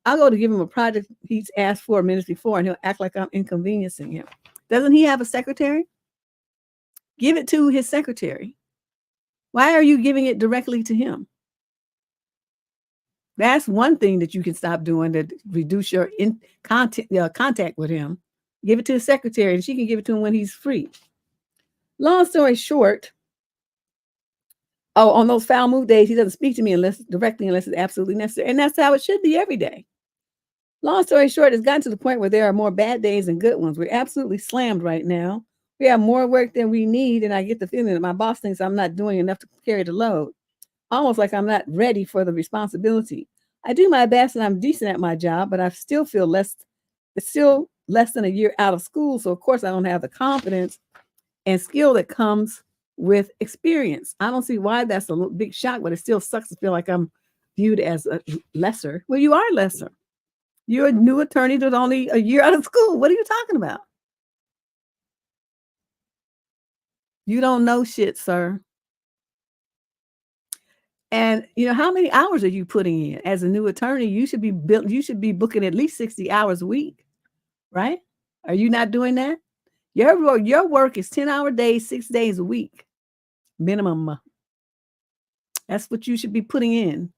I'll go to give him a project he's asked for minutes before, and he'll act like I'm inconveniencing him. Doesn't he have a secretary? Give it to his secretary. Why are you giving it directly to him? That's one thing that you can stop doing to reduce your contact with him. Give it to his secretary, and she can give it to him when he's free. Long story short, on those foul mood days, he doesn't speak to me unless it's absolutely necessary. And that's how it should be every day. Long story short, it's gotten to the point where there are more bad days than good ones. We're absolutely slammed right now. We have more work than we need, and I get the feeling that my boss thinks I'm not doing enough to carry the load. Almost like I'm not ready for the responsibility. I do my best and I'm decent at my job, but I still feel it's still less than a year out of school. So of course I don't have the confidence and skill that comes with experience. I don't see why that's a big shock, but it still sucks to feel like I'm viewed as a lesser. Well, you are lesser. You're a new attorney that's only a year out of school. What are you talking about? You don't know shit, sir. And how many hours are you putting in as a new attorney? You should be booking at least 60 hours a week, right? Are you not doing that? Your work is 10-hour days, 6 days a week minimum. That's what you should be putting in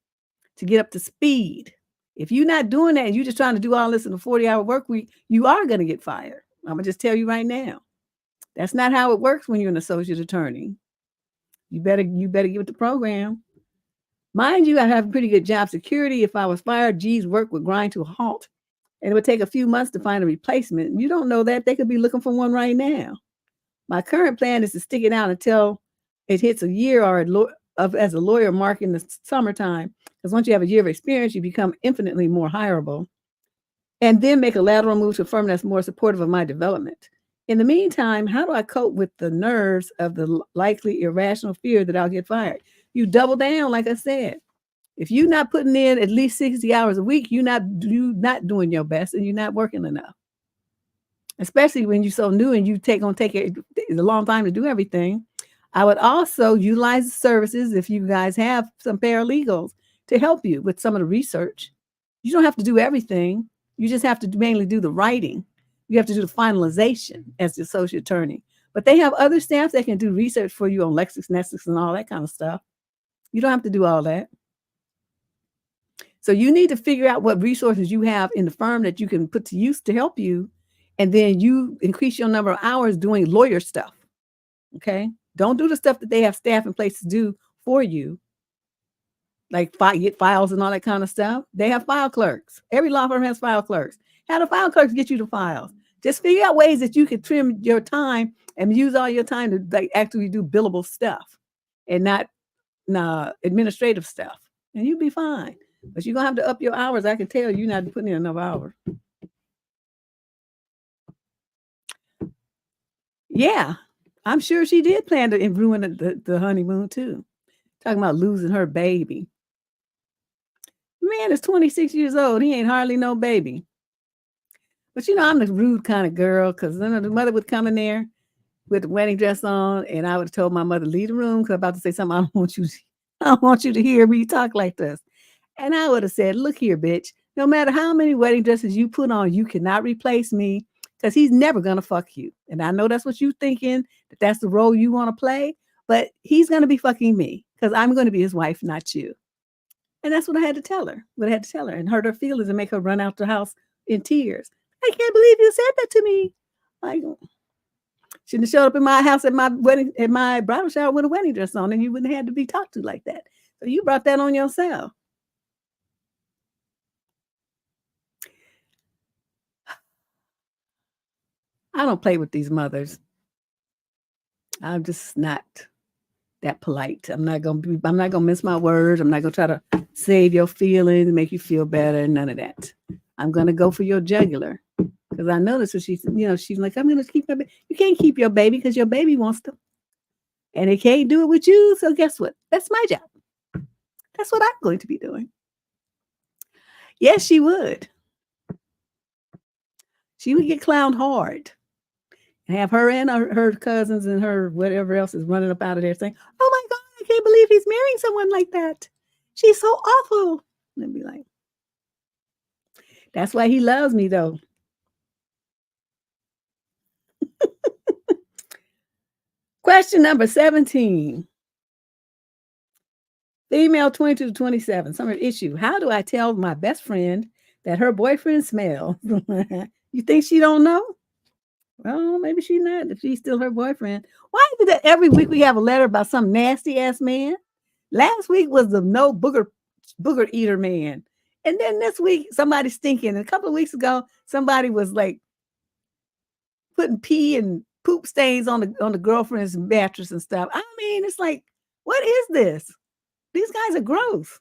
to get up to speed. If you're not doing that and you're just trying to do all this in a 40-hour work week, you are going to get fired. I'm gonna just tell you right now. That's not how it works when you're an associate attorney. You better give it the program. Mind you, I have pretty good job security. If I was fired, G's work would grind to a halt. And it would take a few months to find a replacement. You don't know that. They could be looking for one right now. My current plan is to stick it out until it hits a year as a lawyer mark in the summertime. Because once you have a year of experience, you become infinitely more hireable. And then make a lateral move to a firm that's more supportive of my development. In the meantime, how do I cope with the nerves of the likely irrational fear that I'll get fired? You double down, like I said. If you're not putting in at least 60 hours a week, you're not doing your best and you're not working enough. Especially when you're so new and you take it a long time to do everything. I would also utilize the services if you guys have some paralegals to help you with some of the research. You don't have to do everything. You just have to mainly do the writing. You have to do the finalization as the associate attorney. But they have other staff that can do research for you on LexisNexis and all that kind of stuff. You don't have to do all that. So you need to figure out what resources you have in the firm that you can put to use to help you, and then you increase your number of hours doing lawyer stuff. Okay, don't do the stuff that they have staff in place to do for you, like get files and all that kind of stuff. They have file clerks. Every law firm has file clerks. Have the file clerks get you the files. Just figure out ways that you can trim your time and use all your time to like actually do billable stuff and not administrative stuff, and you'll be fine. But you're gonna have to up your hours. I can tell you're not putting in enough hours. Yeah, I'm sure she did plan to ruin the honeymoon too. Talking about losing her baby. Man is 26 years old. He ain't hardly no baby. But I'm the rude kind of girl because then the mother would come in there with the wedding dress on, and I would have told my mother, leave the room because I'm about to say something I don't want you to hear me talk like this. And I would have said, look here, bitch, no matter how many wedding dresses you put on, you cannot replace me because he's never going to fuck you. And I know that's what you're thinking, that that's the role you want to play, but he's going to be fucking me because I'm going to be his wife, not you. And that's what I had to tell her. What I had to tell her and hurt her feelings and make her run out the house in tears. I can't believe you said that to me. Like, shouldn't have showed up in my house at my wedding, at my bridal shower with a wedding dress on, and you wouldn't have had to be talked to like that. So you brought that on yourself. I don't play with these mothers. I'm just not that polite. I'm not gonna mince my words. I'm not gonna try to save your feelings, make you feel better. None of that. I'm gonna go for your jugular because I noticed that she's like, I'm gonna keep my baby. You can't keep your baby because your baby wants to, and they can't do it with you. So guess what? That's my job. That's what I'm going to be doing. Yes, she would. She would get clowned hard. And have her and her cousins and her whatever else is running up out of there saying, oh my God, I can't believe he's marrying someone like that. She's so awful. And be like, that's why he loves me though. Question number 17. Female 22 to 27. Summer issue. How do I tell my best friend that her boyfriend smells? You think she don't know? Well, maybe she's not. If she's still her boyfriend. Why is it that every week we have a letter about some nasty ass man? Last week was the no booger eater man. And then this week, somebody stinking. And a couple of weeks ago, somebody was like putting pee and poop stains on the girlfriend's mattress and stuff. I mean, it's like, what is this? These guys are gross.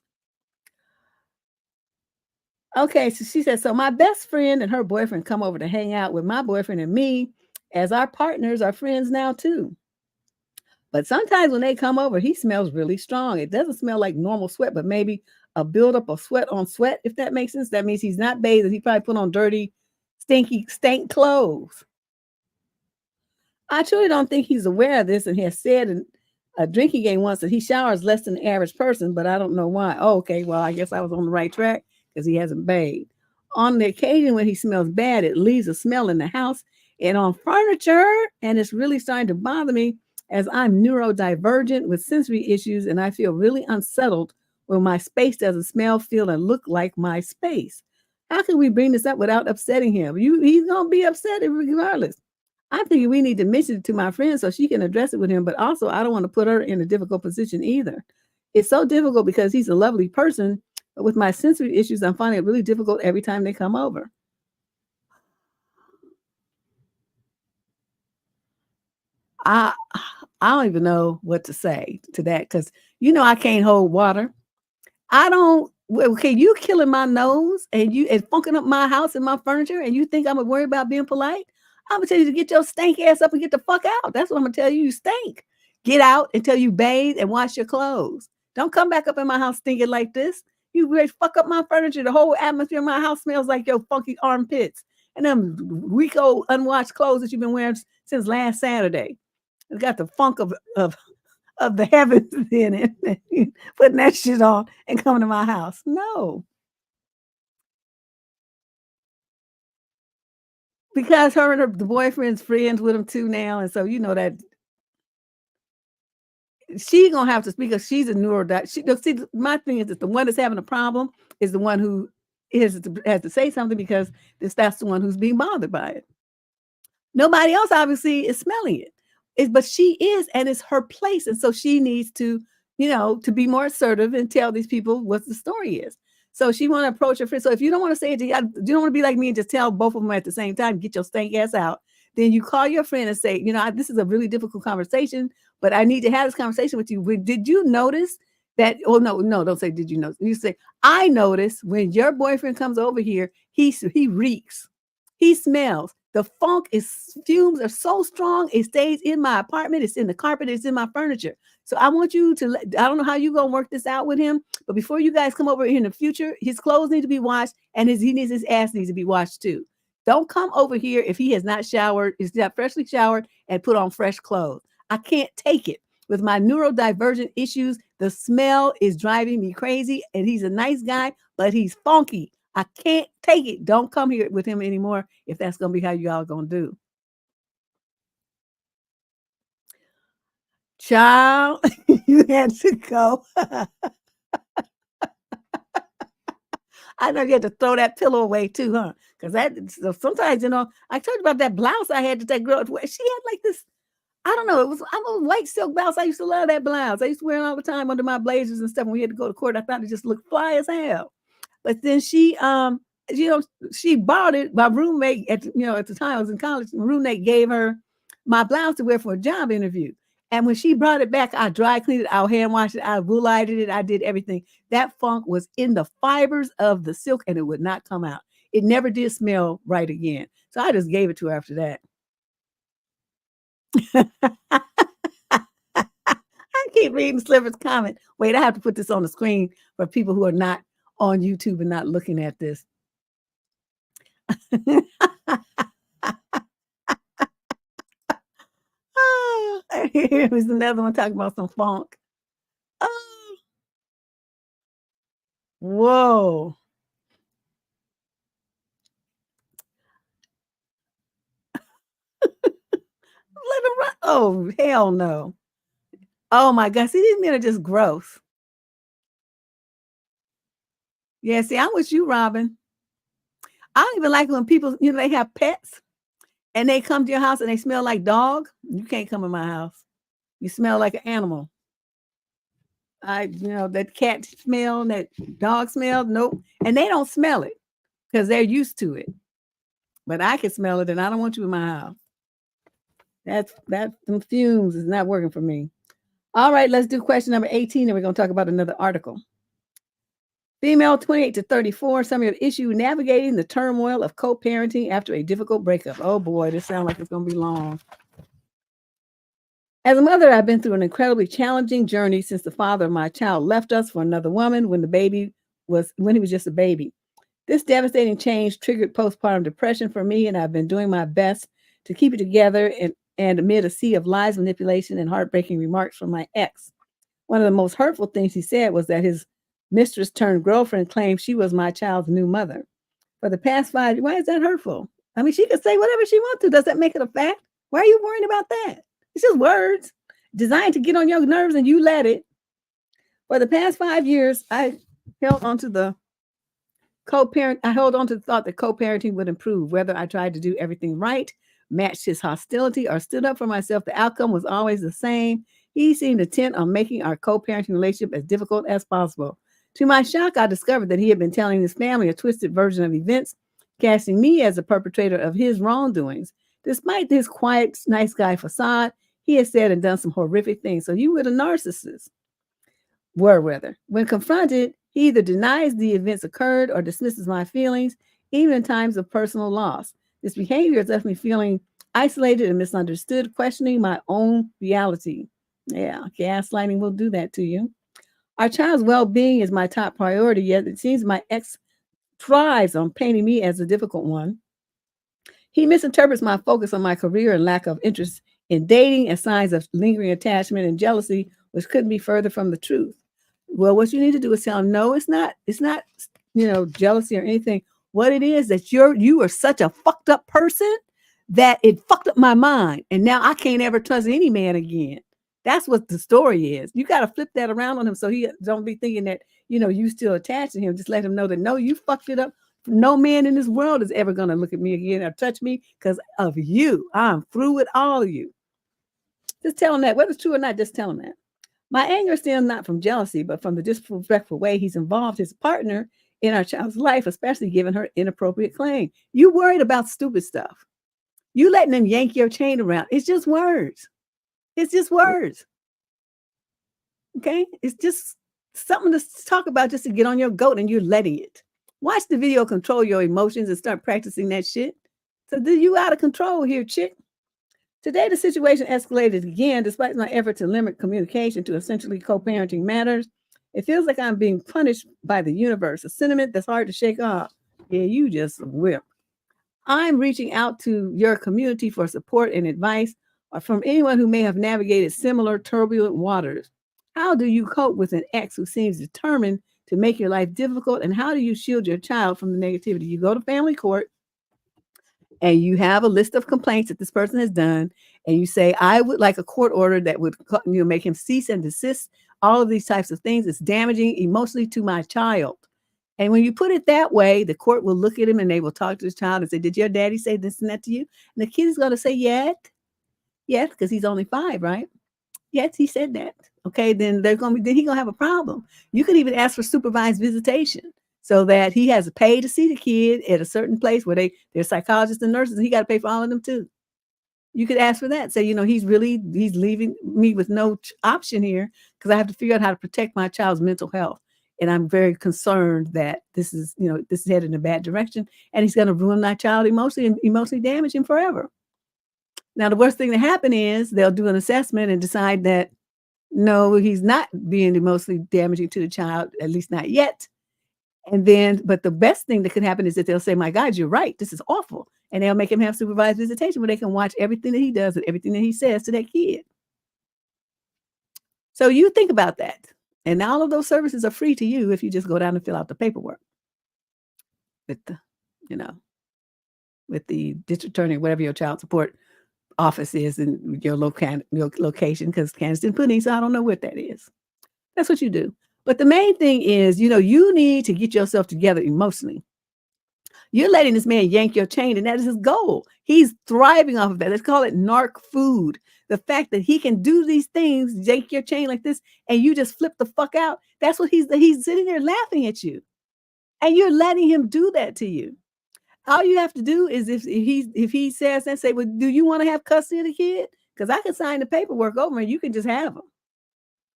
Okay, so she said, so my best friend and her boyfriend come over to hang out with my boyfriend and me as our partners, our friends now too. But sometimes when they come over, he smells really strong. It doesn't smell like normal sweat, but maybe a buildup of sweat on sweat, if that makes sense. That means he's not bathed and he probably put on dirty, stank clothes. I truly don't think he's aware of this and has said in a drinking game once that he showers less than the average person, but I don't know why. Oh, okay, well, I guess I was on the right track because he hasn't bathed. On the occasion when he smells bad, it leaves a smell in the house and on furniture, and it's really starting to bother me as I'm neurodivergent with sensory issues, and I feel really unsettled when my space doesn't smell, feel, and look like my space. How can we bring this up without upsetting him? He's gonna be upset regardless. I'm thinking we need to mention it to my friend so she can address it with him, but also I don't want to put her in a difficult position either. It's so difficult because he's a lovely person, but with my sensory issues, I'm finding it really difficult every time they come over. I I don't even know what to say to that because I can't hold water. I don't. Okay, you killing my nose and funking up my house and my furniture, and you think I'm gonna worry about being polite? I'm gonna tell you to get your stank ass up and get the fuck out. That's what I'm gonna tell you. You stink. Get out until you bathe and wash your clothes. Don't come back up in my house stinking like this. You ready to fuck up my furniture. The whole atmosphere in my house smells like your funky armpits and them week old unwashed clothes that you've been wearing since last Saturday. It's got the funk of the heavens in it, putting that shit on and coming to my house. No, because her and the boyfriend's friends with him too now, and so that she gonna have to speak because she's a neuro. She see my thing is that the one that's having a problem is the one who has to say something because that's the one who's being bothered by it. Nobody else obviously is smelling it. But she is, and it's her place. And so she needs to, to be more assertive and tell these people what the story is. So she want to approach her friend. So if you don't want to say it, you don't want to be like me and just tell both of them at the same time, get your stank ass out. Then you call your friend and say, this is a really difficult conversation, but I need to have this conversation with you. Did you notice that? Oh, no, don't say, did you notice? You say, I notice when your boyfriend comes over here, he reeks. He smells. The fumes are so strong, it stays in my apartment, it's in the carpet, it's in my furniture. So I want you to, I don't know how you're going to work this out with him, but before you guys come over here in the future, his clothes need to be washed and his ass needs to be washed too. Don't come over here if he has not showered, is not freshly showered and put on fresh clothes. I can't take it. With my neurodivergent issues, the smell is driving me crazy, and he's a nice guy, but he's funky. I can't take it. Don't come here with him anymore if that's going to be how y'all going to do. Child, you had to go. I know you had to throw that pillow away too, huh? Because sometimes, I told you about that blouse I had that girl wear. She had like this, I don't know, I'm a white silk blouse. I used to love that blouse. I used to wear it all the time under my blazers and stuff. When we had to go to court, I thought it just looked fly as hell. But then she bought it. My roommate at the time I was in college, my roommate gave her my blouse to wear for a job interview. And when she brought it back, I dry cleaned it, I hand washed it, I wool-eyed it, I did everything. That funk was in the fibers of the silk and it would not come out. It never did smell right again. So I just gave it to her after that. I keep reading Sliver's comment. Wait, I have to put this on the screen for people who are not on YouTube and not looking at this. Here's another one talking about some funk. Oh, whoa. Let him run. Oh, hell no. Oh my God. See, these men are just gross. Yeah, see, I'm with you, Robin. I don't even like when people, they have pets and they come to your house and they smell like dog. You can't come in my house. You smell like an animal. That cat smell, that dog smell, nope. And they don't smell it because they're used to it. But I can smell it and I don't want you in my house. That some fumes is not working for me. All right, let's do question number 18 and we're going to talk about another article. Female 28 to 34, summary of issue, navigating the turmoil of co-parenting after a difficult breakup. Oh boy, this sounds like it's going to be long. As a mother, I've been through an incredibly challenging journey since the father of my child left us for another woman when he was just a baby. This devastating change triggered postpartum depression for me, and I've been doing my best to keep it together and amid a sea of lies, manipulation, and heartbreaking remarks from my ex. One of the most hurtful things he said was that his mistress turned girlfriend claimed she was my child's new mother. For the past 5 years, why is that hurtful? I mean, she can say whatever she wants to. Does that make it a fact? Why are you worrying about that? It's just words designed to get on your nerves and you let it. For the past 5 years, I held on to the thought that co-parenting would improve. Whether I tried to do everything right, matched his hostility, or stood up for myself, the outcome was always the same. He seemed intent on making our co-parenting relationship as difficult as possible. To my shock, I discovered that he had been telling his family a twisted version of events, casting me as a perpetrator of his wrongdoings. Despite this quiet, nice guy facade, he has said and done some horrific things. So you were the narcissist. When confronted, he either denies the events occurred or dismisses my feelings, even in times of personal loss. This behavior has left me feeling isolated and misunderstood, questioning my own reality. Yeah, gaslighting will do that to you. Our child's well-being is my top priority, yet it seems my ex thrives on painting me as a difficult one. He misinterprets my focus on my career and lack of interest in dating as signs of lingering attachment and jealousy, which couldn't be further from the truth. Well, what you need to do is tell him, no, it's not, jealousy or anything. What it is that you are such a fucked up person that it fucked up my mind. And now I can't ever trust any man again. That's what the story is. You got to flip that around on him so he don't be thinking that, you still attached to him. Just let him know that, no, you fucked it up. No man in this world is ever going to look at me again or touch me because of you. I'm through with all of you. Just tell him that. Whether it's true or not, just tell him that. My anger stems not from jealousy, but from the disrespectful way he's involved his partner in our child's life, especially given her inappropriate claim. You worried about stupid stuff. You letting them yank your chain around. It's just words. It's just words. Okay? It's just something to talk about just to get on your goat, and you're letting it. Watch the video, control your emotions, and start practicing that shit. So you out of control here, chick. Today, the situation escalated again, despite my effort to limit communication to essentially co-parenting matters. It feels like I'm being punished by the universe, a sentiment that's hard to shake off. Yeah, you just whip. I'm reaching out to your community for support and advice, or from anyone who may have navigated similar turbulent waters. How do you cope with an ex who seems determined to make your life difficult, and how do you shield your child from the negativity? You go to family court, and you have a list of complaints that this person has done, and you say, I would like a court order that would make him cease and desist, all of these types of things. It's damaging emotionally to my child. And when you put it that way, the court will look at him and they will talk to his child and say, did your daddy say this and that to you? And the kid is going to say, yes, because he's only 5, right? Yes, he said that. Okay, then he's going to have a problem. You could even ask for supervised visitation, so that he has to pay to see the kid at a certain place where there's psychologists and nurses, and he got to pay for all of them too. You could ask for that. Say, he's leaving me with no option here because I have to figure out how to protect my child's mental health. And I'm very concerned that this is headed in a bad direction, and he's going to ruin my child emotionally and emotionally damage him forever. Now, the worst thing to happen is they'll do an assessment and decide that, no, he's not being emotionally damaging to the child, at least not yet. And then, but the best thing that could happen is that they'll say, my God, you're right. This is awful. And they'll make him have supervised visitation where they can watch everything that he does and everything that he says to that kid. So you think about that. And all of those services are free to you if you just go down and fill out the paperwork with the district attorney, whatever your child support office is in your location, because Candace didn't put any, so I don't know what that is. That's what you do. But the main thing is, you need to get yourself together emotionally. You're letting this man yank your chain, and that is his goal. He's thriving off of that. Let's call it narc food. The fact that he can do these things, yank your chain like this, and you just flip the fuck out. That's what he's sitting there laughing at you. And you're letting him do that to you. All you have to do is if he says that, say, well, do you want to have custody of the kid? Because I can sign the paperwork over and you can just have him.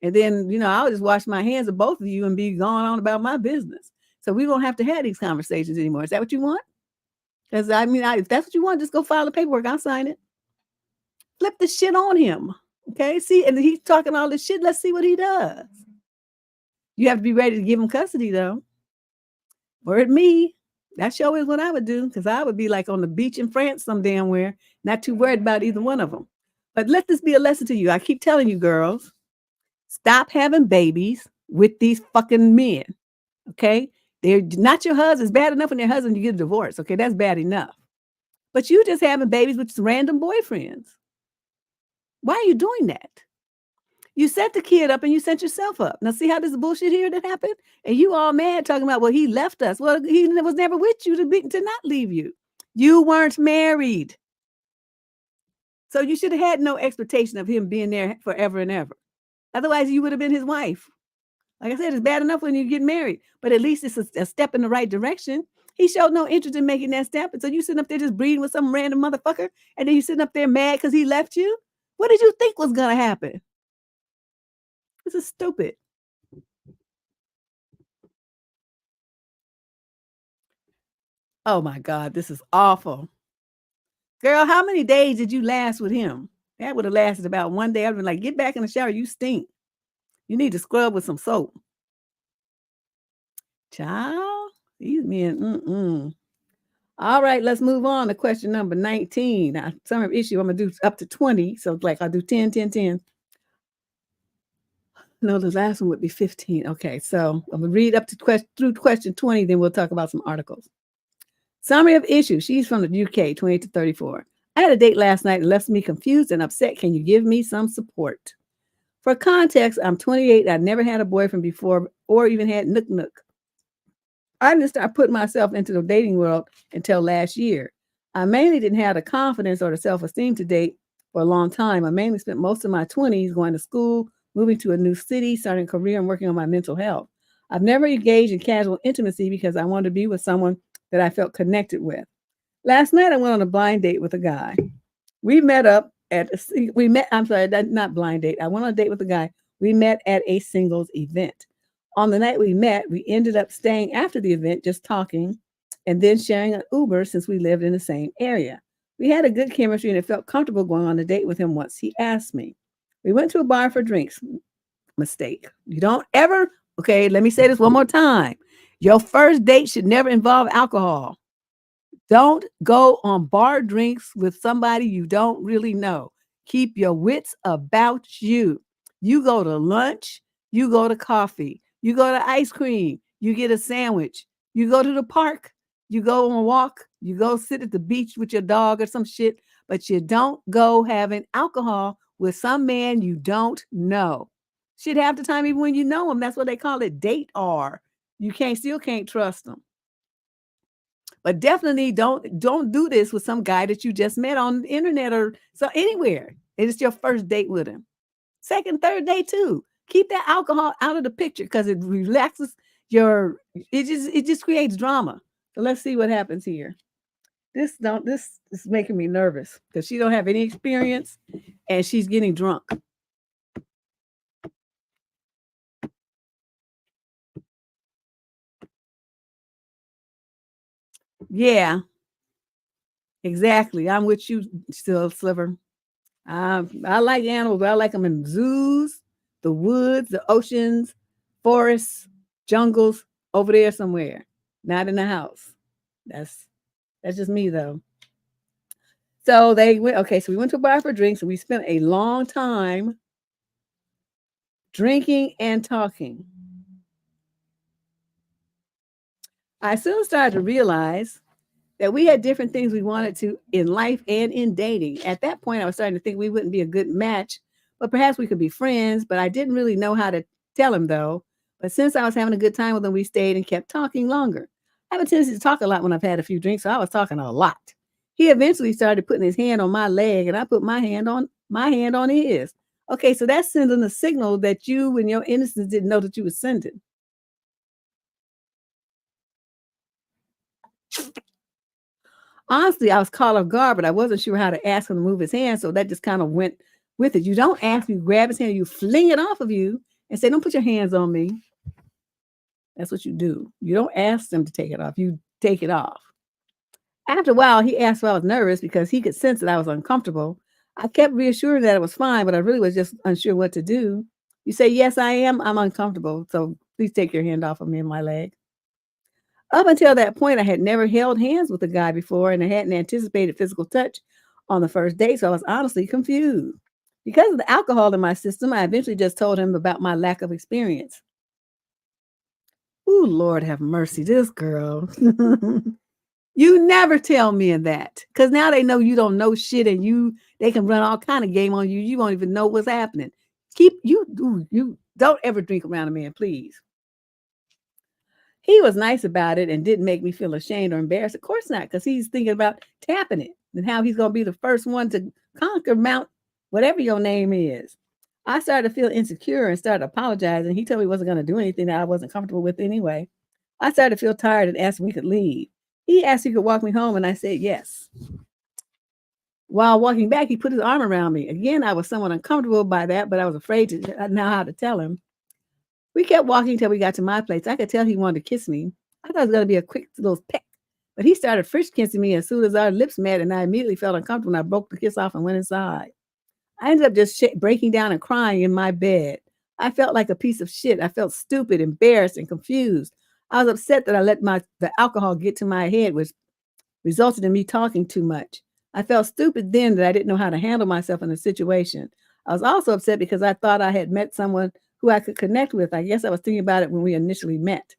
And then, I'll just wash my hands of both of you and be going on about my business. So we don't have to have these conversations anymore. Is that what you want? Because if that's what you want, just go file the paperwork. I'll sign it. Flip the shit on him. Okay. See, and he's talking all this shit. Let's see what he does. You have to be ready to give him custody, though. Word me. That sure is what I would do, because I would be like on the beach in France some damn where, not too worried about either one of them. But let this be a lesson to you. I keep telling you, girls, stop having babies with these fucking men. Okay? They're not your husband. It's bad enough when their husband you get a divorce. Okay, that's bad enough. But you just having babies with random boyfriends. Why are you doing that? You set the kid up and you set yourself up. Now see how this bullshit here that happened? And you all mad talking about, well, he left us. Well, he was never with you to not leave you. You weren't married. So you should have had no expectation of him being there forever and ever. Otherwise, you would have been his wife. Like I said, it's bad enough when you get married, but at least it's a step in the right direction. He showed no interest in making that step. And so you sitting up there just breeding with some random motherfucker, and then you sitting up there mad because he left you? What did you think was going to happen? This is stupid. Oh my God, this is awful. Girl, how many days did you last with him? That would have lasted about one day. I'd been like, get back in the shower. You stink. You need to scrub with some soap. Child, these men, All right, let's move on to question number 19. Now, summary of issue, I'm going to do up to 20. So like I'll do 10, 10, 10. No, the last one would be 15. Okay, so I'm going to read up to through question 20, then we'll talk about some articles. Summary of issue. She's from the UK, 28 to 34. I had a date last night that left me confused and upset. Can you give me some support? For context, I'm 28. I never had a boyfriend before or even had Nook Nook. I didn't start putting myself into the dating world until last year. I mainly didn't have the confidence or the self-esteem to date for a long time. I mainly spent most of my 20s going to school, moving to a new city, starting a career, and working on my mental health. I've never engaged in casual intimacy because I wanted to be with someone that I felt connected with. Last night, I went on a blind date with a guy. We met up at we met. I'm sorry, not blind date. I went on a date with a guy. We met at a singles event. On the night we met, we ended up staying after the event, just talking, and then sharing an Uber since we lived in the same area. We had a good chemistry, and it felt comfortable going on a date with him once he asked me. We went to a bar for drinks. Mistake. You don't ever. Okay, let me say this one more time. Your first date should never involve alcohol. Don't go on bar drinks with somebody you don't really know. Keep your wits about you. You go to lunch, you go to coffee, you go to ice cream, you get a sandwich, you go to the park, you go on a walk, you go sit at the beach with your dog or some shit, but you don't go having alcohol with some man you don't know. Shit, half the time, even when you know him, that's what they call it, date R. You can't still can't trust them. But definitely don't do this with some guy that you just met on the internet or so anywhere. It is your first date with him. Second, third date too. Keep that alcohol out of the picture because it relaxes your it just creates drama. So let's see what happens here. This is making me nervous because she don't have any experience and she's getting drunk. Yeah, exactly. I'm with you still, Sliver. I like animals, but I like them in zoos, the woods, the oceans, forests, jungles, over there somewhere, not in the house. That's that's just me though. So they went. Okay, so we went to a bar for drinks, and we spent a long time drinking and talking. I soon started to realize that we had different things we wanted to in life and in dating. At that point, I was starting to think we wouldn't be a good match, but perhaps we could be friends. But I didn't really know how to tell him though. But since I was having a good time with him, we stayed and kept talking longer. I have a tendency to talk a lot when I've had a few drinks, so I was talking a lot. He eventually started putting his hand on my leg, and I put my hand on his. Okay, so that's sending a signal that you, in your innocence, didn't know that you were sending. Honestly, I was caught off guard, but I wasn't sure how to ask him to move his hand, so that just kind of went with it. You don't ask, you grab his hand, you fling it off of you and say, "Don't put your hands on me." That's what you do. You don't ask them to take it off, you take it off. After a while, he asked if I was nervous because he could sense that I was uncomfortable. I kept reassuring that it was fine, but I really was just unsure what to do. You say, "Yes, I am. I'm uncomfortable. So please take your hand off of me and my leg." Up until that point, I had never held hands with a guy before and I hadn't anticipated physical touch on the first date, so I was honestly confused. Because of the alcohol in my system, I eventually just told him about my lack of experience. Ooh, Lord have mercy, this girl. You never tell men that because now they know you don't know shit and they can run all kind of game on you. You won't even know what's happening. You don't ever drink around a man, please. He was nice about it and didn't make me feel ashamed or embarrassed. Of course not, because he's thinking about tapping it and how he's going to be the first one to conquer Mount, whatever your name is. I started to feel insecure and started apologizing. He told me he wasn't going to do anything that I wasn't comfortable with anyway. I started to feel tired and asked if we could leave. He asked if he could walk me home, and I said yes. While walking back, he put his arm around me. Again, I was somewhat uncomfortable by that, but I was afraid to know how to tell him. We kept walking till we got to my place. I could tell he wanted to kiss me. I thought it was going to be a quick little peck, but he started frisk kissing me as soon as our lips met, and I immediately felt uncomfortable. And I broke the kiss off and went inside. I ended up just breaking down and crying in my bed. I felt like a piece of shit. I felt stupid, embarrassed, and confused. I was upset that I let the alcohol get to my head, which resulted in me talking too much. I felt stupid then that I didn't know how to handle myself in the situation. I was also upset because I thought I had met someone who I could connect with. I guess I was thinking about it when we initially met.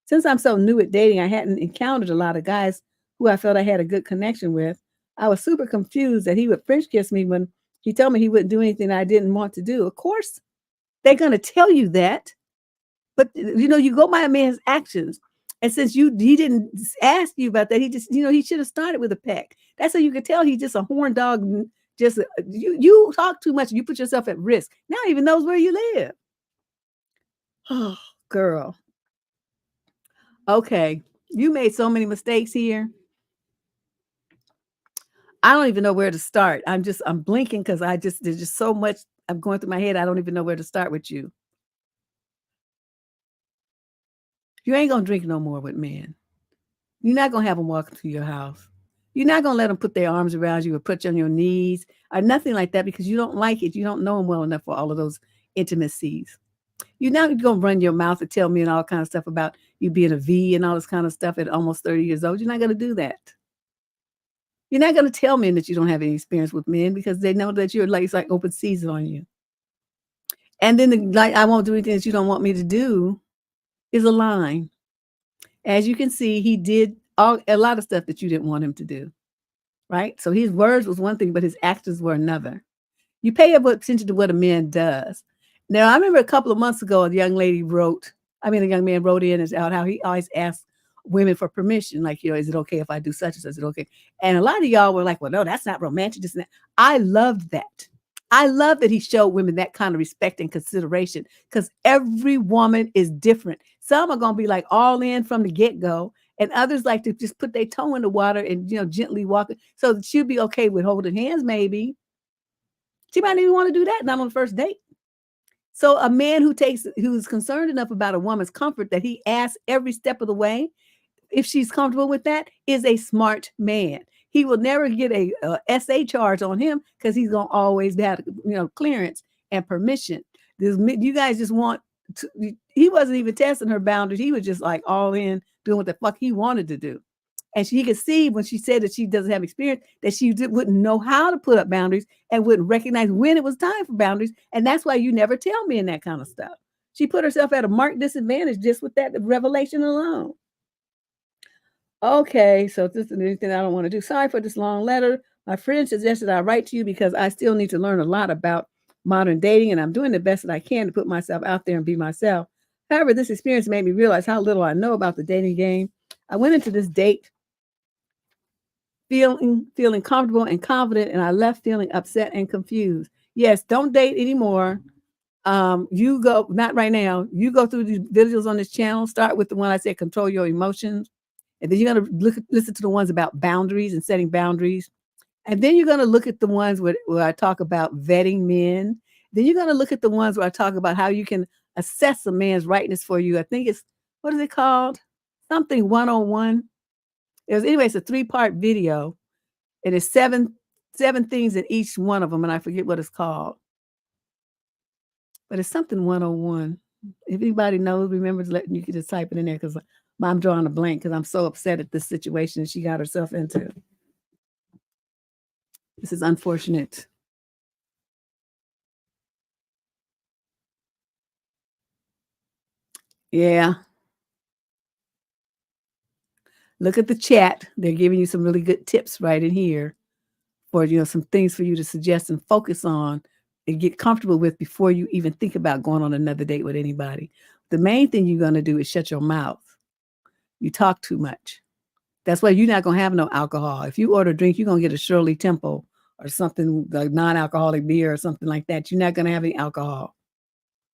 Since I'm so new at dating, I hadn't encountered a lot of guys who I felt I had a good connection with. I was super confused that he would French kiss me when he told me he wouldn't do anything I didn't want to do. Of course, They're going to tell you that, but you go by a man's actions. And since he didn't ask you about that, he just, he should have started with a peck. That's how you could tell he's just a horn dog. Just you talk too much, you put yourself at risk. Now he even knows where you live. Oh, girl. Okay. You made so many mistakes here. I don't even know where to start. I'm blinking because there's just so much I'm going through my head. I don't even know where to start with you. You ain't gonna drink no more with men. You're not gonna have them walk into your house. You're not gonna let them put their arms around you or put you on your knees or nothing like that because you don't like it. You don't know them well enough for all of those intimacies. You're not gonna run your mouth and tell me and all kind of stuff about you being a V and all this kind of stuff at almost 30 years old. You're not gonna do that. You're not gonna tell men that you don't have any experience with men because they know that it's like open season on you. And then I won't do anything that you don't want me to do is a line. As you can see, he did a lot of stuff that you didn't want him to do, right? So his words was one thing, but his actions were another. You pay attention to what a man does. Now, I remember a couple of months ago, a young man wrote in and out how he always asked women for permission. Like, is it okay if I do such and such? Is it okay? And a lot of y'all were like, well, no, that's not romantic. This and that. I loved that. I love that he showed women that kind of respect and consideration because every woman is different. Some are going to be like all in from the get-go, and others like to just put their toe in the water and, gently walk. So she'll be okay with holding hands, maybe. She might even want to do that, not on the first date. So a man who's concerned enough about a woman's comfort that he asks every step of the way, if she's comfortable with that, is a smart man. He will never get a SA charge on him because he's gonna always have clearance and permission. You guys just want to, he wasn't even testing her boundaries. He was just like all in doing what the fuck he wanted to do. And he could see when she said that she doesn't have experience, that she wouldn't know how to put up boundaries and wouldn't recognize when it was time for boundaries. And that's why you never tell men that kind of stuff. She put herself at a marked disadvantage just with that revelation alone. Okay, so this is anything I don't want to do. Sorry for this long letter. My friend suggested I write to you because I still need to learn a lot about modern dating, and I'm doing the best that I can to put myself out there and be myself. However, this experience made me realize how little I know about the dating game. I went into this date feeling comfortable and confident, and I left feeling upset and confused. Yes, don't date anymore. You go, not right now. You go through these videos on this channel. Start with the one I said, control your emotions. And then you're going to listen to the ones about boundaries and setting boundaries. And then you're going to look at the ones where I talk about vetting men. Then you're going to look at the ones where I talk about how you can assess a man's rightness for you. I think what is it called? Something 101. Anyway, it's a 3-part video. And it's seven things in each one of them. And I forget what it's called. But it's something 101. If anybody knows, remembers, you can just type it in there because I'm drawing a blank because I'm so upset at this situation she got herself into. This is unfortunate. Yeah. Look at the chat. They're giving you some really good tips right in here for, some things for you to suggest and focus on and get comfortable with before you even think about going on another date with anybody. The main thing you're going to do is shut your mouth. You talk too much. That's why you're not going to have no alcohol. If you order a drink, you're going to get a Shirley Temple or something like non-alcoholic beer or something like that. You're not going to have any alcohol.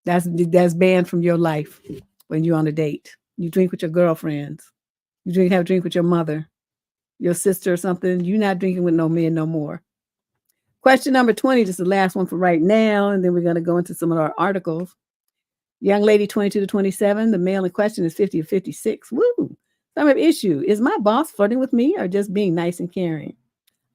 That's banned from your life when you're on a date. You drink with your girlfriends. You have a drink with your mother, your sister or something. You're not drinking with no men no more. Question number 20, just the last one for right now, and then we're going to go into some of our articles. Young lady 22 to 27, the male in question is 50 to 56. Woo! Some of issue, is my boss flirting with me or just being nice and caring?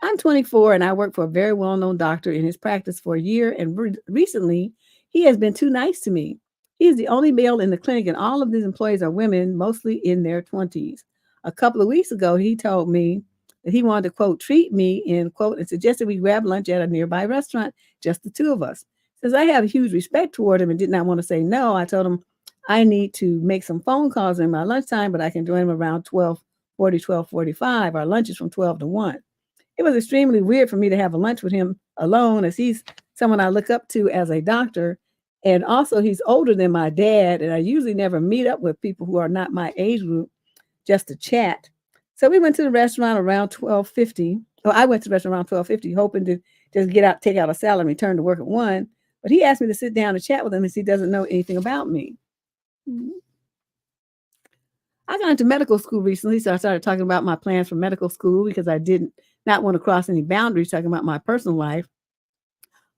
I'm 24 and I work for a very well-known doctor in his practice for a year, and recently he has been too nice to me. He is the only male in the clinic and all of these employees are women, mostly in their 20s. A couple of weeks ago, he told me that he wanted to, quote, treat me, end quote, and suggested we grab lunch at a nearby restaurant, just the two of us. Since I have huge respect toward him and did not want to say no, I told him I need to make some phone calls in my lunchtime, but I can join him around 12:40, 12:45. Our lunch is from 12 to 1. It was extremely weird for me to have a lunch with him alone, as he's someone I look up to as a doctor, And also, he's older than my dad, and I usually never meet up with people who are not my age group just to chat. So we went to the restaurant around 12:50. Well, I went to the restaurant around 12:50, hoping to just get out, take out a salad, and return to work at 1. But he asked me to sit down and chat with him, as he doesn't know anything about me. Mhm. I got into medical school recently, so I started talking about my plans for medical school because I didn't not want to cross any boundaries, talking about my personal life.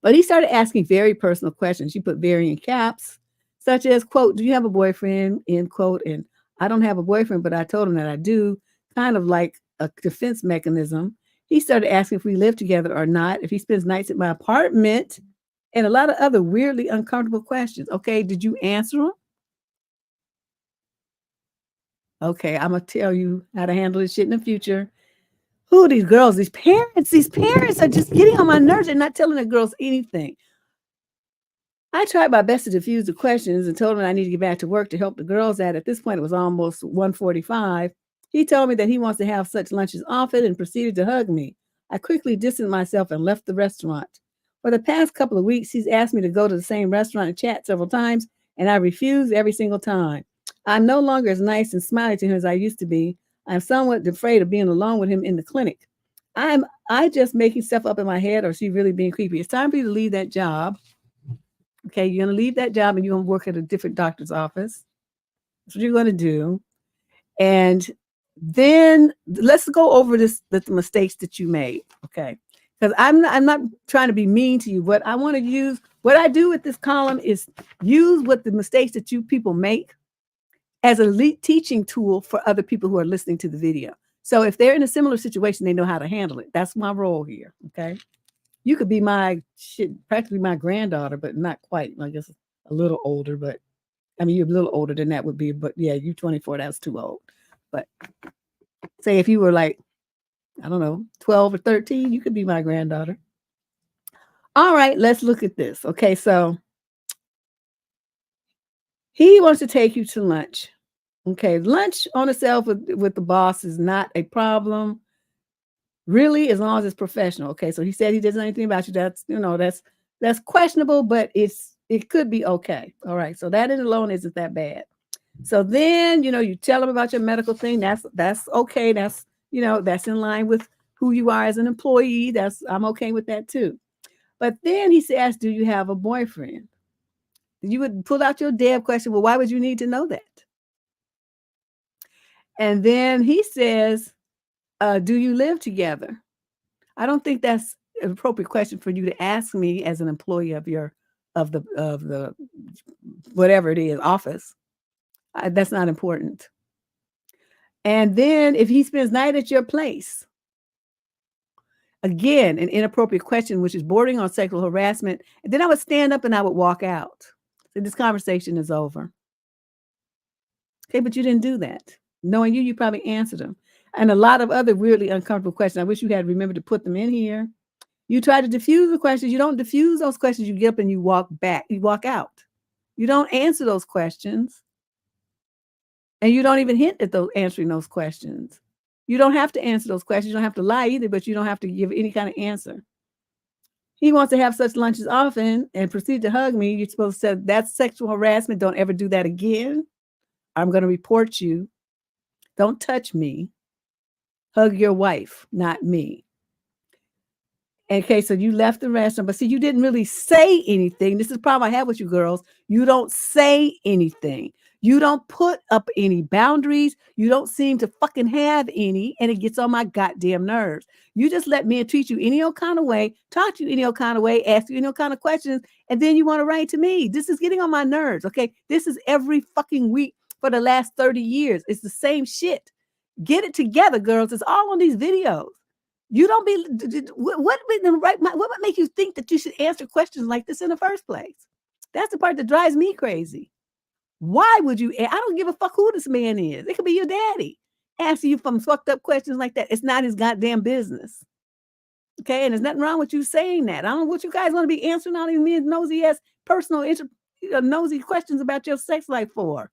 But he started asking very personal questions. She put very in caps, such as, quote, "Do you have a boyfriend?" End quote. And I don't have a boyfriend, but I told him that I do, kind of like a defense mechanism. He started asking if we live together or not, if he spends nights at my apartment, and a lot of other weirdly uncomfortable questions. Okay, did you answer them? Okay, I'm gonna tell you how to handle this shit in the future. Who are these girls? These parents are just getting on my nerves and not telling the girls anything. I tried my best to diffuse the questions and told him I need to get back to work to help the girls out. At this point, it was almost 1:45. He told me that he wants to have such lunches often and proceeded to hug me. I quickly distanced myself and left the restaurant. For the past couple of weeks, he's asked me to go to the same restaurant and chat several times, and I refused every single time. I'm no longer as nice and smiley to him as I used to be. I'm somewhat afraid of being alone with him in the clinic. I just making stuff up in my head, or is she really being creepy? It's time for you to leave that job. Okay, you're gonna leave that job and you're gonna work at a different doctor's office. That's what you're gonna do. And then let's go over the mistakes that you made. Okay. Because I'm not trying to be mean to you. What I want to use, what I do with this column is use what the mistakes that you people make as a teaching tool for other people who are listening to the video. So if they're in a similar situation, they know how to handle it. That's my role here. Okay. You could be my shit, practically my granddaughter, but not quite. I guess a little older, but I mean, you're a little older than that would be, but yeah, you 24, that's too old. But say if you were like, I don't know, 12 or 13, you could be my granddaughter. All right, let's look at this. Okay, so he wants to take you to lunch. Okay, lunch on itself with the boss is not a problem, really, as long as it's professional. Okay, so he said he doesn't know anything about you. That's that's questionable, but it could be okay. All right, so that in alone isn't that bad. So then, you tell him about your medical thing. That's okay. That's in line with who you are as an employee. I'm okay with that too. But then he says, "Do you have a boyfriend?" You would pull out your damn question. Well, why would you need to know that? And then he says, "Do you live together?" I don't think that's an appropriate question for you to ask me as an employee of the whatever it is office. That's not important. And then if he spends night at your place, again, an inappropriate question, which is bordering on sexual harassment. And then I would stand up and I would walk out. So this conversation is over. Okay, but you didn't do that. Knowing you probably answered them. And a lot of other weirdly uncomfortable questions. I wish you had remembered to put them in here. You try to diffuse the questions. You don't diffuse those questions. You get up and you walk back. You walk out. You don't answer those questions. And you don't even hint at those answering those questions. You don't have to answer those questions. You don't have to lie either, but you don't have to give any kind of answer. He wants to have such lunches often and proceed to hug me. You're supposed to say, "That's sexual harassment. Don't ever do that again. I'm going to report you. Don't touch me. Hug your wife, not me." Okay, so you left the restaurant, but see, you didn't really say anything. This is the problem I have with you girls. You don't say anything. You don't put up any boundaries. You don't seem to fucking have any, and it gets on my goddamn nerves. You just let men treat you any old kind of way, talk to you any old kind of way, ask you any old kind of questions, and then you want to write to me. This is getting on my nerves, okay? This is every fucking week for the last 30 years. It's the same shit. Get it together, girls. It's all on these videos. You don't be what would make you think that you should answer questions like this in the first place? That's the part that drives me crazy. Why would you? I don't give a fuck who this man is. It could be your daddy asking you some fucked up questions like that. It's not his goddamn business. Okay, and there's nothing wrong with you saying that. I don't know what you guys want to be answering all these men nosy ass personal nosy questions about your sex life for.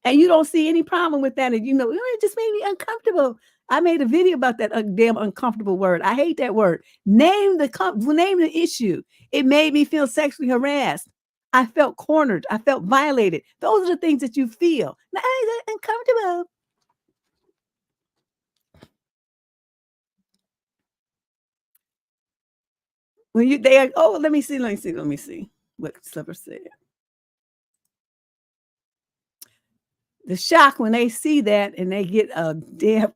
And you don't see any problem with that. And it just made me uncomfortable. I made a video about that damn uncomfortable word. I hate that word. Name the issue. It made me feel sexually harassed. I felt cornered. I felt violated. Those are the things that you feel. Now, I uncomfortable. When they are, oh, let me see what Slipper said. The shock when they see that and they get a damn,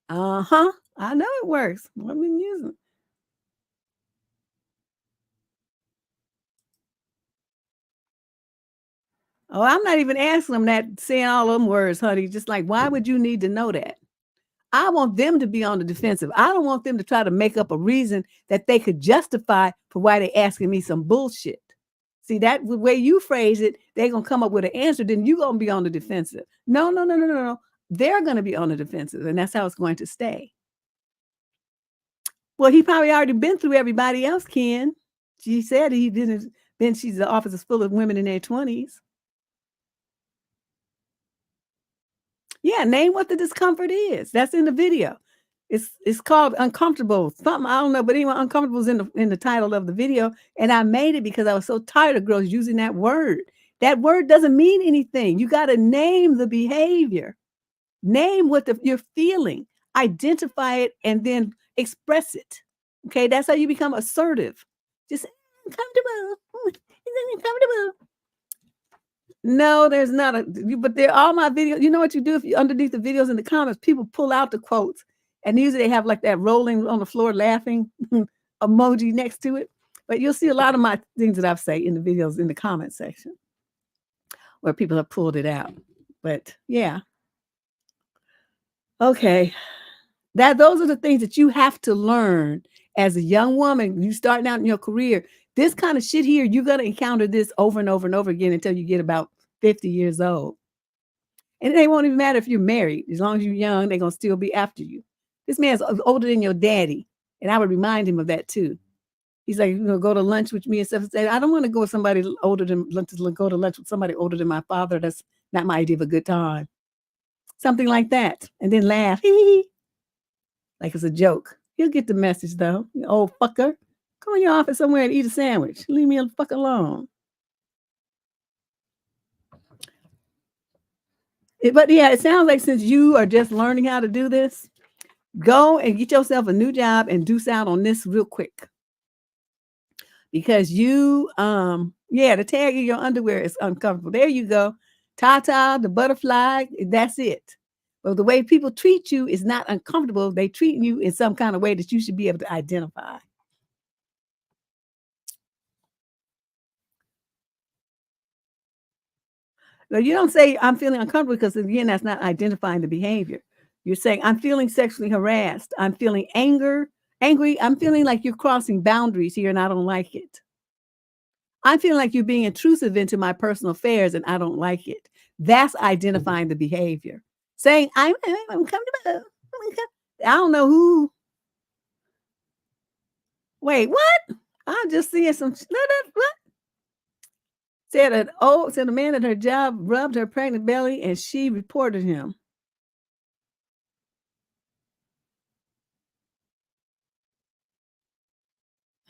uh-huh, I know it works. I've been using it. Oh, I'm not even asking them that, saying all them words, honey. Just like, why would you need to know that? I want them to be on the defensive. I don't want them to try to make up a reason that they could justify for why they asking me some bullshit. See, that the way you phrase it, they're gonna come up with an answer, then you're gonna be on the defensive. No, no, no, no, no, no. They're gonna be on the defensive, and that's how it's going to stay. Well, he probably already been through everybody else, Ken. She said he didn't. Then she's the office is full of women in their 20s. Yeah, name what the discomfort is. That's in the video. It's called uncomfortable. Something I don't know, but anyway, uncomfortable is in the title of the video. And I made it because I was so tired of girls using that word. That word doesn't mean anything. You got to name the behavior. Name what you're feeling. Identify it and then express it. Okay, that's how you become assertive. Just uncomfortable. It's uncomfortable. No, there's not but they're all my videos. You know what you do if you underneath the videos in the comments, people pull out the quotes and usually they have like that rolling on the floor laughing emoji next to it. But you'll see a lot of my things that I've say in the videos in the comment section where people have pulled it out. But yeah, okay. Those are the things that you have to learn as a young woman. You starting out in your career. This kind of shit here, you're gonna encounter this over and over and over again until you get about 50 years old. And it won't even matter if you're married. As long as you're young, they're gonna still be after you. This man's older than your daddy, and I would remind him of that too. He's like, go to lunch with me and stuff. And say, I don't want to go with somebody older than go to lunch with somebody older than my father. That's not my idea of a good time. Something like that, and then laugh, like it's a joke. He'll get the message though. You old fucker, come in your office somewhere and eat a sandwich. Leave me the fuck alone. But yeah, it sounds like since you are just learning how to do this, go and get yourself a new job and deuce out on this real quick. Because yeah, the tag in your underwear is uncomfortable. There you go. Ta-ta, the butterfly, that's it. But the way people treat you is not uncomfortable. They treat you in some kind of way that you should be able to identify. No, you don't say I'm feeling uncomfortable because again, that's not identifying the behavior. You're saying I'm feeling sexually harassed. I'm feeling angry. I'm feeling like you're crossing boundaries here and I don't like it. I'm feeling like you're being intrusive into my personal affairs and I don't like it. That's identifying the behavior. Saying I'm comfortable. I don't know who. Wait, what? I'm just seeing some. What? Said a man at her job rubbed her pregnant belly and she reported him.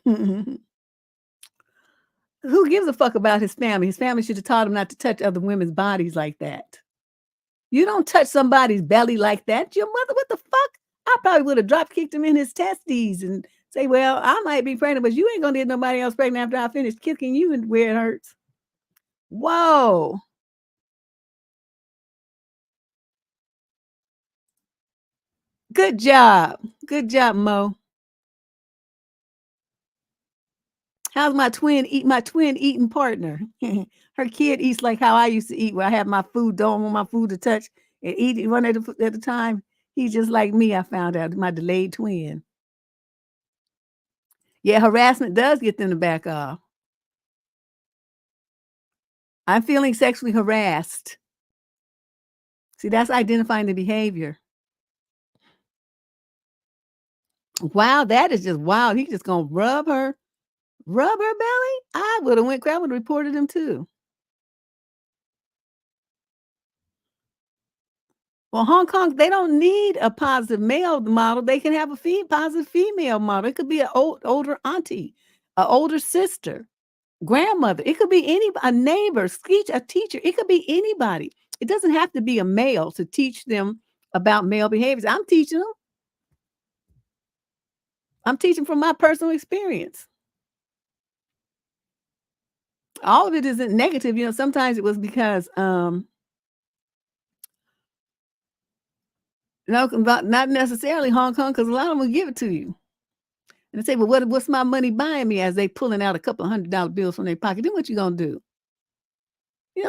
Who gives a fuck about his family? His family should have taught him not to touch other women's bodies like that. You don't touch somebody's belly like that. Your mother, what the fuck? I probably would have drop kicked him in his testes and say, well, I might be pregnant, but you ain't gonna get nobody else pregnant after I finish kicking you and where it hurts. Whoa. Good job. Good job, Mo. How's my twin eating partner? Her kid eats like how I used to eat, where I have my food, don't want my food to touch and eat it one at a time. He's just like me, I found out, my delayed twin. Yeah, harassment does get them to back off. I'm feeling sexually harassed. See, that's identifying the behavior. Wow, that is just wild. He just gonna rub her belly? I would have I would have reported him too. Well, Hong Kong, they don't need a positive male model. They can have a positive female model. It could be an older auntie, an older sister. grandmother. It could be a neighbor, a teacher. It could be anybody. It doesn't have to be a male to teach them about male behaviors. I'm teaching them. I'm teaching from my personal experience. All of it isn't negative. Sometimes it was because, no, not necessarily Hong Kong, because a lot of them will give it to you. And they say, well, what's my money buying me, as they pulling out a couple of $100 bills from their pocket? Then what you gonna do?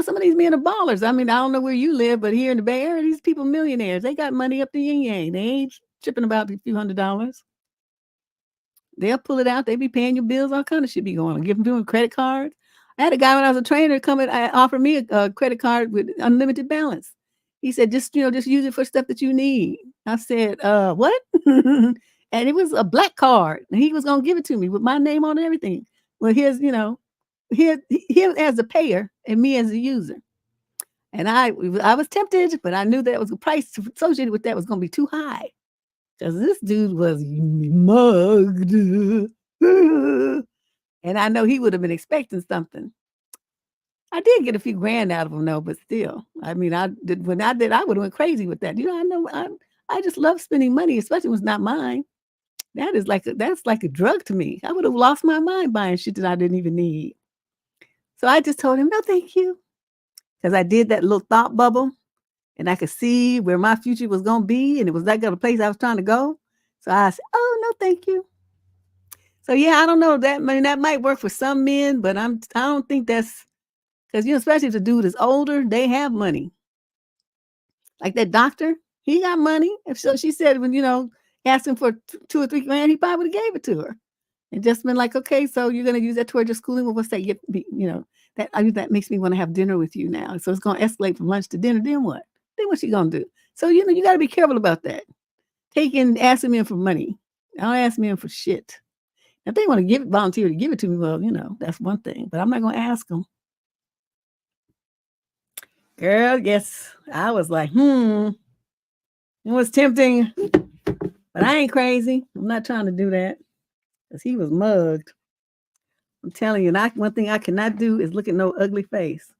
Some of these men are ballers. I mean, I don't know where you live, but here in the Bay Area, these people millionaires. They got money up the yin yang. They ain't tripping about a few $100s. They'll pull it out. They be paying your bills. All kind of shit be going on. Give them to them credit cards. I had a guy when I was a trainer come and offer me a credit card with unlimited balance. He said, just use it for stuff that you need. I said, what? And it was a black card. And he was going to give it to me with my name on and everything. Well, here's, him as the payer and me as the user. And I was tempted, but I knew that the price associated with that was going to be too high. Because this dude was mugged. And I know he would have been expecting something. I did get a few grand out of him, though, but still. I mean, I would have went crazy with that. I just love spending money, especially when it's not mine. That's like a drug to me. I would have lost my mind buying shit that I didn't even need. So I just told him, no, thank you. Because I did that little thought bubble. And I could see where my future was going to be. And it was that kind of place I was trying to go. So I said, oh, no, thank you. So, yeah, I don't know. That might work for some men, but I don't think that's, because, especially if the dude is older, they have money. Like that doctor, he got money. So she said, when, asked him for 2 or 3 grand, he probably would have gave it to her. And just been like, okay, so you're going to use that toward your schooling? Well, what's that? That makes me want to have dinner with you now. So it's going to escalate from lunch to dinner. Then what? Then what's she going to do? So, you got to be careful about that. Asking men for money. I don't ask men for shit. If they want to volunteer to give it to me, well, that's one thing. But I'm not going to ask them. Girl, yes, I was like, it was tempting. But I ain't crazy. I'm not trying to do that. Because he was mugged. I'm telling you, one thing I cannot do is look at no ugly face.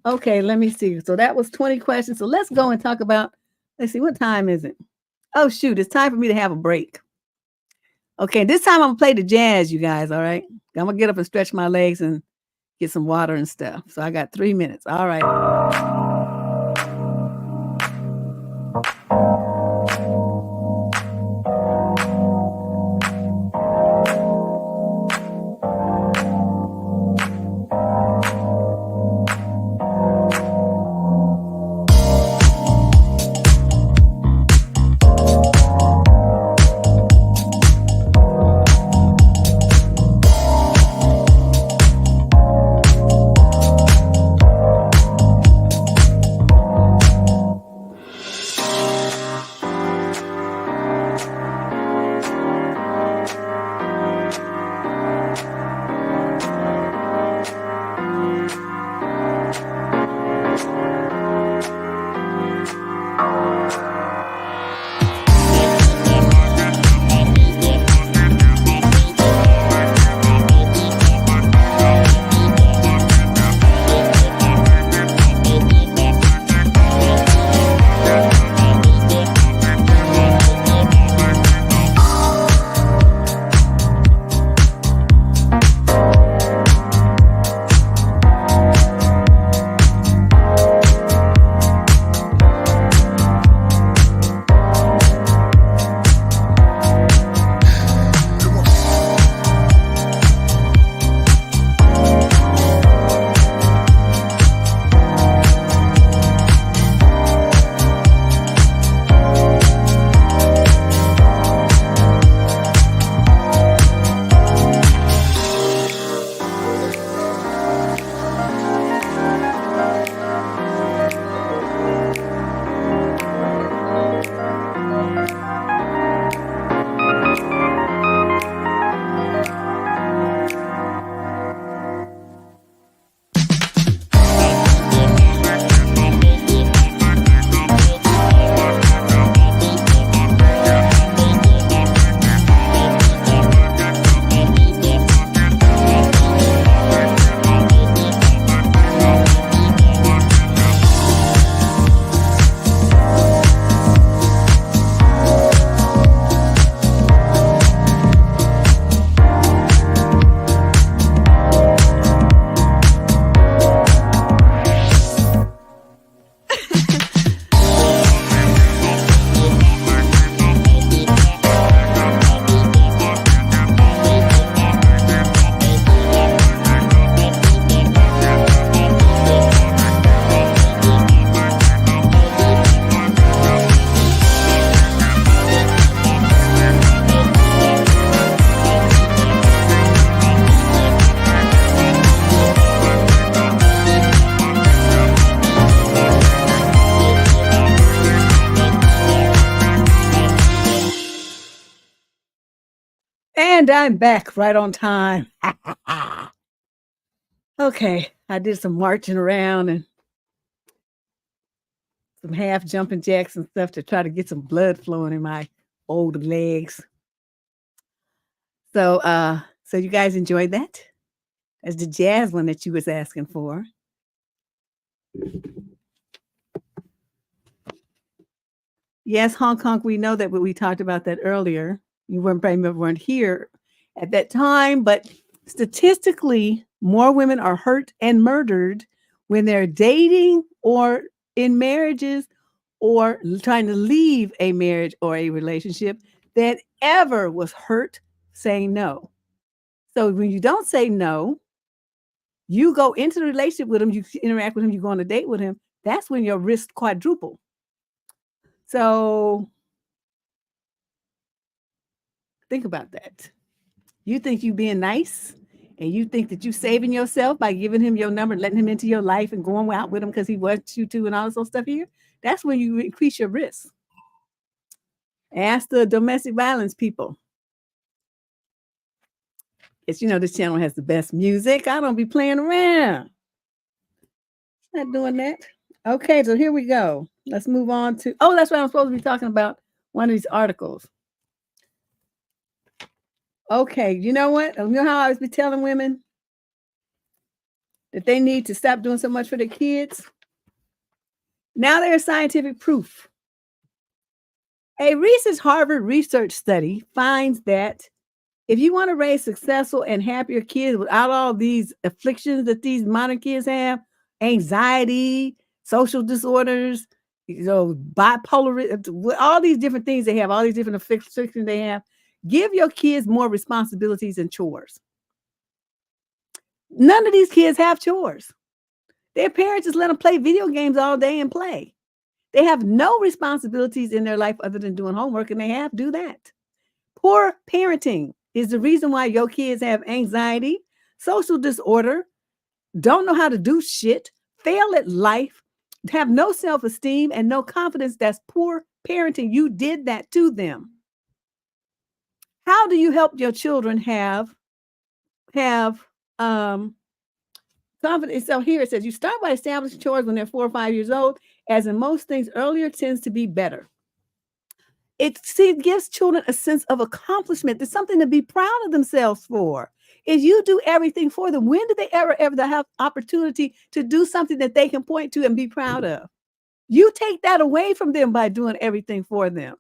Okay, let me see. So that was 20 questions. So let's go and talk about, let's see, what time is it? Oh, shoot, it's time for me to have a break. Okay, this time I'm going to play the jazz, you guys, all right? I'm going to get up and stretch my legs and get some water and stuff. So I got 3 minutes. All right. And I'm back right on time. Okay, I did some marching around and some half jumping jacks and stuff to try to get some blood flowing in my old legs. So you guys enjoyed that? That's the jazz one that you was asking for. Yes, Hong Kong, we know that, but we talked about that earlier. You weren't here at that time, but statistically, more women are hurt and murdered when they're dating or in marriages or trying to leave a marriage or a relationship than ever was hurt saying no. So when you don't say no, you go into the relationship with him, you interact with him, you go on a date with him, that's when your risk quadruple. So think about that. You think you being nice and you think that you saving yourself by giving him your number, letting him into your life and going out with him because he wants you to and all this other stuff here. That's when you increase your risk. Ask the domestic violence people. It's, this channel has the best music. I don't be playing around. Not doing that. Okay, so here we go. Let's move on to, that's what I'm supposed to be talking about. One of these articles. Okay, you know what? You know how I always be telling women that they need to stop doing so much for their kids? Now there's scientific proof. A recent Harvard research study finds that if you want to raise successful and happier kids without all these afflictions that these modern kids have, anxiety, social disorders, bipolar, all these different things they have, all these different afflictions they have, give your kids more responsibilities and chores. None of these kids have chores. Their parents just let them play video games all day and play. They have no responsibilities in their life other than doing homework, and they do that. Poor parenting is the reason why your kids have anxiety, social disorder, don't know how to do shit, fail at life, have no self-esteem and no confidence. That's poor parenting. You did that to them. How do you help your children have confidence? So here it says you start by establishing chores when they're 4 or 5 years old. As in most things, earlier tends to be better. It gives children a sense of accomplishment. There's something to be proud of themselves for. If you do everything for them, when do they ever have opportunity to do something that they can point to and be proud of? You take that away from them by doing everything for them.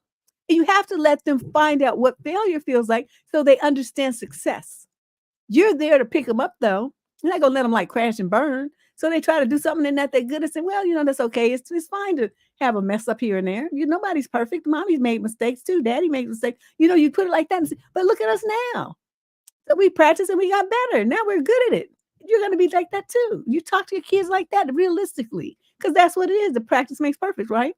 You have to let them find out what failure feels like so they understand success. You're there to pick them up, though. You're not going to let them like crash and burn. So they try to do something and that they're good and say, well, that's okay. It's fine to have a mess up here and there. Nobody's perfect. Mommy's made mistakes too. Daddy made mistakes. You put it like that and say, but look at us now. So we practiced and we got better. Now we're good at it. You're going to be like that too. You talk to your kids like that realistically, because that's what it is. The practice makes perfect, right?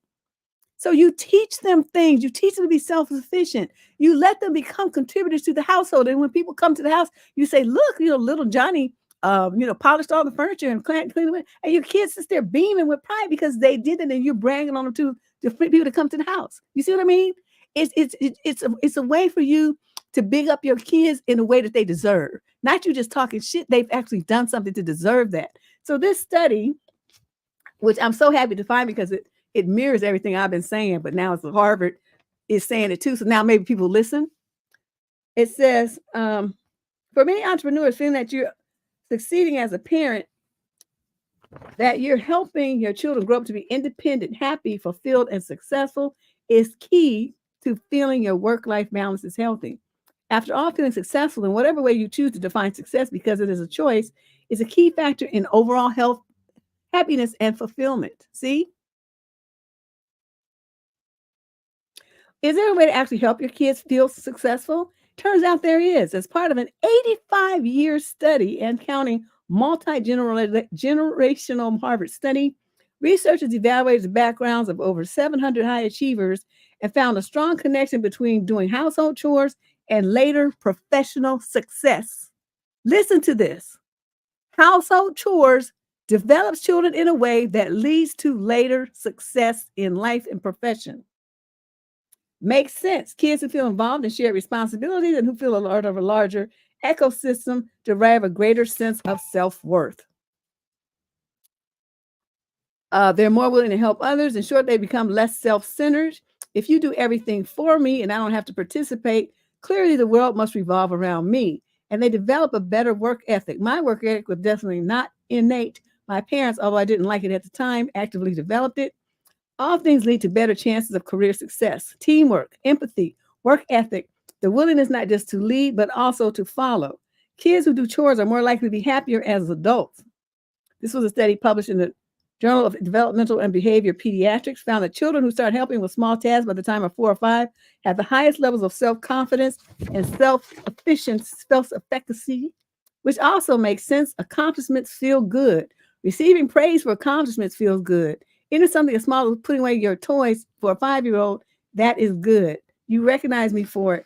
So you teach them things. You teach them to be self-sufficient. You let them become contributors to the household. And when people come to the house, you say, look, little Johnny, polished all the furniture and cleaned it. And your kids sit there beaming with pride because they did it, and you're bragging on them to people to come to the house. You see what I mean? It's a way for you to big up your kids in a way that they deserve. Not you just talking shit. They've actually done something to deserve that. So this study, which I'm so happy to find because it mirrors everything I've been saying, but now it's Harvard is saying it too. So now maybe people listen. It says, for many entrepreneurs, feeling that you're succeeding as a parent, that you're helping your children grow up to be independent, happy, fulfilled, and successful is key to feeling your work-life balance is healthy. After all, feeling successful in whatever way you choose to define success, because it is a choice, is a key factor in overall health, happiness, and fulfillment. See? Is there a way to actually help your kids feel successful? Turns out there is. As part of an 85-year study and counting multi-generational Harvard study, researchers evaluated the backgrounds of over 700 high achievers and found a strong connection between doing household chores and later professional success. Listen to this. Household chores develops children in a way that leads to later success in life and profession. Makes sense. Kids who feel involved in shared responsibilities and who feel a part of a larger ecosystem derive a greater sense of self-worth. They're more willing to help others. In short, they become less self-centered. If you do everything for me and I don't have to participate, clearly the world must revolve around me. And they develop a better work ethic. My work ethic was definitely not innate. My parents, although I didn't like it at the time, actively developed it. All things lead to better chances of career success, teamwork, empathy, work ethic, the willingness not just to lead, but also to follow. Kids who do chores are more likely to be happier as adults. This was a study published in the Journal of Developmental and Behavior Pediatrics, found that children who start helping with small tasks by the time of 4 or 5 have the highest levels of self-confidence and self-efficacy, which also makes sense. Accomplishments feel good. Receiving praise for accomplishments feels good. Even something as small as putting away your toys for a 5-year-old, that is good. You recognize me for it.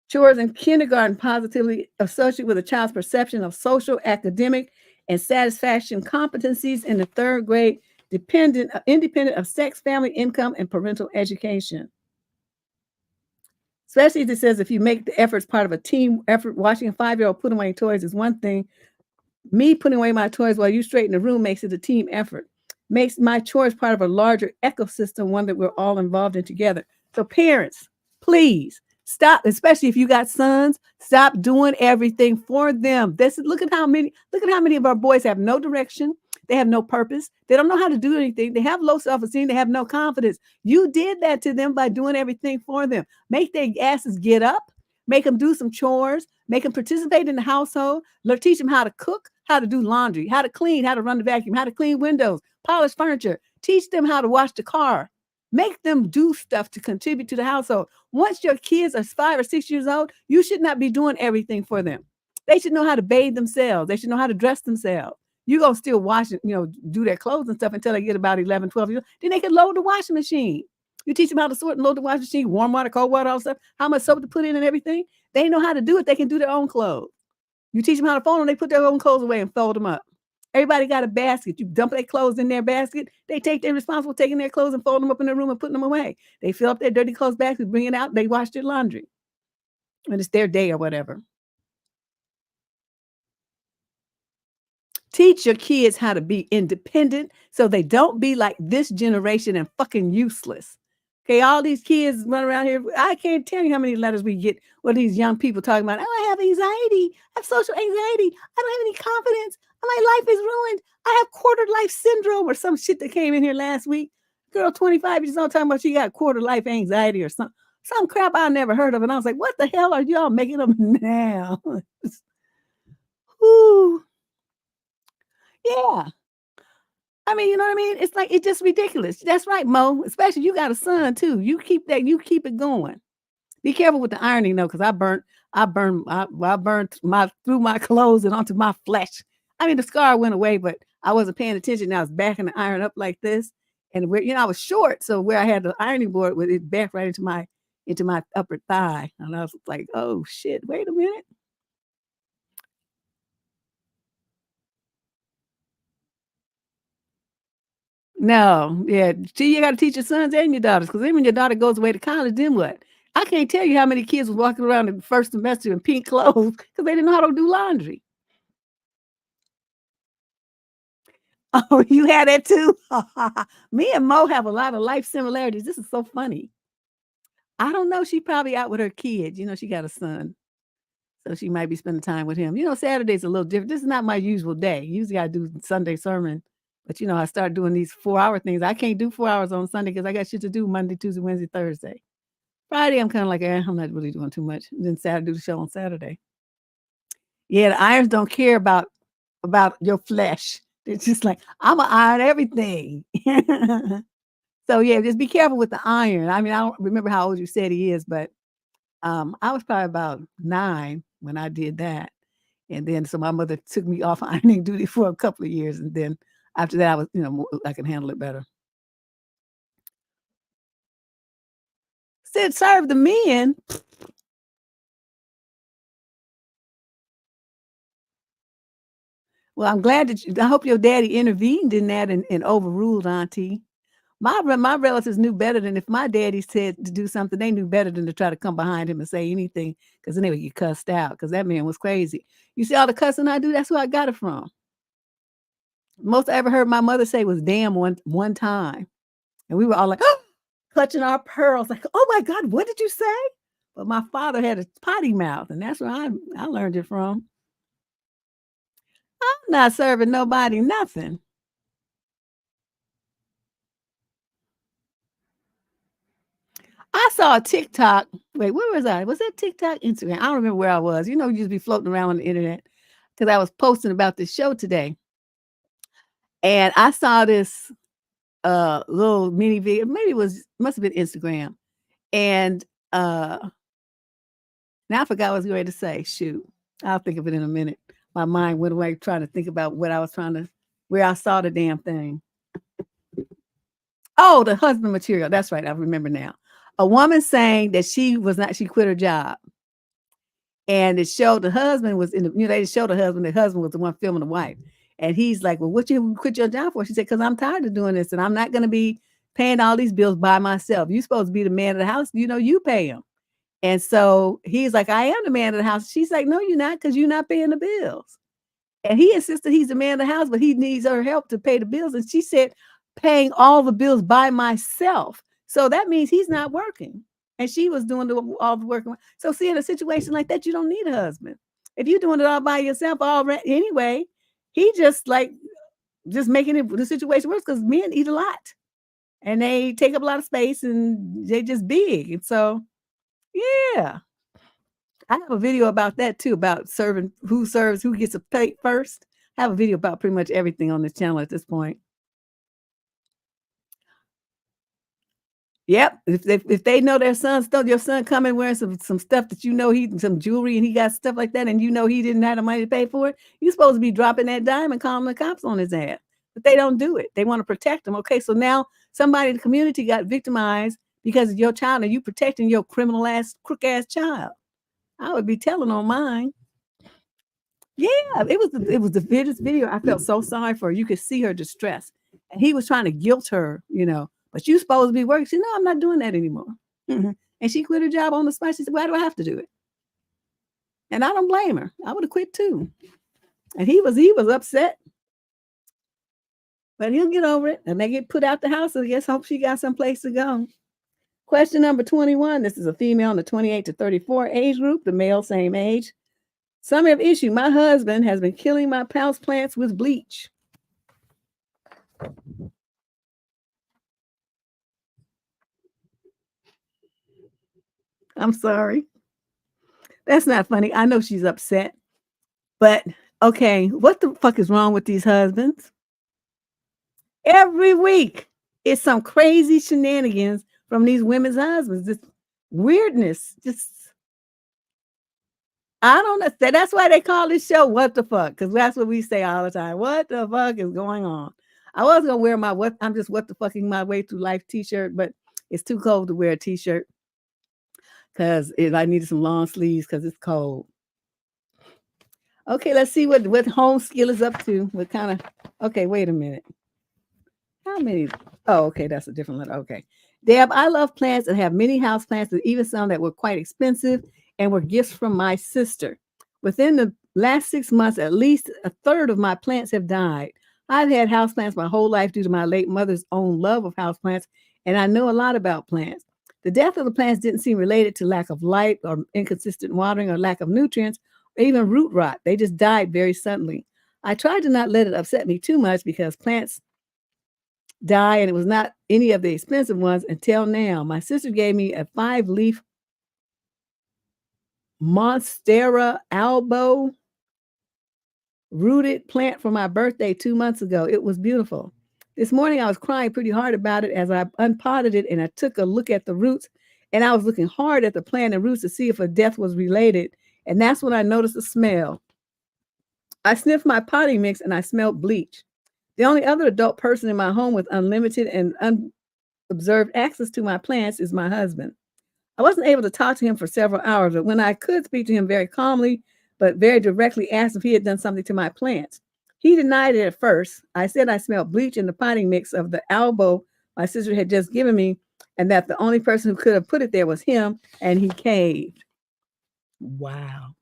Chores in kindergarten positively associate with a child's perception of social, academic, and satisfaction competencies in the 3rd grade, independent of sex, family, income, and parental education. Especially as it says, if you make the efforts part of a team effort, watching a 5-year-old put away toys is one thing. Me putting away my toys while you straighten the room makes it a team effort. Makes my chores part of a larger ecosystem, one that we're all involved in together. So parents, please stop, especially if you got sons, stop doing everything for them. Look at how many of our boys have no direction. They have no purpose. They don't know how to do anything. They have low self-esteem. They have no confidence. You did that to them by doing everything for them. Make their asses get up. Make them do some chores. Make them participate in the household. Teach them how to cook, how to do laundry, how to clean, how to run the vacuum, how to clean windows, polish furniture. Teach them how to wash the car. Make them do stuff to contribute to the household. Once your kids are 5 or 6 years old, you should not be doing everything for them. They should know how to bathe themselves. They should know how to dress themselves. You're going to still wash it, do their clothes and stuff until they get about 11, 12 years old. Then they can load the washing machine. You teach them how to sort and load the washing machine, warm water, cold water, all stuff, how much soap to put in and everything. They know how to do it. They can do their own clothes. You teach them how to fold them, they put their own clothes away and fold them up. Everybody got a basket. You dump their clothes in their basket. They take their responsible taking their clothes and folding them up in their room and putting them away. They fill up their dirty clothes basket, bring it out. They wash their laundry. And it's their day or whatever. Teach your kids how to be independent so they don't be like this generation and fucking useless. Okay, all these kids run around here. I can't tell you how many letters we get with these young people talking about, oh, I have anxiety. I have social anxiety. I don't have any confidence. My life is ruined. I have quarter life syndrome or some shit that came in here last week. Girl, 25 years old, talking about she got quarter life anxiety or some crap I never heard of. And I was like, what the hell are y'all making up now? Whoo. Yeah. I mean, you know what I mean? It's like, it's just ridiculous. That's right, Mo. Especially you got a son too. You keep it going. Be careful with the ironing though, because I burned my through my clothes and onto my flesh. I mean, the scar went away, but I wasn't paying attention. I was backing the iron up like this. And where, I was short. So where I had the ironing board with it back right into my upper thigh. And I was like, oh shit, wait a minute. No, yeah. See, you got to teach your sons and your daughters, because then when your daughter goes away to college, then what? I can't tell you how many kids was walking around in the first semester in pink clothes because they didn't know how to do laundry. Oh, you had that too? Me and Mo have a lot of life similarities. This is so funny. I don't know. She probably out with her kids. She got a son. So she might be spending time with him. Saturday's a little different. This is not my usual day. Usually I do Sunday sermon. But I started doing these 4-hour things. I can't do 4 hours on Sunday because I got shit to do Monday, Tuesday, Wednesday, Thursday. Friday, I'm kind of like, I'm not really doing too much. And then Saturday, do the show on Saturday. Yeah, the irons don't care about your flesh. It's just like, I'm going to iron everything. So, yeah, just be careful with the iron. I mean, I don't remember how old you said he is, but I was probably about 9 when I did that. And then, so my mother took me off ironing duty for a couple of years. And then after that, I was, I can handle it better. Said, serve the men. Well, I'm glad that I hope your daddy intervened in that and overruled Auntie. My relatives knew better than if my daddy said to do something, they knew better than to try to come behind him and say anything because then they would get cussed out because that man was crazy. You see all the cussing I do, that's who I got it from. Most I ever heard my mother say was damn one time. And we were all like, oh, clutching our pearls, like, oh my God, what did you say? But my father had a potty mouth, and that's where I learned it from. I'm not serving nobody nothing. I saw a TikTok. Wait, where was I? Was that TikTok, Instagram? I don't remember where I was. You used to be floating around on the internet because I was posting about this show today. And I saw this little mini video. Maybe must have been Instagram. And now I forgot what I was going to say. Shoot. I'll think of it in a minute. My mind went away trying to think about where I saw the damn thing. Oh, the husband material. That's right. I remember now. A woman saying that she quit her job. And it showed the husband was they showed the husband was the one filming the wife. And he's like, well, what you quit your job for? She said, because I'm tired of doing this and I'm not going to be paying all these bills by myself. You're supposed to be the man of the house. You pay him. And so he's like, I am the man of the house. She's like, no, you're not, because you're not paying the bills. And he insisted he's the man of the house, but he needs her help to pay the bills. And she said, paying all the bills by myself. So that means he's not working. And she was doing all the work. So see, in a situation like that, you don't need a husband. If you're doing it all by yourself already anyway, he just making the situation worse because men eat a lot. And they take up a lot of space and they're just big. And so, yeah. I have a video about that too, about who serves, who gets a plate first. I have a video about pretty much everything on this channel at this point. Yep. If they know your son coming wearing some stuff that some jewelry and he got stuff like that, and he didn't have the money to pay for it, you're supposed to be dropping that dime and calling the cops on his ass. But they don't do it. They want to protect him. Okay, so now somebody in the community got victimized because of your child, and you protecting your criminal ass, crook ass child. I would be telling on mine. Yeah, it was the weirdest video. I felt so sorry for her. You could see her distress. And he was trying to guilt her, but you supposed to be working. She said, no, I'm not doing that anymore. And she quit her job on the spot. She said, why do I have to do it? And I don't blame her. I would have quit too. And he was upset. But he'll get over it. And they get put out the house. I guess hope she got some place to go. Question number 21. This is a female in the 28 to 34 age group, the male same age. Summary of issue. My husband has been killing my house plants with bleach. I'm sorry. That's not funny. I know she's upset. But, okay, what the fuck is wrong with these husbands? Every week, it's some crazy shenanigans from these women's husbands. This weirdness. I don't know. That's why they call this show What the Fuck, because that's what we say all the time. What the fuck is going on? I was going to wear my I'm just what the fucking my way through life t-shirt, but it's too cold to wear a t-shirt because I needed some long sleeves because it's cold. Okay, let's see what home skill is up to. What kind of, okay, wait a minute. How many? Oh, okay, that's a different letter. Okay. Deb, I love plants and have many house plants, and even some that were quite expensive and were gifts from my sister. Within the last 6 months, at least a third of my plants have died. I've had houseplants my whole life due to my late mother's own love of houseplants, and I know a lot about plants. The death of the plants didn't seem related to lack of light or inconsistent watering or lack of nutrients or even root rot. They just died very suddenly. I tried to not let it upset me too much because plants die, and it was not any of the expensive ones until now. My sister gave me a 5-leaf Monstera albo rooted plant for my birthday 2 months ago. It was beautiful. This morning I was crying pretty hard about it as I unpotted it, and I took a look at the roots, and I was looking hard at the plant and roots to see if a death was related, and that's when I noticed a smell. I sniffed my potting mix and I smelled bleach. The only other adult person in my home with unlimited and unobserved access to my plants is my husband. I wasn't able to talk to him for several hours, but when I could speak to him very calmly, but very directly asked if he had done something to my plants. He denied it at first. I said I smelled bleach in the potting mix of the elbow my sister had just given me, and that the only person who could have put it there was him, and he caved. Wow.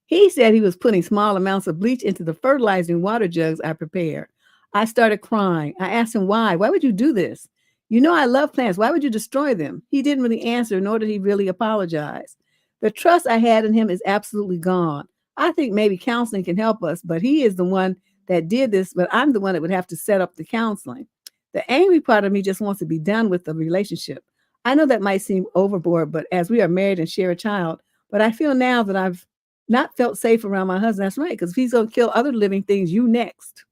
He said he was putting small amounts of bleach into the fertilizing water jugs I prepare. I started crying. I asked him why. Why would you do this? You know I love plants. Why would you destroy them? He didn't really answer, nor did he really apologize. The trust I had in him is absolutely gone. I think maybe counseling can help us, but he is the one that did this, but I'm the one that would have to set up the counseling. The angry part of me just wants to be done with the relationship. I know that might seem overboard, but as we are married and share a child, but I feel now that I've not felt safe around my husband. That's right, because if he's going to kill other living things, you next.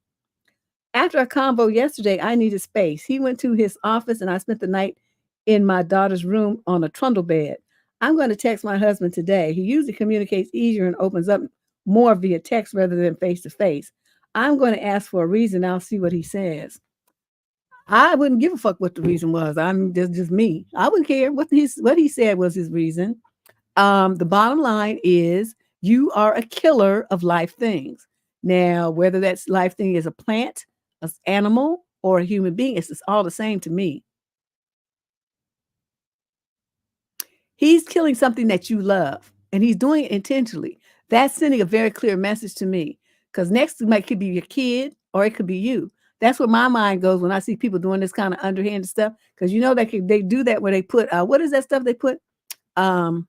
After our convo yesterday, I needed space. He went to his office and I spent the night in my daughter's room on a trundle bed. I'm going to text my husband today. He usually communicates easier and opens up more via text rather than face to face. I'm going to ask for a reason. I'll see what he says. I wouldn't give a fuck what the reason was. I'm just me. I wouldn't care what he said was his reason. The bottom line is you are a killer of live things. Now, whether that's live thing is a plant, an animal, or a human being, it's just all the same to me. He's killing something that you love, and he's doing it intentionally. That's sending a very clear message to me. Because next it could be your kid or it could be you. That's where my mind goes when I see people doing this kind of underhanded stuff. Because you know they do that where they put what is that stuff they put? There's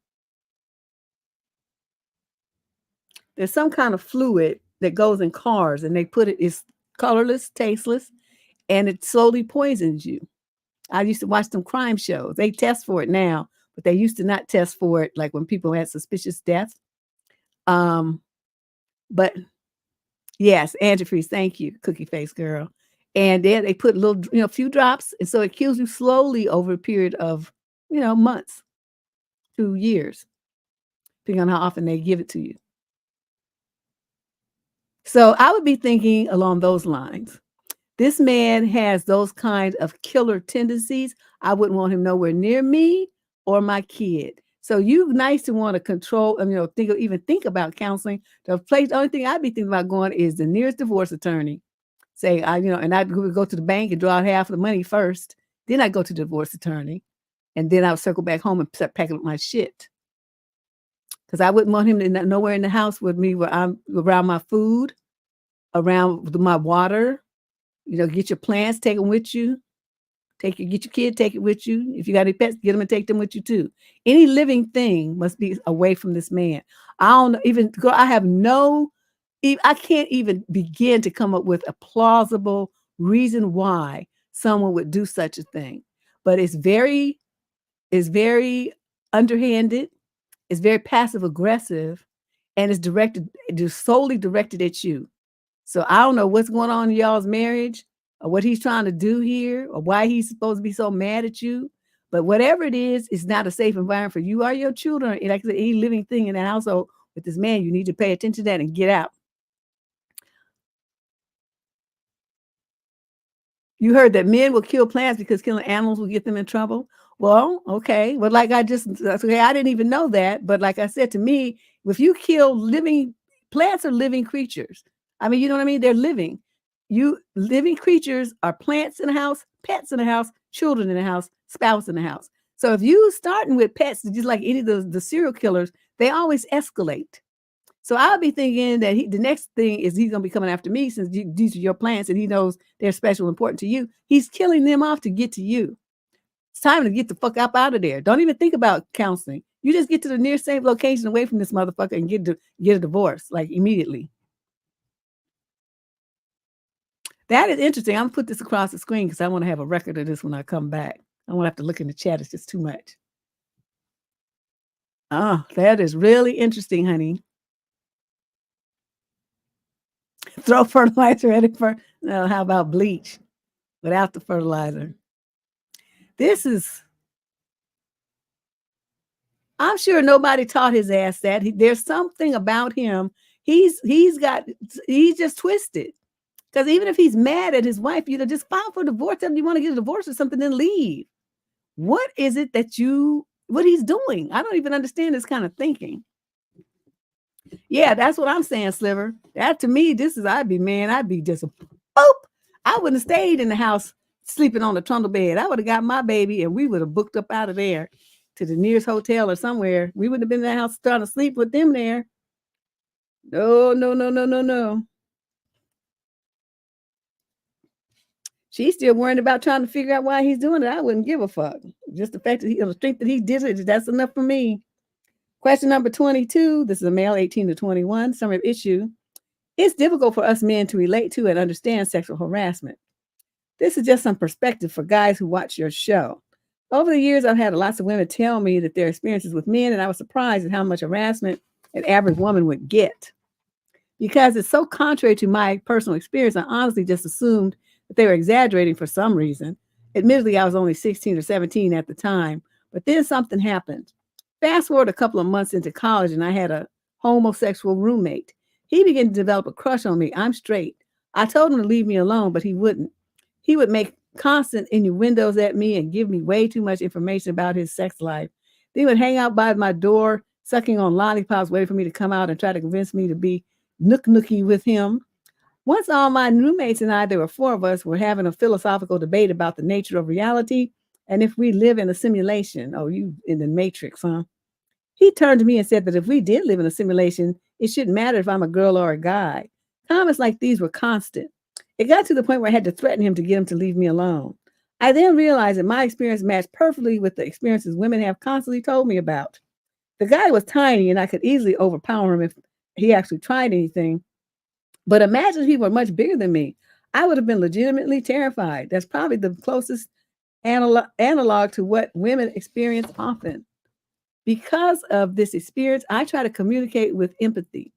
some kind of fluid that goes in cars, and they put it's colorless, tasteless, and it slowly poisons you. I used to watch some crime shows. They test for it now, but they used to not test for it like when people had suspicious death. But yes, antifreeze. Thank you, cookie face girl. And then they put a little, a few drops, and so it kills you slowly over a period of, months to years, depending on how often they give it to you. So I would be thinking along those lines. This man has those kind of killer tendencies. I wouldn't want him nowhere near me or my kid. So you nice to want to control, think about counseling. The only thing I'd be thinking about going is the nearest divorce attorney. Say, and I'd go to the bank and draw out half of the money first. Then I'd go to the divorce attorney. And then I would circle back home and start packing up my shit. Because I wouldn't want him to nowhere in the house with me where I'm around my food, around my water. Get your plants, take them with you. Get your kid, take it with you. If you got any pets, get them and take them with you too. Any living thing must be away from this man. I can't even begin to come up with a plausible reason why someone would do such a thing. But it's very underhanded, it's very passive aggressive, and it's solely directed at you. So I don't know what's going on in y'all's marriage or what he's trying to do here or why he's supposed to be so mad at you. But whatever it is, it's not a safe environment for you or your children. Like I said, any living thing in that household with this man, you need to pay attention to that and get out. You heard that men will kill plants because killing animals will get them in trouble. Well, okay. Well, I didn't even know that. But like I said, to me, if you kill plants are living creatures. I mean, you know what I mean? They're living. Living creatures are plants in the house, pets in the house, children in the house, spouse in the house. So if you starting with pets, just like any of the serial killers, they always escalate. So I'll be thinking that the next thing is he's going to be coming after me since these are your plants and he knows they're special and important to you. He's killing them off to get to you. It's time to get the fuck up out of there. Don't even think about counseling. You just get to the nearest safe location away from this motherfucker and get a divorce like immediately. That is interesting. I'm going to put this across the screen because I want to have a record of this when I come back. I won't have to look in the chat. It's just too much. Oh, that is really interesting, honey. Throw fertilizer at it first. No, how about bleach without the fertilizer? I'm sure nobody taught his ass that. There's something about him. He's just twisted. Because even if he's mad at his wife, just file for divorce. If you want to get a divorce or something, then leave. What is it what he's doing? I don't even understand this kind of thinking. Yeah, that's what I'm saying, Sliver. That to me, I'd be just a boop. I wouldn't have stayed in the house sleeping on the trundle bed. I would have got my baby and we would have booked up out of there to the nearest hotel or somewhere. We wouldn't have been in the house trying to sleep with them there. No, no, no, no, no, no. She's still worrying about trying to figure out why he's doing it. I wouldn't give a fuck. Just the fact that the strength that he did it, that's enough for me. Question number 22. This is a male 18 to 21. Summary of issue. It's difficult for us men to relate to and understand sexual harassment. This is just some perspective for guys who watch your show. Over the years, I've had lots of women tell me that their experiences with men, and I was surprised at how much harassment an average woman would get. Because it's so contrary to my personal experience, I honestly just assumed that they were exaggerating for some reason. Admittedly, I was only 16 or 17 at the time, but then something happened. Fast forward a couple of months into college, and I had a homosexual roommate. He began to develop a crush on me. I'm straight. I told him to leave me alone, but he wouldn't. He would make constant innuendos at me and give me way too much information about his sex life. Then he would hang out by my door, sucking on lollipops, waiting for me to come out and try to convince me to be nookie with him. Once all my roommates and I, there were four of us, were having a philosophical debate about the nature of reality and if we live in a simulation. Oh, you in the matrix, huh? He turned to me and said that if we did live in a simulation, it shouldn't matter if I'm a girl or a guy. Comments like these were constant. It got to the point where I had to threaten him to get him to leave me alone. I then realized that my experience matched perfectly with the experiences women have constantly told me about. The guy was tiny and I could easily overpower him if he actually tried anything. But imagine if he were much bigger than me. I would have been legitimately terrified. That's probably the closest analog to what women experience often. Because of this experience, I try to communicate with empathy.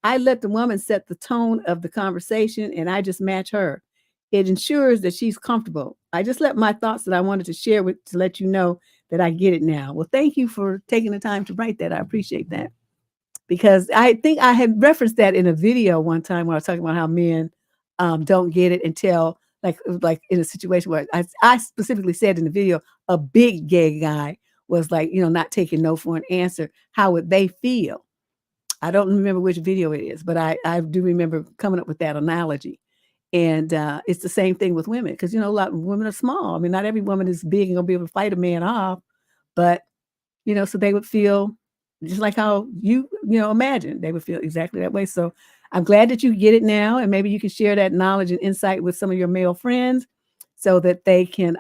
I let the woman set the tone of the conversation and I just match her. It ensures that she's comfortable. I just let my thoughts that I wanted to share with to let you know that I get it now. Well, thank you for taking the time to write that. I appreciate that. Because I think I had referenced that in a video one time when I was talking about how men don't get it until like in a situation where I specifically said in the video, a big gay guy was like, not taking no for an answer. How would they feel? I don't remember which video it is, but I do remember coming up with that analogy. And it's the same thing with women because, a lot of women are small. I mean, not every woman is big and going to be able to fight a man off, but, so they would feel just like how imagine they would feel exactly that way. So I'm glad that you get it now. And maybe you can share that knowledge and insight with some of your male friends so that they can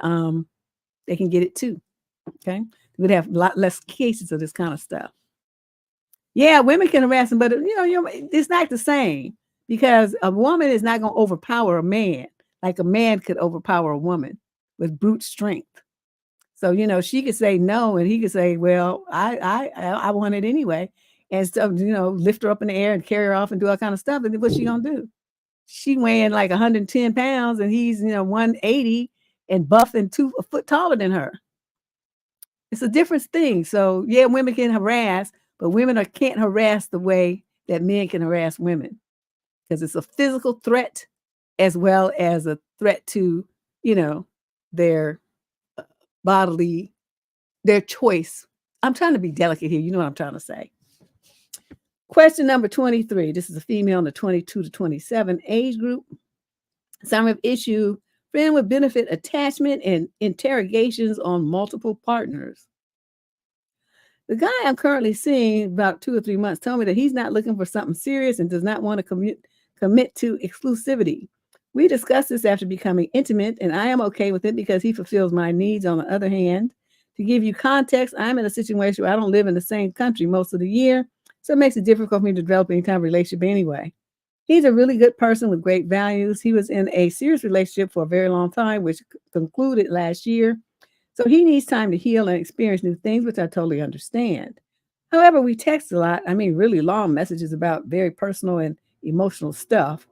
get it too. Okay. We'd have a lot less cases of this kind of stuff. Yeah, women can harass them, but it's not the same because a woman is not going to overpower a man like a man could overpower a woman with brute strength. So she could say no, and he could say, "Well, I want it anyway," and so lift her up in the air and carry her off and do all kind of stuff. And what's she gonna do? She weighing like 110 pounds, and he's 180 and buff and a foot taller than her. It's a different thing. So yeah, women can harass, but women can't harass the way that men can harass women because it's a physical threat as well as a threat to their bodily, their choice. I'm trying to be delicate here. You know what I'm trying to say. Question number 23. This is a female in the 22 to 27 age group. Summary of issue. Friend with benefit attachment and interrogations on multiple partners. The guy I'm currently seeing about 2 or 3 months told me that he's not looking for something serious and does not want to commit to exclusivity. We discussed this after becoming intimate, and I am okay with it because he fulfills my needs. On the other hand, to give you context, I'm in a situation where I don't live in the same country most of the year, so it makes it difficult for me to develop any kind of relationship anyway. He's a really good person with great values. He was in a serious relationship for a very long time, which concluded last year. So he needs time to heal and experience new things, which I totally understand. However, we text a lot. I mean, really long messages about very personal and emotional stuff.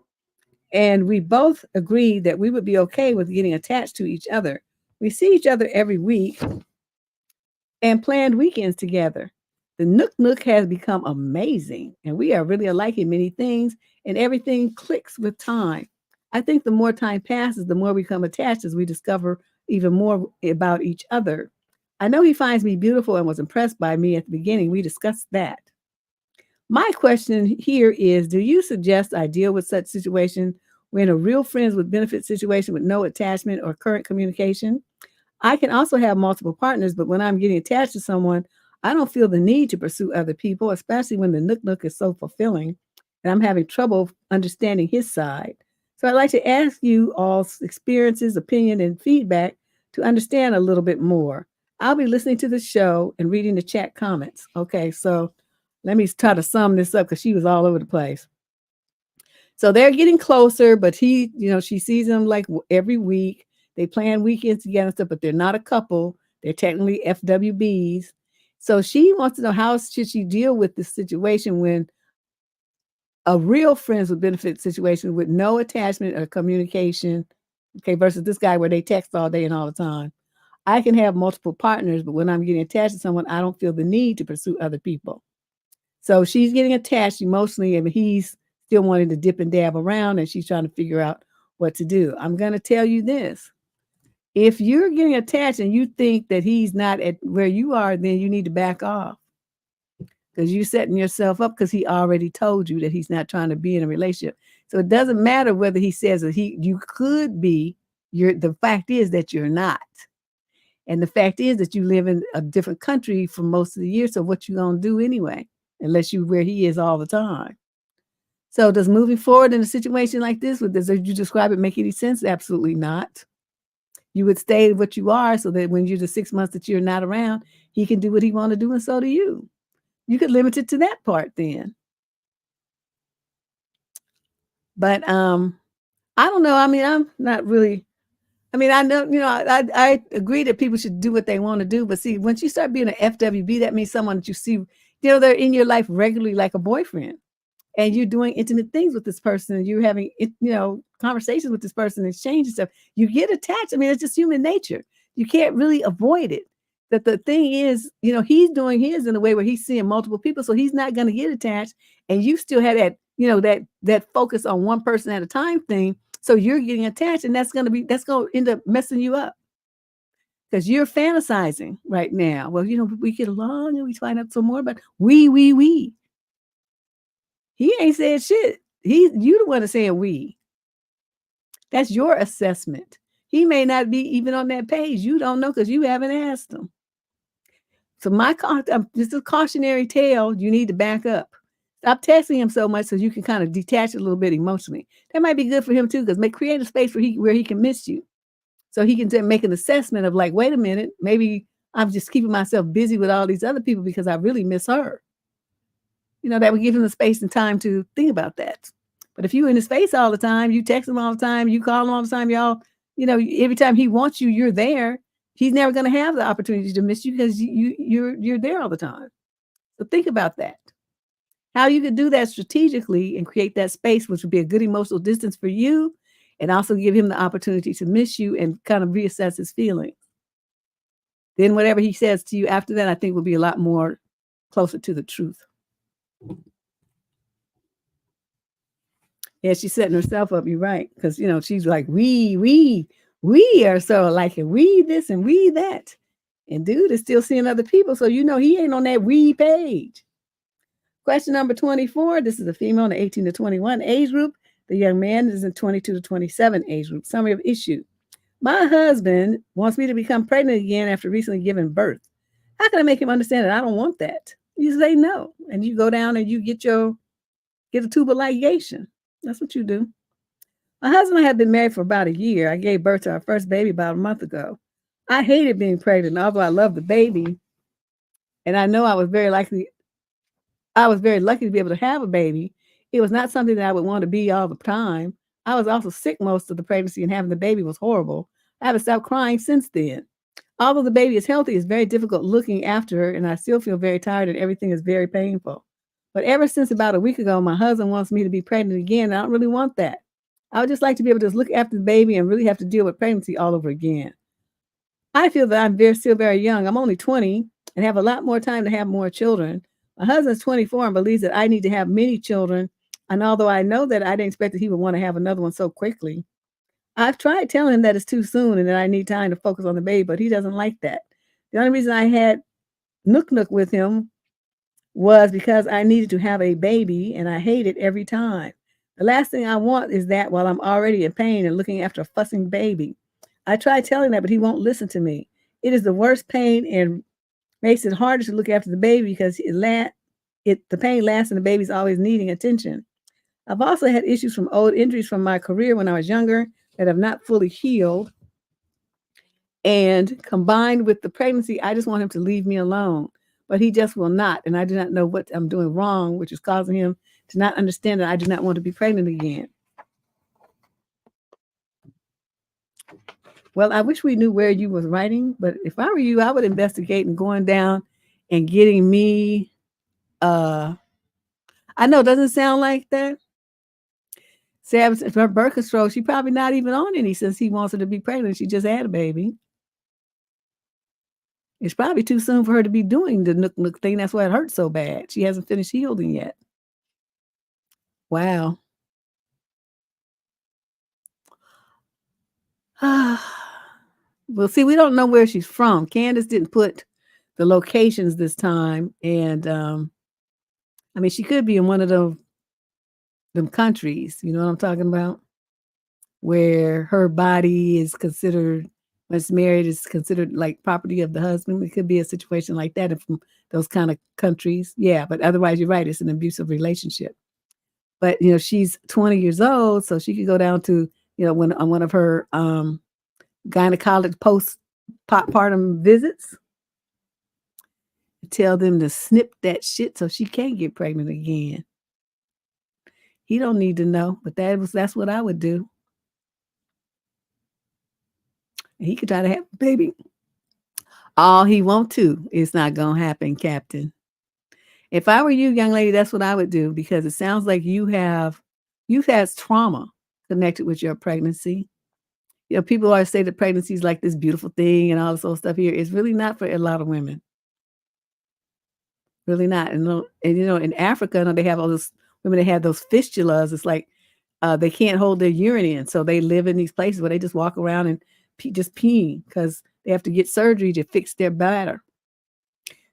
And we both agreed that we would be okay with getting attached to each other. We see each other every week and planned weekends together. The Nook has become amazing, and we are really alike in many things, and everything clicks with time. I think the more time passes, the more we become attached as we discover even more about each other. I know he finds me beautiful and was impressed by me at the beginning. We discussed that. My question here is, do you suggest I deal with such situation when a real friends with benefit situation with no attachment or current communication? I can also have multiple partners, but when I'm getting attached to someone, I don't feel the need to pursue other people, especially when the nook nook is so fulfilling and I'm having trouble understanding his side. So I'd like to ask you all's experiences, opinion, and feedback to understand a little bit more. I'll be listening to the show and reading the chat comments. Okay, so let me try to sum this up because she was all over the place. So they're getting closer, but she sees him like every week. They plan weekends together and stuff, but they're not a couple. They're technically FWBs. So she wants to know, how should she deal with this situation when a real friends with benefit situation with no attachment or communication, okay, versus this guy where they text all day and all the time. I can have multiple partners, but when I'm getting attached to someone, I don't feel the need to pursue other people. So she's getting attached emotionally, and he's still wanting to dip and dab around, and she's trying to figure out what to do. I'm going to tell you this. If you're getting attached and you think that he's not at where you are, then you need to back off, because you're setting yourself up, because he already told you that he's not trying to be in a relationship. So it doesn't matter whether he says that you could be. The fact is that you're not. And the fact is that you live in a different country for most of the year. So what you gonna do anyway, unless you where he is all the time? So does moving forward in a situation like this, as you describe it, make any sense? Absolutely not. You would stay what you are so that when you're the 6 months that you're not around, he can do what he want to do, and so do you. You could limit it to that part then. But I don't know. I mean, I'm not really. I mean, I know, I agree that people should do what they want to do. But see, once you start being an FWB, that means someone that you see, they're in your life regularly, like a boyfriend, and you're doing intimate things with this person, and you're having, conversations with this person, exchange and stuff. You get attached. I mean, it's just human nature. You can't really avoid it. That the thing is, he's doing his in a way where he's seeing multiple people, so he's not going to get attached. And you still have that, that focus on one person at a time thing. So you're getting attached, and that's going to end up messing you up, because you're fantasizing right now. Well, we get along and we find out some more, but we. He ain't said shit. You the one that's saying we. That's your assessment. He may not be even on that page. You don't know because you haven't asked him. So this is a cautionary tale. You need to back up. Stop texting him so much so you can kind of detach a little bit emotionally. That might be good for him too, because create a space where he can miss you. So he can then make an assessment of like, wait a minute, maybe I'm just keeping myself busy with all these other people because I really miss her. That would give him the space and time to think about that. But if you're in his face all the time, you text him all the time, you call him all the time, y'all, every time he wants you, you're there. He's never going to have the opportunity to miss you because you're there all the time. So think about that. How you could do that strategically and create that space, which would be a good emotional distance for you, and also give him the opportunity to miss you and kind of reassess his feelings. Then whatever he says to you after that, I think will be a lot more closer to the truth. Yeah, she's setting herself up. You're right, because she's like, we are so alike, and we this and we that, and dude is still seeing other people, so he ain't on that we page. Question number 24. This is a female in the 18 to 21 age group. The young man is in 22 to 27 age group. Summary of issue. My husband wants me to become pregnant again after recently giving birth. How can I make him understand that I don't want that? You say no, and you go down and you get a tube of ligation. That's what you do. My husband and I have been married for about a year. I gave birth to our first baby about a month ago. I hated being pregnant, although I love the baby, and I know I was very lucky to be able to have a baby. It was not something that I would want to be all the time. I was also sick most of the pregnancy, and having the baby was horrible. I haven't stopped crying since then. Although the baby is healthy, it's very difficult looking after her, and I still feel very tired, and everything is very painful. But ever since about a week ago, my husband wants me to be pregnant again, and I don't really want that. I would just like to be able to just look after the baby and really have to deal with pregnancy all over again. I feel that I'm still very young. I'm only 20 and have a lot more time to have more children. My husband's 24 and believes that I need to have many children. And although I know that I didn't expect that he would want to have another one so quickly, I've tried telling him that it's too soon and that I need time to focus on the baby, but he doesn't like that. The only reason I had nook with him was because I needed to have a baby and I hate it every time. The last thing I want is that while I'm already in pain and looking after a fussing baby. I tried telling that, but he won't listen to me. It is the worst pain and makes it harder to look after the baby because the pain lasts and the baby's always needing attention. I've also had issues from old injuries from my career when I was younger that have not fully healed. And combined with the pregnancy, I just want him to leave me alone. But he just will not. And I do not know what I'm doing wrong, which is causing him to not understand that I do not want to be pregnant again. Well, I wish we knew where you was writing, but if I were you, I would investigate and going down and getting me I know, doesn't it sound like that? Sam, her birth control, she probably not even on any since he wants her to be pregnant. She just had a baby. It's probably too soon for her to be doing the nook nook thing. That's why it hurts so bad. She hasn't finished healing yet. Wow. Well, see, we don't know where she's from. Candace didn't put the locations this time. And I mean, she could be in one of them countries, you know what I'm talking about? Where her body is considered, when it's married, is considered like property of the husband. It could be a situation like that from those kind of countries. Yeah, but otherwise, you're right. It's an abusive relationship. But she's 20 years old, so she could go down to when on one of her gynecologic postpartum visits, tell them to snip that shit so she can't get pregnant again. He don't need to know, but that's what I would do. He could try to have a baby all he want to. It's not gonna happen, Captain. If I were you, young lady, that's what I would do, because it sounds like you've had trauma connected with your pregnancy. People always say that pregnancy is like this beautiful thing and all this old stuff here. It's really not for a lot of women. Really not. And in Africa, they have all those women that have those fistulas. It's like they can't hold their urine in, so they live in these places where they just walk around and just peeing because they have to get surgery to fix their bladder.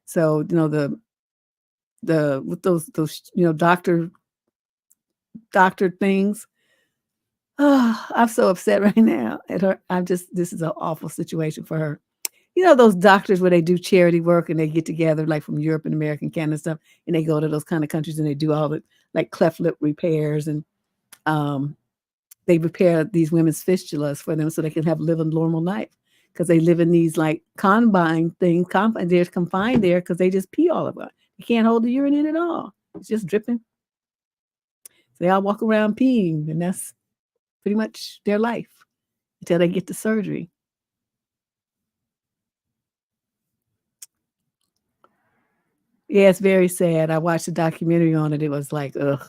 So with those doctor things. Oh, I'm so upset right now at her. This is an awful situation for her. Those doctors where they do charity work and they get together like from Europe and America and Canada and stuff, and they go to those kind of countries and they do all the like cleft lip repairs and they repair these women's fistulas for them so they can live a normal life, because they live in these like combine things. They're confined there because they just pee all over. You can't hold the urine in at all. It's just dripping. So they all walk around peeing, and that's pretty much their life until they get the surgery. Yeah, it's very sad. I watched a documentary on it. It was like, ugh.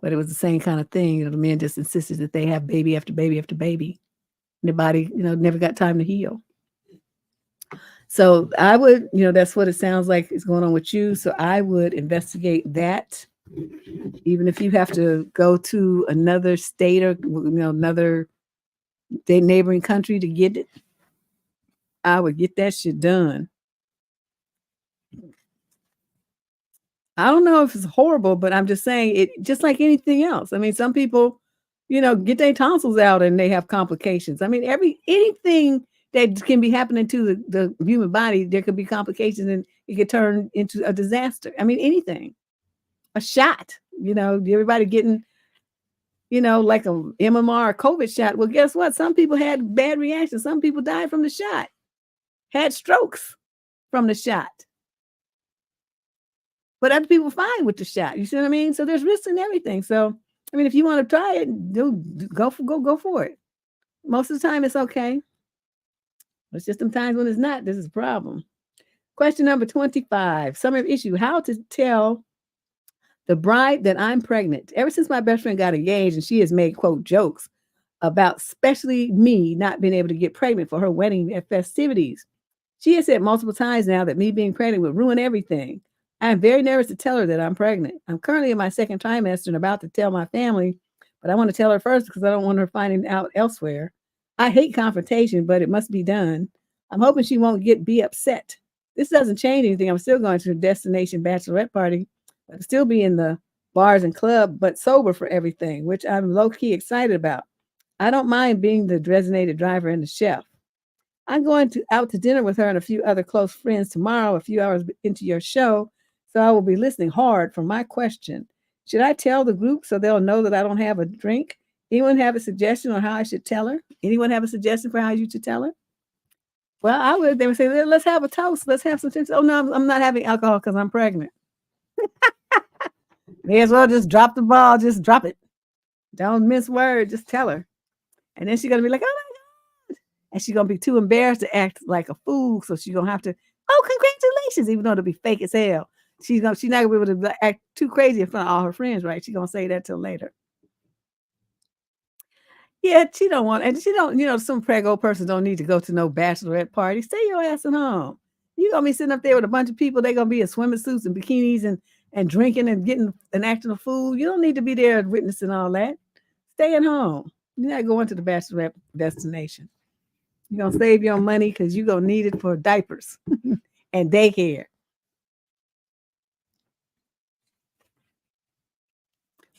But it was the same kind of thing. The men just insisted that they have baby after baby after baby. And their body, never got time to heal. So I would, that's what it sounds like is going on with you. So I would investigate that. Even if you have to go to another state or, another neighboring country to get it, I would get that shit done. I don't know if it's horrible, but I'm just saying it, just like anything else. I mean, some people, get their tonsils out and they have complications. I mean, anything that can be happening to the human body, there could be complications and it could turn into a disaster. I mean, anything. A shot, everybody getting, like a MMR or COVID shot. Well, guess what? Some people had bad reactions. Some people died from the shot, had strokes from the shot. But other people fine with the shot. You see what I mean? So there's risks in everything. So, I mean, if you want to try it, go for it. Most of the time, it's okay. It's just some times when it's not. This is a problem. Question number 25. Summary issue: how to tell the bride that I'm pregnant. Ever since my best friend got engaged, and she has made, quote, jokes about especially me not being able to get pregnant for her wedding festivities. She has said multiple times now that me being pregnant would ruin everything. I am very nervous to tell her that I'm pregnant. I'm currently in my second trimester and about to tell my family, but I want to tell her first because I don't want her finding out elsewhere. I hate confrontation, but it must be done. I'm hoping she won't be upset. This doesn't change anything. I'm still going to the destination bachelorette party. I'll still be in the bars and club, but sober for everything, which I'm low-key excited about. I don't mind being the designated driver and the chef. I'm going out to dinner with her and a few other close friends tomorrow, a few hours into your show, so I will be listening hard for my question. Should I tell the group so they'll know that I don't have a drink? Anyone have a suggestion on how I should tell her? Anyone have a suggestion for how you should tell her? Well, I would. They would say, let's have a toast. Let's have some drinks. Oh, no, I'm not having alcohol because I'm pregnant. May as well just drop the ball. Just drop it. Don't mince words. Just tell her. And then she's going to be like, oh, my God. And she's going to be too embarrassed to act like a fool. So she's going to have to, oh, congratulations, even though it'll be fake as hell. She's not going to be able to act too crazy in front of all her friends, right? She's going to say that till later. Yeah, she don't want, and she don't, some prego person don't need to go to no bachelorette party. Stay your ass at home. You're going to be sitting up there with a bunch of people. They're going to be in swimming suits and bikinis and drinking and getting and acting a fool. You don't need to be there witnessing all that. Stay at home. You're not going to the bachelorette destination. You're going to save your money because you're going to need it for diapers and daycare.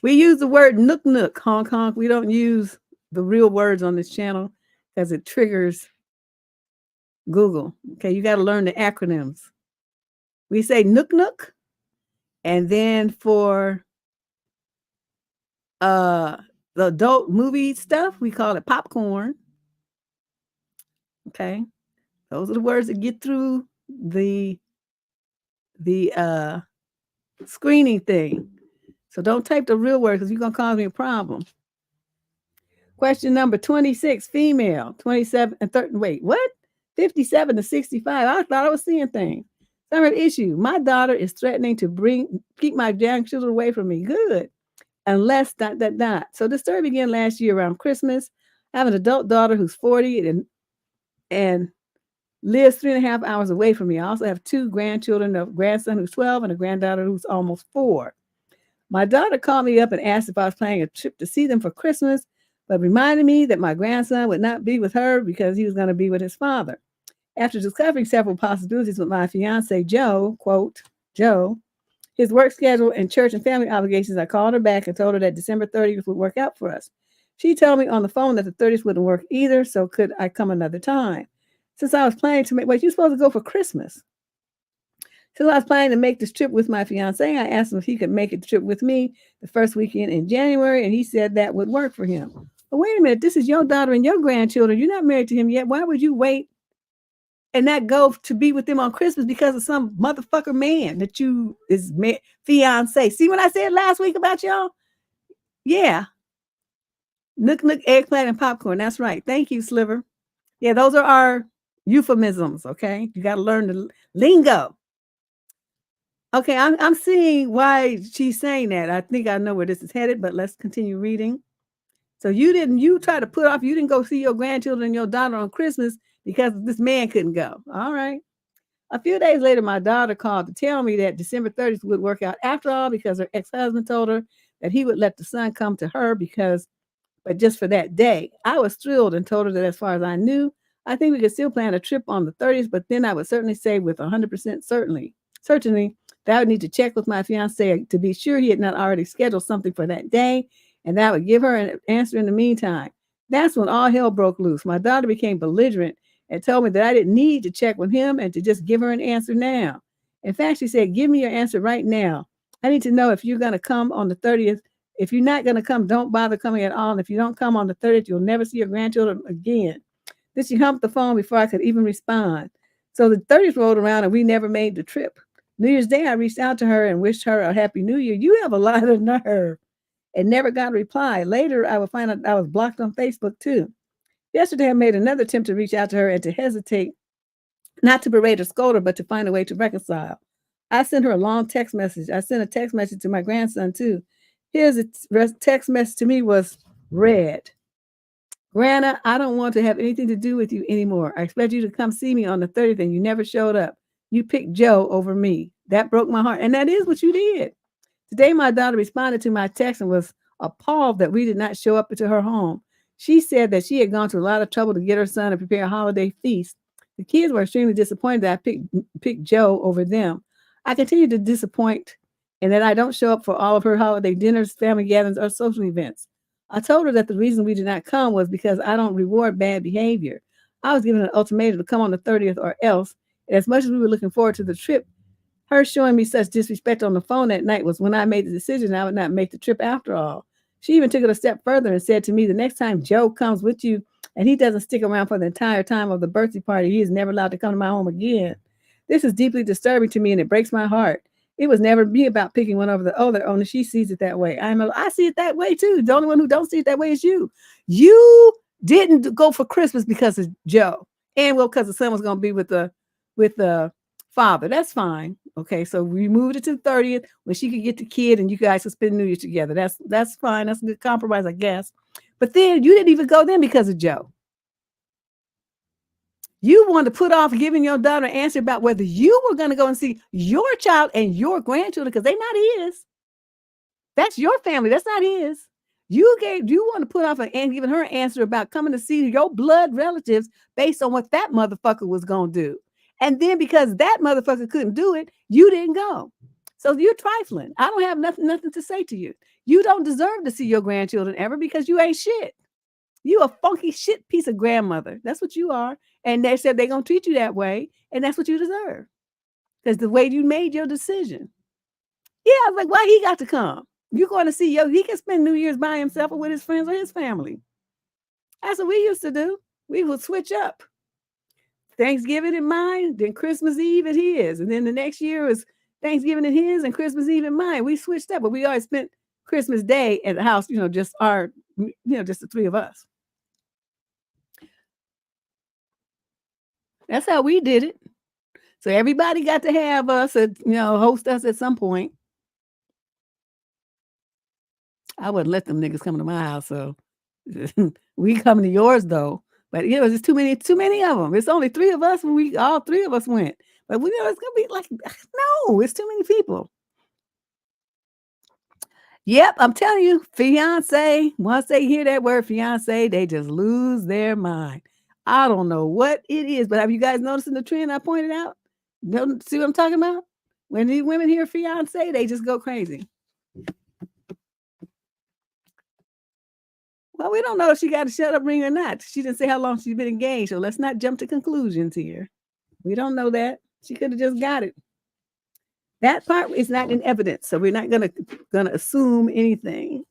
We use the word nook, honk, honk. We don't use the real words on this channel because it triggers Google. Okay, you got to learn the acronyms. We say nook, and then for the adult movie stuff, we call it popcorn. Okay, those are the words that get through the screening thing. So don't type the real word because you're gonna cause me a problem. Question number 26, female, 27 and 30. Wait, what? 57 to 65. I thought I was seeing things. Third issue. My daughter is threatening to keep my grandchildren away from me. Good. Unless ... So this story began last year around Christmas. I have an adult daughter who's 40 and lives 3.5 hours away from me. I also have 2 grandchildren, a grandson who's 12 and a granddaughter who's almost 4. My daughter called me up and asked if I was planning a trip to see them for Christmas, but reminded me that my grandson would not be with her because he was going to be with his father. After discovering several possibilities with my fiance, Joe, quote, Joe, his work schedule and church and family obligations, I called her back and told her that December 30th would work out for us. She told me on the phone that the 30th wouldn't work either, so could I come another time? Since I was planning to you're supposed to go for Christmas. Since I was planning to make this trip with my fiance, I asked him if he could make the trip with me the first weekend in January, and he said that would work for him. But wait a minute, this is your daughter and your grandchildren. You're not married to him yet. Why would you wait and not go to be with them on Christmas because of some motherfucker man that you is fiance? See what I said last week about y'all? Yeah. Nook, eggplant, and popcorn. That's right. Thank you, Sliver. Yeah, those are our euphemisms, okay? You got to learn the lingo. Okay, I'm seeing why she's saying that. I think I know where this is headed, but let's continue reading. So you try to put off, you didn't go see your grandchildren and your daughter on Christmas because this man couldn't go. All right. A few days later, my daughter called to tell me that December 30th would work out after all because her ex-husband told her that he would let the son come to her but just for that day. I was thrilled and told her that as far as I knew, I think we could still plan a trip on the 30th, but then I would certainly say with 100% certainty that I would need to check with my fiance to be sure he had not already scheduled something for that day, and that would give her an answer in the meantime. That's when all hell broke loose. My daughter became belligerent and told me that I didn't need to check with him and to just give her an answer now. In fact, she said, give me your answer right now. I need to know if you're going to come on the 30th. If you're not going to come, don't bother coming at all. And if you don't come on the 30th, you'll never see your grandchildren again. Then she humped the phone before I could even respond. So the 30th rolled around and we never made the trip. New Year's Day, I reached out to her and wished her a happy new year. You have a lot of nerve. And never got a reply. Later, I would find out I was blocked on Facebook too. Yesterday, I made another attempt to reach out to her and to hesitate, not to berate or scold her, but to find a way to reconcile. I sent her a long text message. I sent a text message to my grandson too. Here's a text message to me was read. Grandma, I don't want to have anything to do with you anymore. I expect you to come see me on the 30th and you never showed up. You picked Joe over me. That broke my heart. And that is what you did. Today, my daughter responded to my text and was appalled that we did not show up to her home. She said that she had gone to a lot of trouble to get her son to prepare a holiday feast. The kids were extremely disappointed that I picked Joe over them. I continue to disappoint and that I don't show up for all of her holiday dinners, family gatherings, or social events. I told her that the reason we did not come was because I don't reward bad behavior. I was given an ultimatum to come on the 30th or else. And as much as we were looking forward to the trip, her showing me such disrespect on the phone that night was when I made the decision I would not make the trip after all. She even took it a step further and said to me, the next time Joe comes with you and he doesn't stick around for the entire time of the birthday party, he is never allowed to come to my home again. This is deeply disturbing to me and it breaks my heart. It was never me about picking one over the other, only she sees it that way. I see it that way too. The only one who don't see it that way is you. You didn't go for Christmas because of Joe. And well, because the son was going to be with the father. That's fine. Okay, so we moved it to the 30th when she could get the kid and you guys could spend New Year's together. That's fine. That's a good compromise, I guess. But then you didn't even go then because of Joe. You wanted to put off giving your daughter an answer about whether you were going to go and see your child and your grandchildren because they're not his. That's your family. That's not his. You want to put off and giving her an answer about coming to see your blood relatives based on what that motherfucker was going to do. And then because that motherfucker couldn't do it, you didn't go. So you're trifling. I don't have nothing to say to you. You don't deserve to see your grandchildren ever because you ain't shit. You a funky shit piece of grandmother. That's what you are. And they said they're going to treat you that way. And that's what you deserve. Because the way you made your decision. Yeah, I was like, why he got to come? You're going to see he can spend New Year's by himself or with his friends or his family. That's what we used to do. We would switch up. Thanksgiving in mine, then Christmas Eve at his. And then the next year was Thanksgiving at his and Christmas Eve in mine. We switched up, but we always spent Christmas Day at the house, just just the three of us. That's how we did it. So everybody got to have us, host us at some point. I wouldn't let them niggas come to my house, so we come to yours though. But it was just too many of them. It's only three of us when all three of us went. But we know it's gonna be like, no, it's too many people. Yep, I'm telling you, fiance, once they hear that word fiance, they just lose their mind. I don't know what it is, but have you guys noticed the trend I pointed out? See what I'm talking about? When these women hear fiance, they just go crazy. Well, we don't know if she got a shut up ring or not. She didn't say how long she's been engaged, so let's not jump to conclusions here. We don't know that. She could have just got it. That part is not in evidence, so we're not gonna assume anything.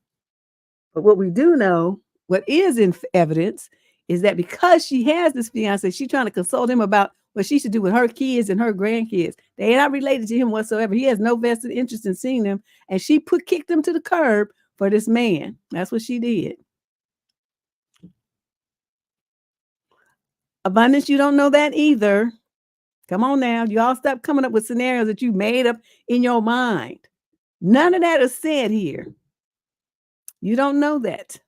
But what we do know, what is in evidence, is that because she has this fiance, she's trying to consult him about what she should do with her kids and her grandkids. They are not related to him whatsoever. He has no vested interest in seeing them, and she kicked them to the curb for this man. That's what she did. Abundance, you don't know that either. Come on now. You all stop coming up with scenarios that you made up in your mind. None of that is said here. You don't know that.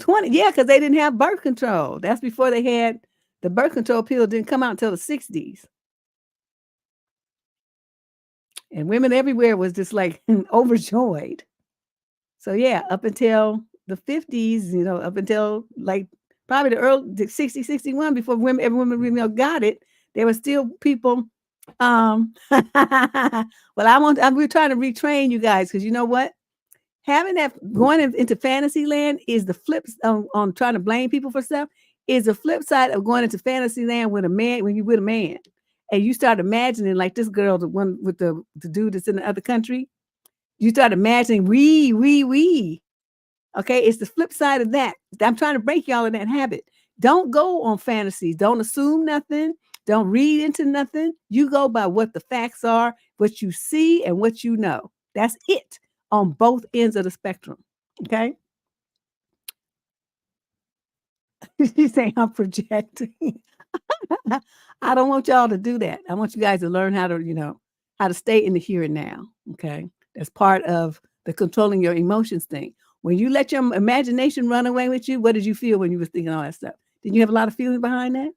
Yeah, because they didn't have birth control. That's before they had the birth control pill didn't come out until the 60s. And women everywhere was just like overjoyed. So yeah, up until the 50s, up until like probably the early 60, 61, before every woman got it, there were still people. Well, we're trying to retrain you guys because you know what? Having that going into fantasy land is the flip on trying to blame people for stuff is the flip side of going into fantasy land with a man when you're with a man and you start imagining like this girl, the one with the dude that's in the other country. You start imagining we. Okay, it's the flip side of that. I'm trying to break y'all in that habit. Don't go on fantasies. Don't assume nothing. Don't read into nothing. You go by what the facts are, what you see, and what you know. That's it on both ends of the spectrum. Okay? She's saying I'm projecting. I don't want y'all to do that. I want you guys to learn how to stay in the here and now. Okay? That's part of the controlling your emotions thing. When you let your imagination run away with you, what did you feel when you were thinking all that stuff? Did you have a lot of feelings behind that?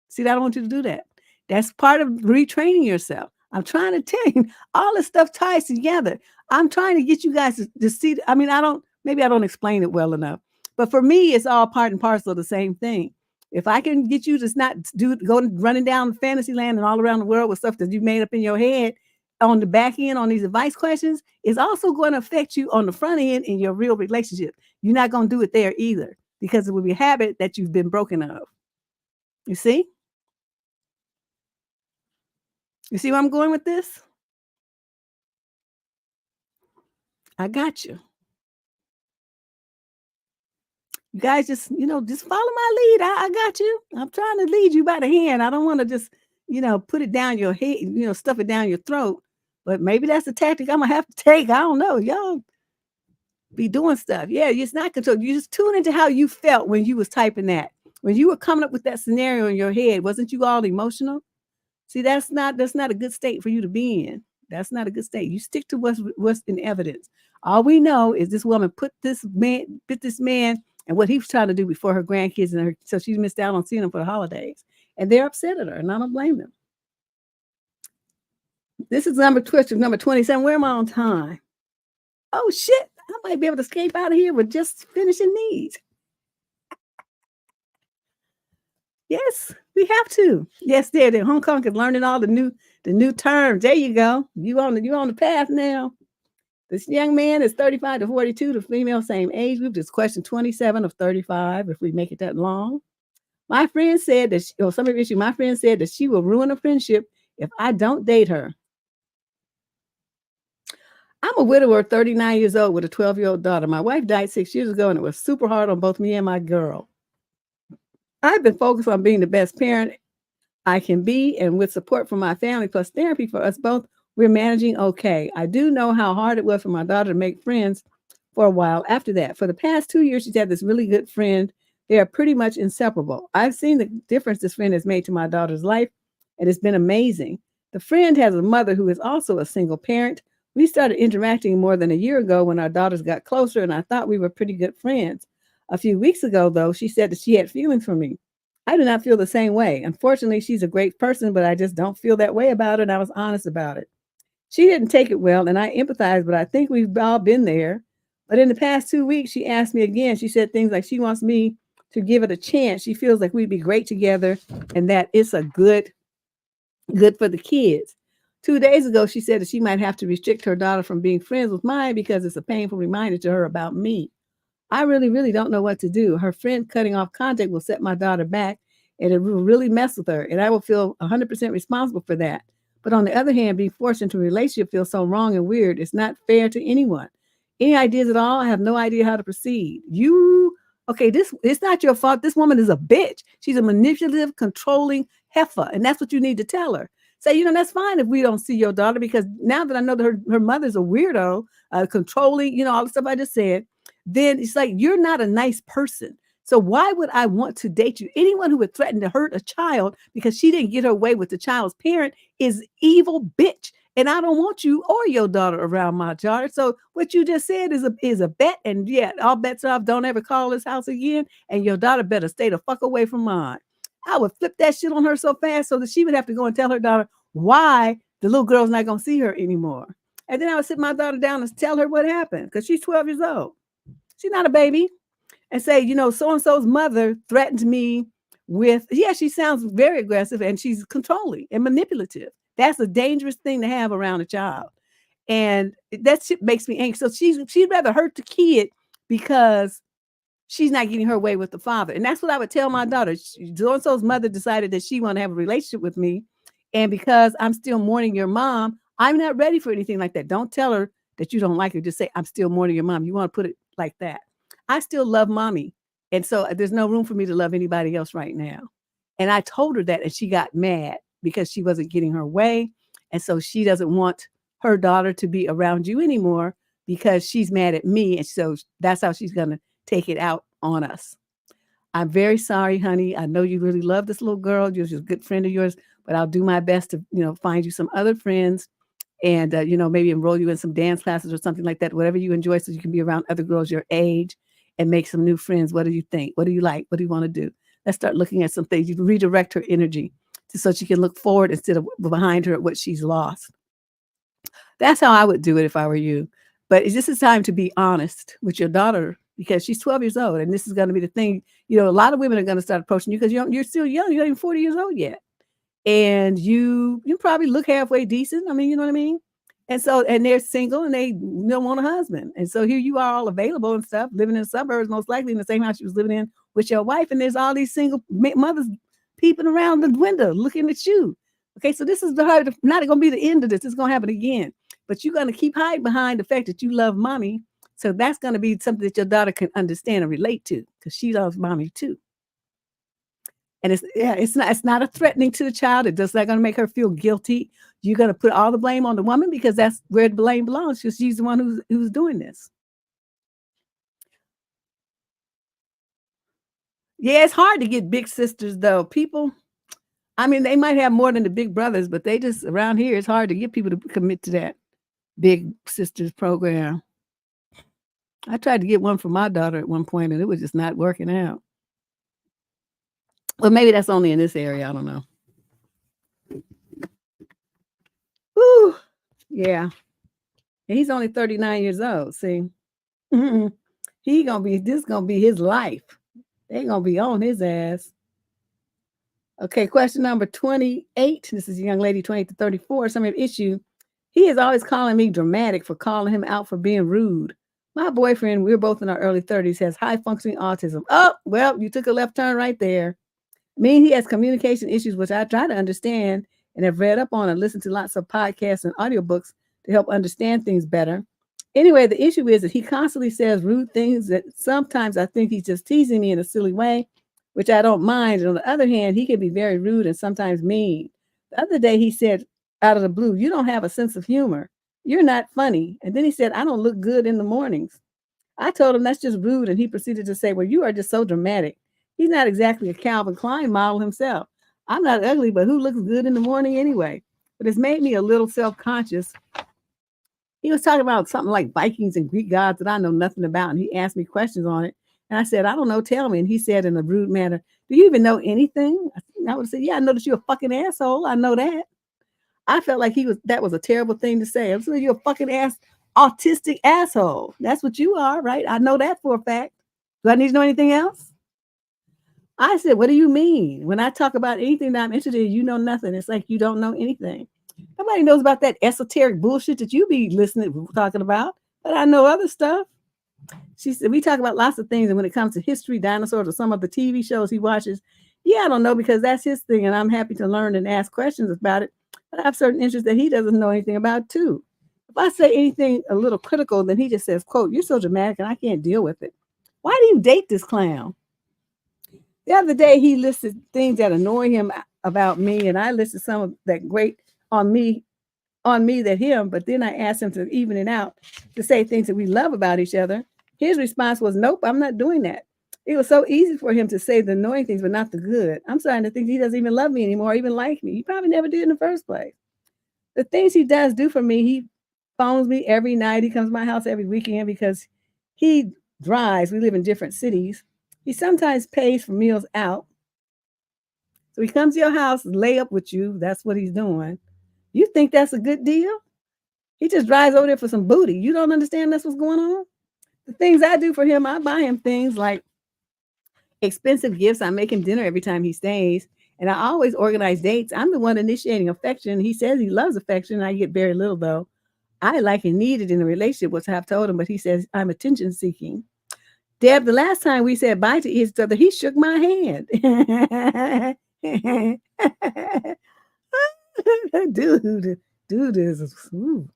See, I don't want you to do that. That's part of retraining yourself. I'm trying to tell you, all this stuff ties together. I'm trying to get you guys to see. I mean, maybe I don't explain it well enough, But for me, it's all part and parcel of the same thing. If I can get you to not go running down fantasy land and all around the world with stuff that you made up in your head on the back end on these advice questions, it's also going to affect you on the front end in your real relationship. You're not going to do it there either because it will be a habit that you've been broken of. You see? You see where I'm going with this? I got you. You guys just follow my lead. I got you. I'm trying to lead you by the hand. I don't want to just, put it down your head, stuff it down your throat. But maybe that's the tactic I'm gonna have to take. I don't know. Y'all be doing stuff. Yeah, it's not control. You just tune into how you felt when you was typing that. When you were coming up with that scenario in your head, wasn't you all emotional? See, that's not a good state for you to be in. That's not a good state. You stick to what's in evidence. All we know is this woman put this man and what he was trying to do before her grandkids and her, so she missed out on seeing them for the holidays. And they're upset at her, and I don't blame them. This is number 27. Where am I on time? Oh shit! I might be able to escape out of here with just finishing these. Yes, we have to. Yes, there. Hong Kong is learning all the new terms. There you go. You on the path now. This young man is 35 to 42. The female, same age group. This question 27 of 35. If we make it that long, my friend said that my friend said that she will ruin a friendship if I don't date her. I'm a widower, 39 years old with a 12-year-old daughter. My wife died 6 years ago, and it was super hard on both me and my girl. I've been focused on being the best parent I can be, and with support from my family plus therapy for us both, we're managing okay. I do know how hard it was for my daughter to make friends for a while after that. For the past 2 years, she's had this really good friend. They are pretty much inseparable. I've seen the difference this friend has made to my daughter's life, and it's been amazing. The friend has a mother who is also a single parent. We started interacting more than a year ago when our daughters got closer, and I thought we were pretty good friends. A few weeks ago, though, she said that she had feelings for me. I do not feel the same way. Unfortunately, she's a great person, but I just don't feel that way about it, and I was honest about it. She didn't take it well, and I empathize, but I think we've all been there. But in the past 2 weeks, she asked me again. She said things like she wants me to give it a chance. She feels like we'd be great together and that it's a good for the kids. 2 days ago, she said that she might have to restrict her daughter from being friends with mine because it's a painful reminder to her about me. I really, really don't know what to do. Her friend cutting off contact will set my daughter back, and it will really mess with her, and I will feel 100% responsible for that. But on the other hand, being forced into a relationship feels so wrong and weird. It's not fair to anyone. Any ideas at all? I have no idea how to proceed. It's not your fault. This woman is a bitch. She's a manipulative, controlling heifer, and that's what you need to tell her. Say, that's fine if we don't see your daughter, because now that I know that her mother's a weirdo, controlling, all the stuff I just said, then it's like, you're not a nice person. So why would I want to date you? Anyone who would threaten to hurt a child because she didn't get her way with the child's parent is evil bitch. And I don't want you or your daughter around my daughter. So what you just said is a bet. And yeah, all bets are off. Don't ever call this house again. And your daughter better stay the fuck away from mine. I would flip that shit on her so fast so that she would have to go and tell her daughter why the little girl's not going to see her anymore. And then I would sit my daughter down and tell her what happened, because she's 12 years old. She's not a baby. And say, so-and-so's mother threatened me with, she sounds very aggressive and she's controlling and manipulative. That's a dangerous thing to have around a child. And that shit makes me angry. So she'd rather hurt the kid because she's not getting her way with the father. And that's what I would tell my daughter. So-and-so's mother decided that she wanted to have a relationship with me. And because I'm still mourning your mom, I'm not ready for anything like that. Don't tell her that you don't like her. Just say, I'm still mourning your mom. You want to put it like that. I still love mommy. And so there's no room for me to love anybody else right now. And I told her that, and she got mad because she wasn't getting her way. And so she doesn't want her daughter to be around you anymore because she's mad at me. And so that's how she's going to take it out on us. I'm very sorry, honey. I know you really love this little girl. You're just a good friend of yours, but I'll do my best to, find you some other friends and, maybe enroll you in some dance classes or something like that, whatever you enjoy, so you can be around other girls your age and make some new friends. What do you think? What do you like? What do you want to do? Let's start looking at some things. You can redirect her energy so she can look forward instead of behind her at what she's lost. That's how I would do it if I were you. But this is time to be honest with your daughter because she's 12 years old. And this is going to be the thing. A lot of women are going to start approaching you because you're still young. You're not even 40 years old yet. And you probably look halfway decent. I mean, you know what I mean? And so, and they're single and they don't want a husband. And so here you are all available and stuff, living in the suburbs, most likely in the same house you was living in with your wife. And there's all these single mothers peeping around the window, looking at you. Okay. So this is not going to be the end of this. It's going to happen again, but you're going to keep hiding behind the fact that you love mommy. So that's going to be something that your daughter can understand and relate to because she loves mommy too. And it's not a threatening to the child. It's just not going to make her feel guilty. You're going to put all the blame on the woman because that's where the blame belongs. Because she's the one who's doing this. Yeah, it's hard to get big sisters though. People, I mean, they might have more than the big brothers, but they just around here, it's hard to get people to commit to that big sisters program. I tried to get one for my daughter at one point, and it was just not working out. Well, maybe that's only in this area. I don't know. Woo, yeah. And he's only 39 years old. See, this gonna be his life. They gonna be on his ass. Okay, question number 28. This is a young lady, 28 to 34. Some issue. He is always calling me dramatic for calling him out for being rude. My boyfriend, we're both in our early 30s, has high functioning autism. Oh, well, you took a left turn right there. He has communication issues, which I try to understand and have read up on and listened to lots of podcasts and audiobooks to help understand things better. Anyway, the issue is that he constantly says rude things that sometimes I think he's just teasing me in a silly way, which I don't mind. And on the other hand, he can be very rude and sometimes mean. The other day he said out of the blue, "You don't have a sense of humor. You're not funny." And then he said, "I don't look good in the mornings." I told him that's just rude. And he proceeded to say, "Well, you are just so dramatic." He's not exactly a Calvin Klein model himself. I'm not ugly, but who looks good in the morning anyway? But it's made me a little self-conscious. He was talking about something like Vikings and Greek gods that I know nothing about. And he asked me questions on it. And I said, "I don't know, tell me." And he said in a rude manner, "Do you even know anything?" I would say, "Yeah, I know that you're a fucking asshole. I know that." I felt like that was a terrible thing to say. I'm saying, "You're a fucking autistic asshole. That's what you are, right? I know that for a fact. Do I need to know anything else?" I said, "What do you mean? When I talk about anything that I'm interested in, you know nothing. It's like you don't know anything. Nobody knows about that esoteric bullshit that you be talking about, but I know other stuff." She said, "We talk about lots of things, and when it comes to history, dinosaurs, or some of the TV shows he watches, yeah, I don't know because that's his thing, and I'm happy to learn and ask questions about it, but I have certain interests that he doesn't know anything about too. If I say anything a little critical, then he just says, quote, 'You're so dramatic, and I can't deal with it.' Why do you date this clown?" The other day, he listed things that annoy him about me, and I listed some of that great on me that him, but then I asked him to even it out to say things that we love about each other. His response was, "Nope, I'm not doing that." It was so easy for him to say the annoying things, but not the good. I'm starting to think he doesn't even love me anymore, or even like me. He probably never did in the first place. The things he does do for me, he phones me every night. He comes to my house every weekend because he drives. We live in different cities. He sometimes pays for meals out. So he comes to your house, lay up with you. That's what he's doing. You think that's a good deal? He just drives over there for some booty. You don't understand that's what's going on? The things I do for him, I buy him things like expensive gifts. I make him dinner every time he stays. And I always organize dates. I'm the one initiating affection. He says he loves affection. I get very little, though. I like and need it in a relationship, which I've told him, but he says I'm attention seeking. Deb, the last time we said bye to each other, he shook my hand. Dude is, ooh.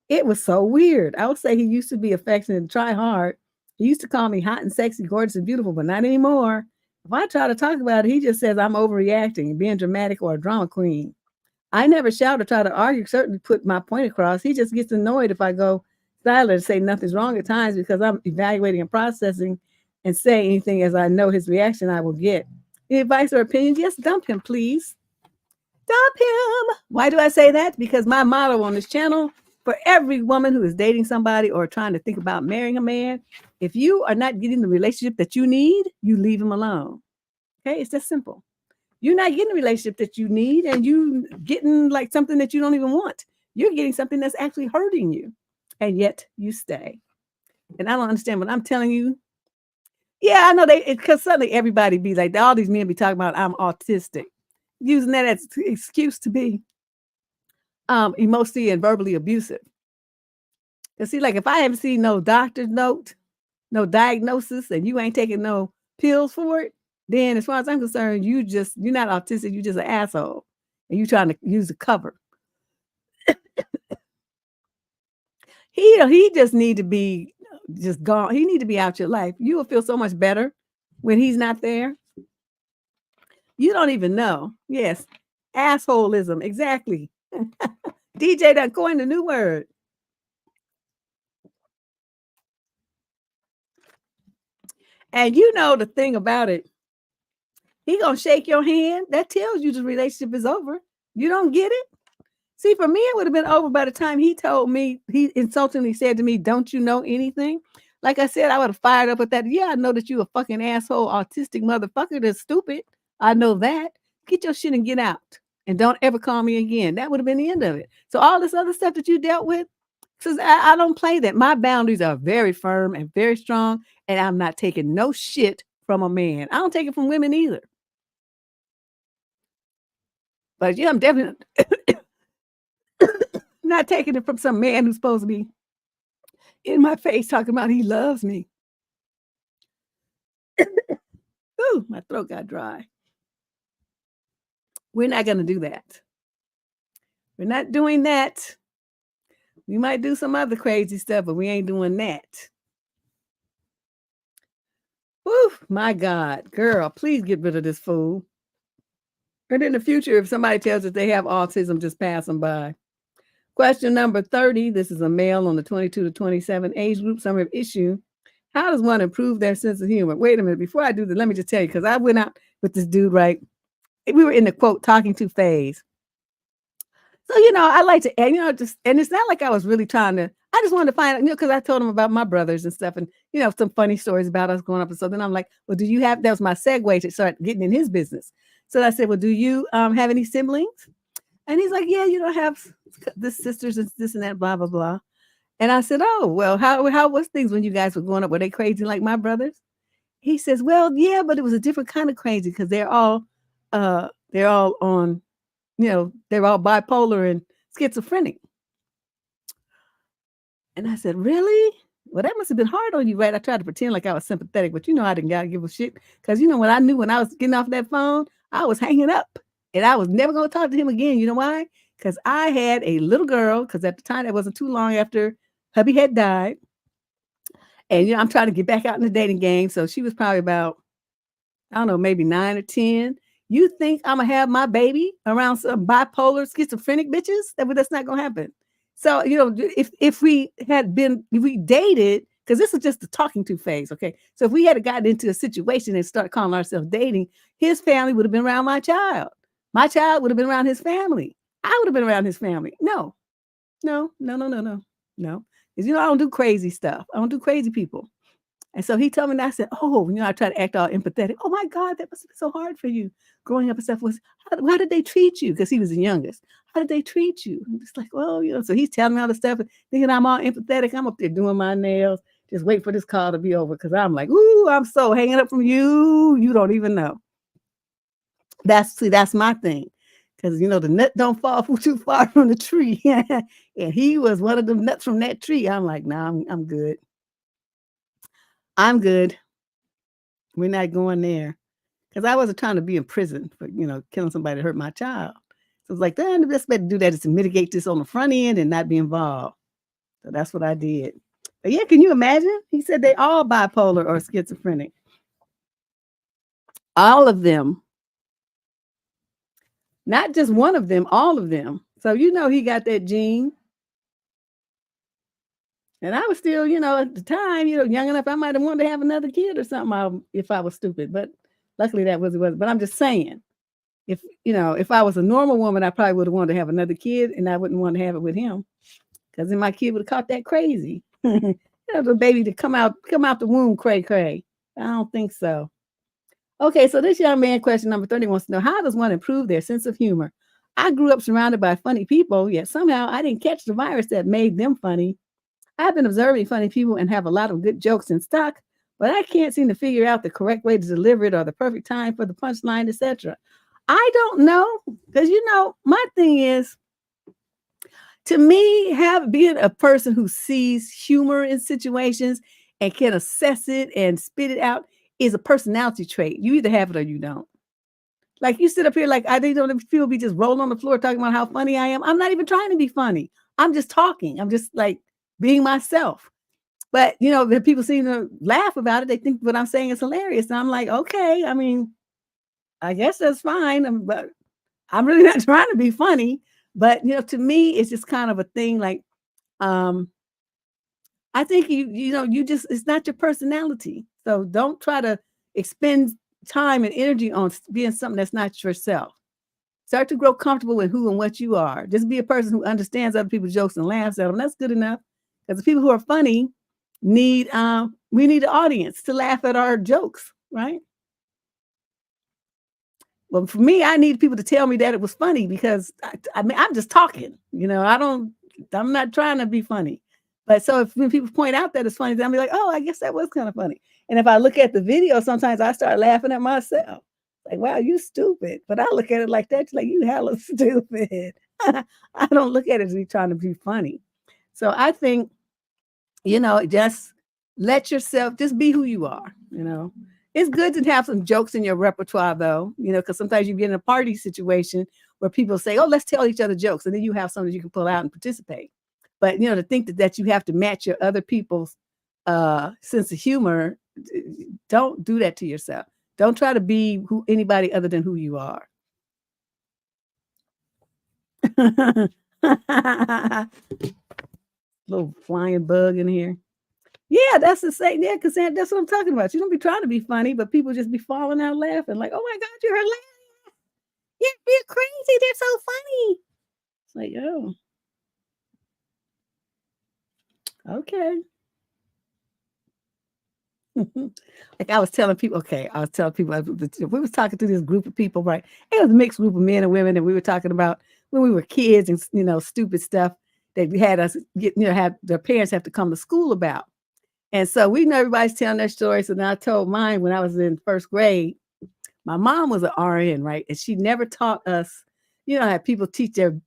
It was so weird. I would say he used to be affectionate and try hard. He used to call me hot and sexy, gorgeous and beautiful, but not anymore. If I try to talk about it, he just says I'm overreacting and being dramatic or a drama queen. I never shout or try to argue, certainly put my point across. He just gets annoyed if I go silent and say nothing's wrong at times because I'm evaluating and processing and say anything as I know his reaction I will get. Any advice or opinions? Yes, dump him, please. Dump him. Why do I say that? Because my motto on this channel, for every woman who is dating somebody or trying to think about marrying a man, if you are not getting the relationship that you need, you leave him alone. Okay, it's just simple. You're not getting the relationship that you need, and you getting like something that you don't even want. You're getting something that's actually hurting you, and yet you stay. And I don't understand what I'm telling you. Yeah, I know they because suddenly everybody be like, all these men be talking about I'm autistic, using that as excuse to be emotionally and verbally abusive. Cause see, like if I haven't seen no doctor's note, no diagnosis, and you ain't taking no pills for it, then as far as I'm concerned, you're not autistic, you just an asshole. And you trying to use the cover. He just need to be just gone. He need to be out your life. You will feel so much better when he's not there. You don't even know. Yes. Assholeism. Exactly. DJ done coined a new word. And you know the thing about it, he gonna shake your hand. That tells you the relationship is over. You don't get it? See, for me, it would have been over by the time he told me, he insultingly said to me, "Don't you know anything?" Like I said, I would have fired up with that. Yeah, I know that you a fucking asshole, autistic motherfucker that's stupid. I know that. Get your shit and get out. And don't ever call me again. That would have been the end of it. So all this other stuff that you dealt with, because I don't play that. My boundaries are very firm and very strong, and I'm not taking no shit from a man. I don't take it from women either. But yeah, I'm definitely not taking it from some man who's supposed to be in my face talking about he loves me. Ooh, my throat got dry. We're not gonna do that. We're not doing that. We might do some other crazy stuff, but we ain't doing that. Woo, my God, girl, please get rid of this fool. And in the future, if somebody tells us they have autism, just pass them by. Question number 30. This is a male on the 22 to 27 age group. Summary of issue. How does one improve their sense of humor? Wait a minute. Before I do this, let me just tell you, because I went out with this dude, right? We were in the quote talking to phase. So, I like to, and, just, and it's not like I was really trying to, I just wanted to find out, because I told him about my brothers and stuff and, some funny stories about us growing up. And so then I'm like, well, that was my segue to start getting in his business. So I said, well, do you have any siblings? And he's like, yeah, have this sisters and this and that, blah, blah, blah. And I said, oh, well, how was things when you guys were growing up? Were they crazy like my brothers? He says, well, yeah, but it was a different kind of crazy because they're all on, they're all bipolar and schizophrenic. And I said, really? Well, that must have been hard on you, right? I tried to pretend like I was sympathetic, but I didn't gotta give a shit. Because when I knew when I was getting off that phone, I was hanging up and I was never gonna talk to him again. You know why? Because I had a little girl, because at the time that wasn't too long after hubby had died. And I'm trying to get back out in the dating game. So she was probably about, I don't know, maybe 9 or 10. You think I'm gonna have my baby around some bipolar schizophrenic bitches? That's not gonna happen. So, if we dated, because this is just the talking to phase, okay? So if we had gotten into a situation and started calling ourselves dating, his family would have been around my child. My child would have been around his family. I would have been around his family. No, no, no, no, no, no, no. Because I don't do crazy stuff. I don't do crazy people. And so he told me, and I said, oh, I try to act all empathetic. Oh my God, that must have been so hard for you growing up and stuff. How did they treat you? Because he was the youngest. How did they treat you? I'm just like, well, so he's telling me all the stuff, thinking I'm all empathetic. I'm up there doing my nails, just wait for this call to be over. Because I'm like, ooh, I'm so hanging up from you. You don't even know. That's my thing. Because, the nut don't fall too far from the tree. And he was one of the nuts from that tree. I'm like, nah, I'm good. I'm good. We're not going there. Because I wasn't trying to be in prison for, killing somebody to hurt my child. So it's like, the best way to do that is to mitigate this on the front end and not be involved. So that's what I did. But yeah, can you imagine? He said they all bipolar or schizophrenic. All of them. Not just one of them, all of them. So he got that gene. And I was still, at the time, young enough, I might have wanted to have another kid or something if I was stupid. But luckily that was. But I'm just saying, if I was a normal woman, I probably would have wanted to have another kid and I wouldn't want to have it with him. Because then my kid would have caught that crazy. The baby to come out the womb cray. I don't think so. Okay, so this young man, question number 30, wants to know, how does one improve their sense of humor? I grew up surrounded by funny people, yet somehow I didn't catch the virus that made them funny. I've been observing funny people and have a lot of good jokes in stock, but I can't seem to figure out the correct way to deliver it or the perfect time for the punchline, etc. I don't know because my thing is, to me, being a person who sees humor in situations and can assess it and spit it out is a personality trait. You either have it or you don't. Like, you sit up here like I think people be just rolling on the floor talking about how funny I am. I'm not even trying to be funny. I'm just talking. I'm just like being myself. But the people seem to laugh about it. They think what I'm saying is hilarious. And I'm like, okay, I mean, I guess that's fine. But I'm really not trying to be funny. But to me, it's just kind of a thing like, um, I think you just, it's not your personality. So don't try to expend time and energy on being something that's not yourself. Start to grow comfortable with who and what you are. Just be a person who understands other people's jokes and laughs at them. That's good enough. Because the people who are funny we need an audience to laugh at our jokes, right? Well, for me, I need people to tell me that it was funny because I mean, I'm just talking. I'm not trying to be funny. But so when people point out that it's funny, then I'll be like, oh, I guess that was kind of funny. And if I look at the video, sometimes I start laughing at myself. Like, wow, you stupid. But I look at it like that, like, you hella stupid. I don't look at it as me trying to be funny. So I think, just let yourself just be who you are. It's good to have some jokes in your repertoire, though, because sometimes you get in a party situation where people say, oh, let's tell each other jokes. And then you have something you can pull out and participate. But, to think that you have to match your other people's sense of humor, don't do that to yourself. Don't try to be anybody other than who you are. Little flying bug in here. Yeah, that's the same. Yeah, because that's what I'm talking about. You don't be trying to be funny, but people just be falling out laughing. Like, oh my God, you're hilarious. Yeah, you're crazy. They're so funny. It's like, oh, okay. Like I was telling people, we was talking to this group of people, right? It was a mixed group of men and women, and we were talking about when we were kids and stupid stuff that we had us get, have their parents have to come to school about. And so we know everybody's telling their stories. So now I told mine when I was in first grade. My mom was an RN, right? And she never taught us, how people teach their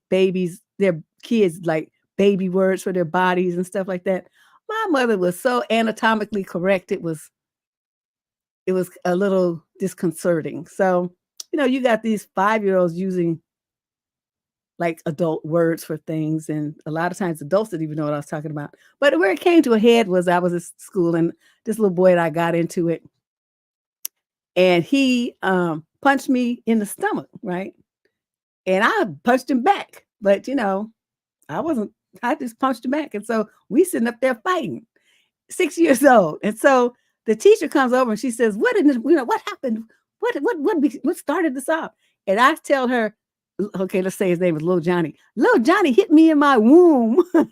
kids like baby words for their bodies and stuff like that. My mother was so anatomically correct. It was a little disconcerting. So, you got these 5-year-olds using like adult words for things. And a lot of times adults didn't even know what I was talking about. But where it came to a head was I was at school and this little boy and I got into it. And he punched me in the stomach, right? And I punched him back. But, I just punched him back. And so we sitting up there fighting, 6 years old. And so the teacher comes over and she says, what happened? What started this off? And I tell her, okay, let's say his name was Little Johnny. Little Johnny hit me in my womb. And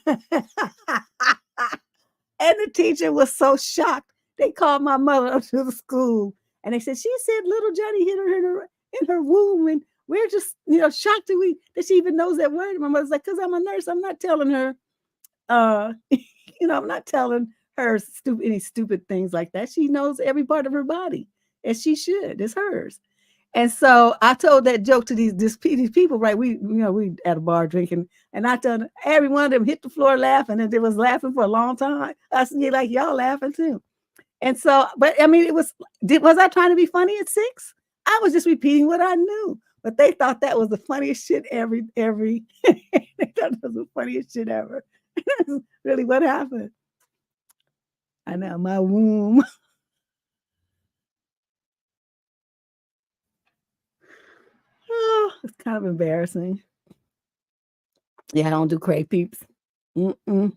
the teacher was so shocked. They called my mother up to the school and they said, she said little Johnny hit her in her womb. And we're just, shocked that she even knows that word. My mother's like, because I'm a nurse, I'm not telling her, I'm not telling her any stupid things like that. She knows every part of her body, and she should. It's hers. And so I told that joke to these people, right? We at a bar drinking, and I told every one of them hit the floor laughing, and they was laughing for a long time. I said, yeah, like y'all laughing too. And so, but I mean, was I trying to be funny at 6? I was just repeating what I knew, but they thought that was the funniest shit every. They thought that was the funniest shit ever. That's really what happened. I know, my womb. Oh, it's kind of embarrassing. Yeah, I don't do cray peeps. Mm-mm.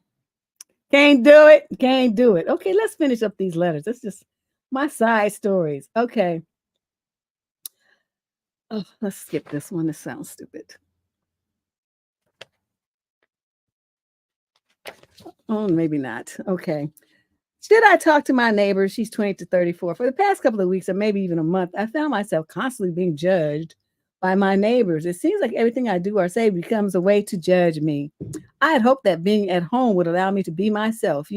Can't do it. Can't do it. Okay, let's finish up these letters. That's just my side stories. Okay. Oh, let's skip this one. This sounds stupid. Oh, maybe not. Okay. Should I talk to my neighbor? She's 20 to 34. For the past couple of weeks, or maybe even a month, I found myself constantly being judged by my neighbors. It seems like everything I do or say becomes a way to judge me. I had hoped that being at home would allow me to be myself,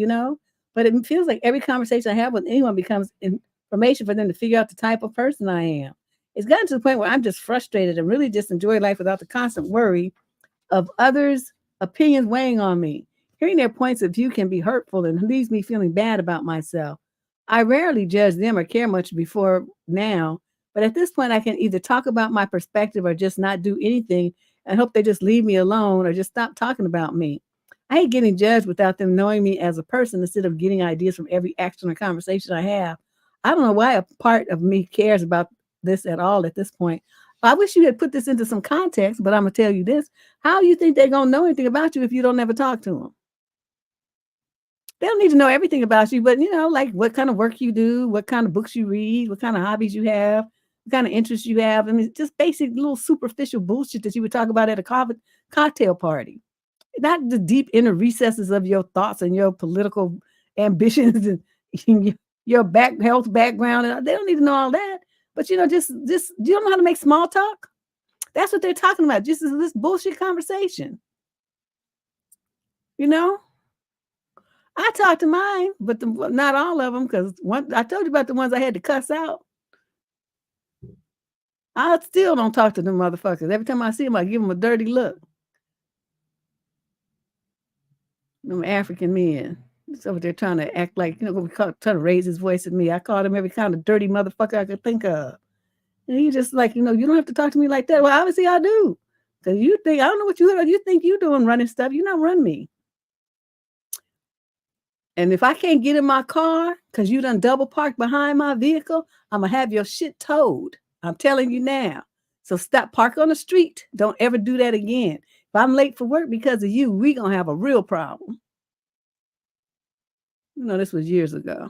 But it feels like every conversation I have with anyone becomes information for them to figure out the type of person I am. It's gotten to the point where I'm just frustrated and really just enjoy life without the constant worry of others' opinions weighing on me. Hearing their points of view can be hurtful and leaves me feeling bad about myself. I rarely judge them or care much before now, but at this point, I can either talk about my perspective or just not do anything and hope they just leave me alone or just stop talking about me. I hate getting judged without them knowing me as a person instead of getting ideas from every action or conversation I have. I don't know why a part of me cares about this at all at this point. I wish you had put this into some context, but I'm gonna tell you this. How you think they're gonna know anything about you if you don't ever talk to them? They don't need to know everything about you, but like what kind of work you do, what kind of books you read, what kind of hobbies you have, what kind of interests you have. I mean, just basic little superficial bullshit that you would talk about at a cocktail party. Not the deep inner recesses of your thoughts and your political ambitions and your health background. And they don't need to know all that. But just you don't know how to make small talk. That's what they're talking about. Just this bullshit conversation. I talked to mine, but not all of them, because I told you about the ones I had to cuss out. I still don't talk to them motherfuckers. Every time I see them, I give them a dirty look. Them African men. So they're trying to act like, trying to raise his voice at me. I called him every kind of dirty motherfucker I could think of. And he just like, you don't have to talk to me like that. Well, obviously I do. Because you think, I don't know what you think you doing running stuff. You not run me. And if I can't get in my car because you done double parked behind my vehicle, I'm going to have your shit towed. I'm telling you now. So stop, park on the street. Don't ever do that again. If I'm late for work because of you, we going to have a real problem. This was years ago.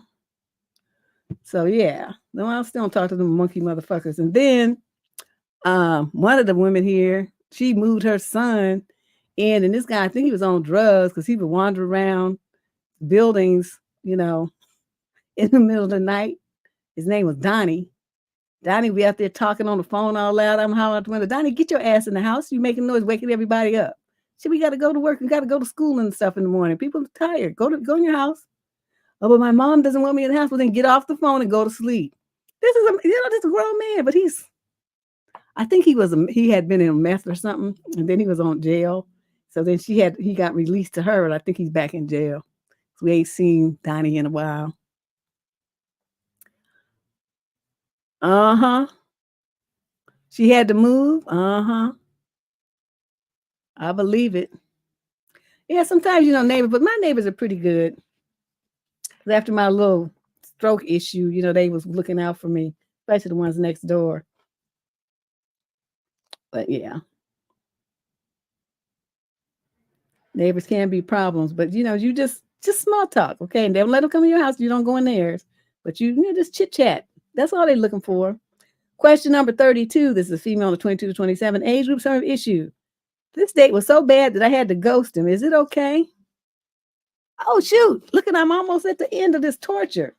So yeah, no, I still don't talk to them monkey motherfuckers. And then one of the women here, she moved her son in, and this guy, I think he was on drugs because he would wander around buildings, in the middle of the night. His name was Donnie. Donnie would be out there talking on the phone all loud. I'm hollering out the window, Donnie, get your ass in the house. You making noise, waking everybody up. See, we got to go to work and got to go to school and stuff in the morning. People are tired. Go in your house. Oh, but my mom doesn't want me in the house. Well, then get off the phone and go to sleep. This is a grown man, but I think he had been in meth or something, and then he was on jail. So then he got released to her, and I think he's back in jail. So we ain't seen Donnie in a while. Uh-huh. She had to move. Uh-huh. I believe it. Yeah, sometimes, neighbors, but my neighbors are pretty good. After my little stroke issue, they was looking out for me, especially the ones next door. But yeah. Neighbors can be problems, but you just small talk, okay? And don't let them come in your house. You don't go in theirs, but you just chit chat. That's all they're looking for. Question number 32. This is a female of 22 to 27. Age group sort of issue. This date was so bad that I had to ghost him. Is it okay? Oh, shoot. Look, I'm almost at the end of this torture.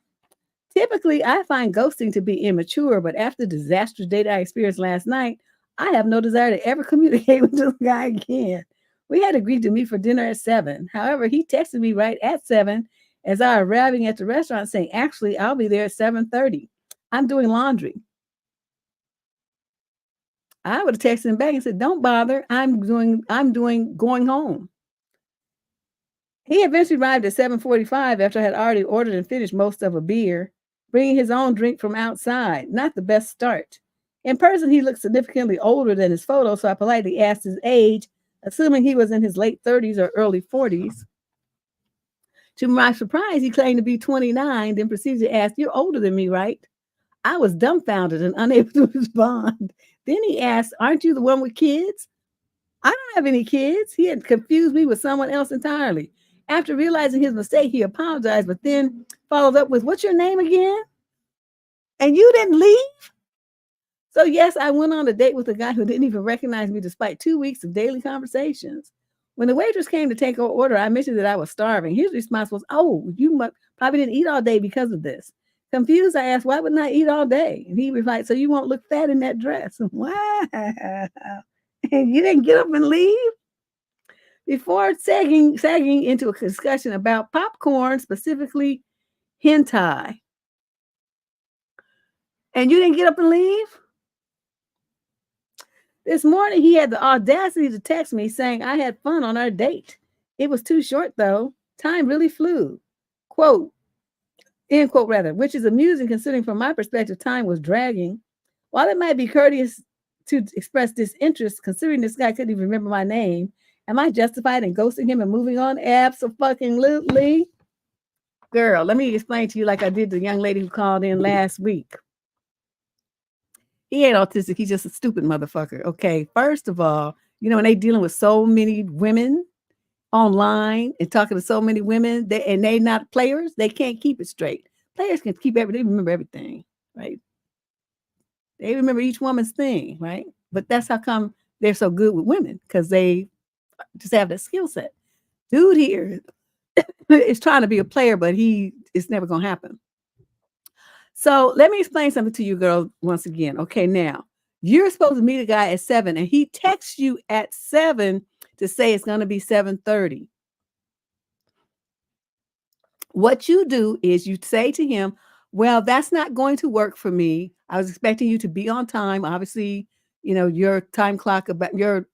Typically, I find ghosting to be immature, but after the disastrous date I experienced last night, I have no desire to ever communicate with this guy again. We had agreed to meet for dinner at 7. However, he texted me right at 7 as I was arriving at the restaurant saying, actually, I'll be there at 7:30. I'm doing laundry. I would have texted him back and said, don't bother. I'm going home. He eventually arrived at 7:45 after I had already ordered and finished most of a beer, bringing his own drink from outside. Not the best start. In person, he looked significantly older than his photo, so I politely asked his age, assuming he was in his late 30s or early 40s. To my surprise, he claimed to be 29, then proceeded to ask, you're older than me, right? I was dumbfounded and unable to respond. Then he asked, aren't you the one with kids? I don't have any kids. He had confused me with someone else entirely. After realizing his mistake, he apologized, but then followed up with, what's your name again? And you didn't leave? So yes, I went on a date with a guy who didn't even recognize me despite 2 weeks of daily conversations. When the waitress came to take our order, I mentioned that I was starving. His response was, oh, you probably didn't eat all day because of this. Confused, I asked, why wouldn't I eat all day? And he replied, so you won't look fat in that dress. Wow. And you didn't get up and leave? before sagging into a discussion about popcorn, specifically hentai. And you didn't get up and leave? This morning, he had the audacity to text me saying I had fun on our date. It was too short, though. Time really flew. Quote, end quote, rather, which is amusing considering from my perspective, time was dragging. While it might be courteous to express disinterest, considering this guy couldn't even remember my name, am I justified in ghosting him and moving on? Absolutely. Girl, let me explain to you like I did the young lady who called in last week. He ain't autistic. He's just a stupid motherfucker. Okay. First of all, you know, when they dealing with so many women online and talking to so many women, and they not players, they can't keep it straight. Players can keep everything, they remember everything, right? They remember each woman's thing, right? But that's how come they're so good with women, because they just have that skill set. Dude here is trying to be a player, but it's never gonna happen. So let me explain something to you, girl, once again. Okay, now you're supposed to meet a guy at 7, and he texts you at 7 to say it's going to be 7:30. What you do is you say to him, well, that's not going to work for me. I was expecting you to be on time. Obviously, you know, your time clock about your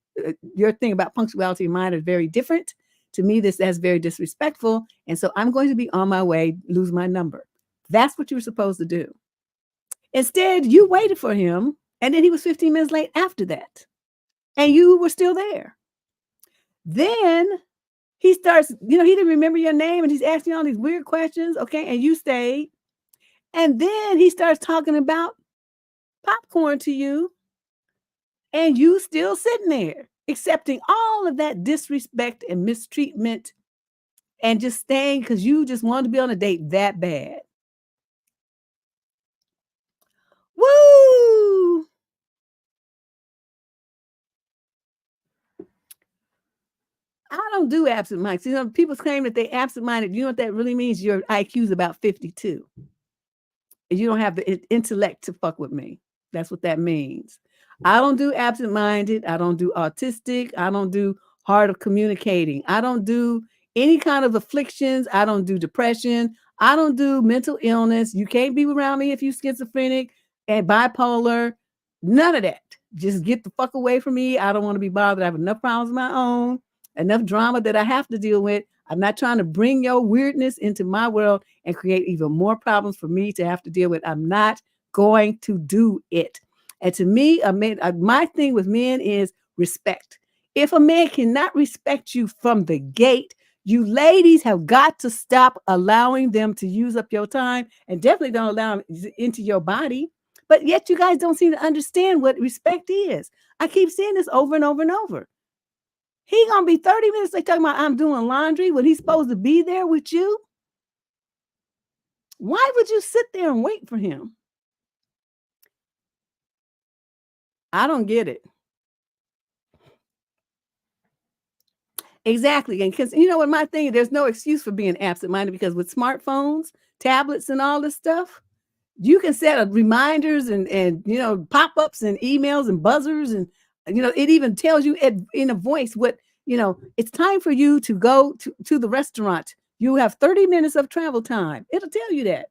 thing about punctuality and mine is very different. To me, that's very disrespectful. And so I'm going to be on my way, lose my number. That's what you were supposed to do. Instead, you waited for him, and then he was 15 minutes late after that. And you were still there. Then he starts, you know, he didn't remember your name and he's asking all these weird questions. Okay. And you stayed. And then he starts talking about popcorn to you. And you still sitting there, accepting all of that disrespect and mistreatment and just staying because you just wanted to be on a date that bad. Woo! I don't do absent-minded. You know, people claim that they absent-minded. You know what that really means? Your IQ is about 52. And you don't have the intellect to fuck with me. That's what that means. I don't do absent-minded. I don't do autistic. I don't do hard of communicating. I don't do any kind of afflictions. I don't do depression. I don't do mental illness. You can't be around me if you're schizophrenic and bipolar. None of that. Just get the fuck away from me. I don't want to be bothered. I have enough problems of my own, enough drama that I have to deal with. I'm not trying to bring your weirdness into my world and create even more problems for me to have to deal with. I'm not going to do it. And to me, my thing with men is respect. If a man cannot respect you from the gate, you ladies have got to stop allowing them to use up your time, and definitely don't allow them into your body. But yet you guys don't seem to understand what respect is. I keep seeing this over and over and over. He gonna be 30 minutes they talking about I'm doing laundry when he's supposed to be there with you. Why would you sit there and wait for him? I don't get it. Exactly. And because you know what my thing, there's no excuse for being absent-minded because with smartphones, tablets, and all this stuff, you can set reminders and you know, pop-ups and emails and buzzers, and you know, it even tells you in a voice what, you know, it's time for you to go to the restaurant. You have 30 minutes of travel time. It'll tell you that.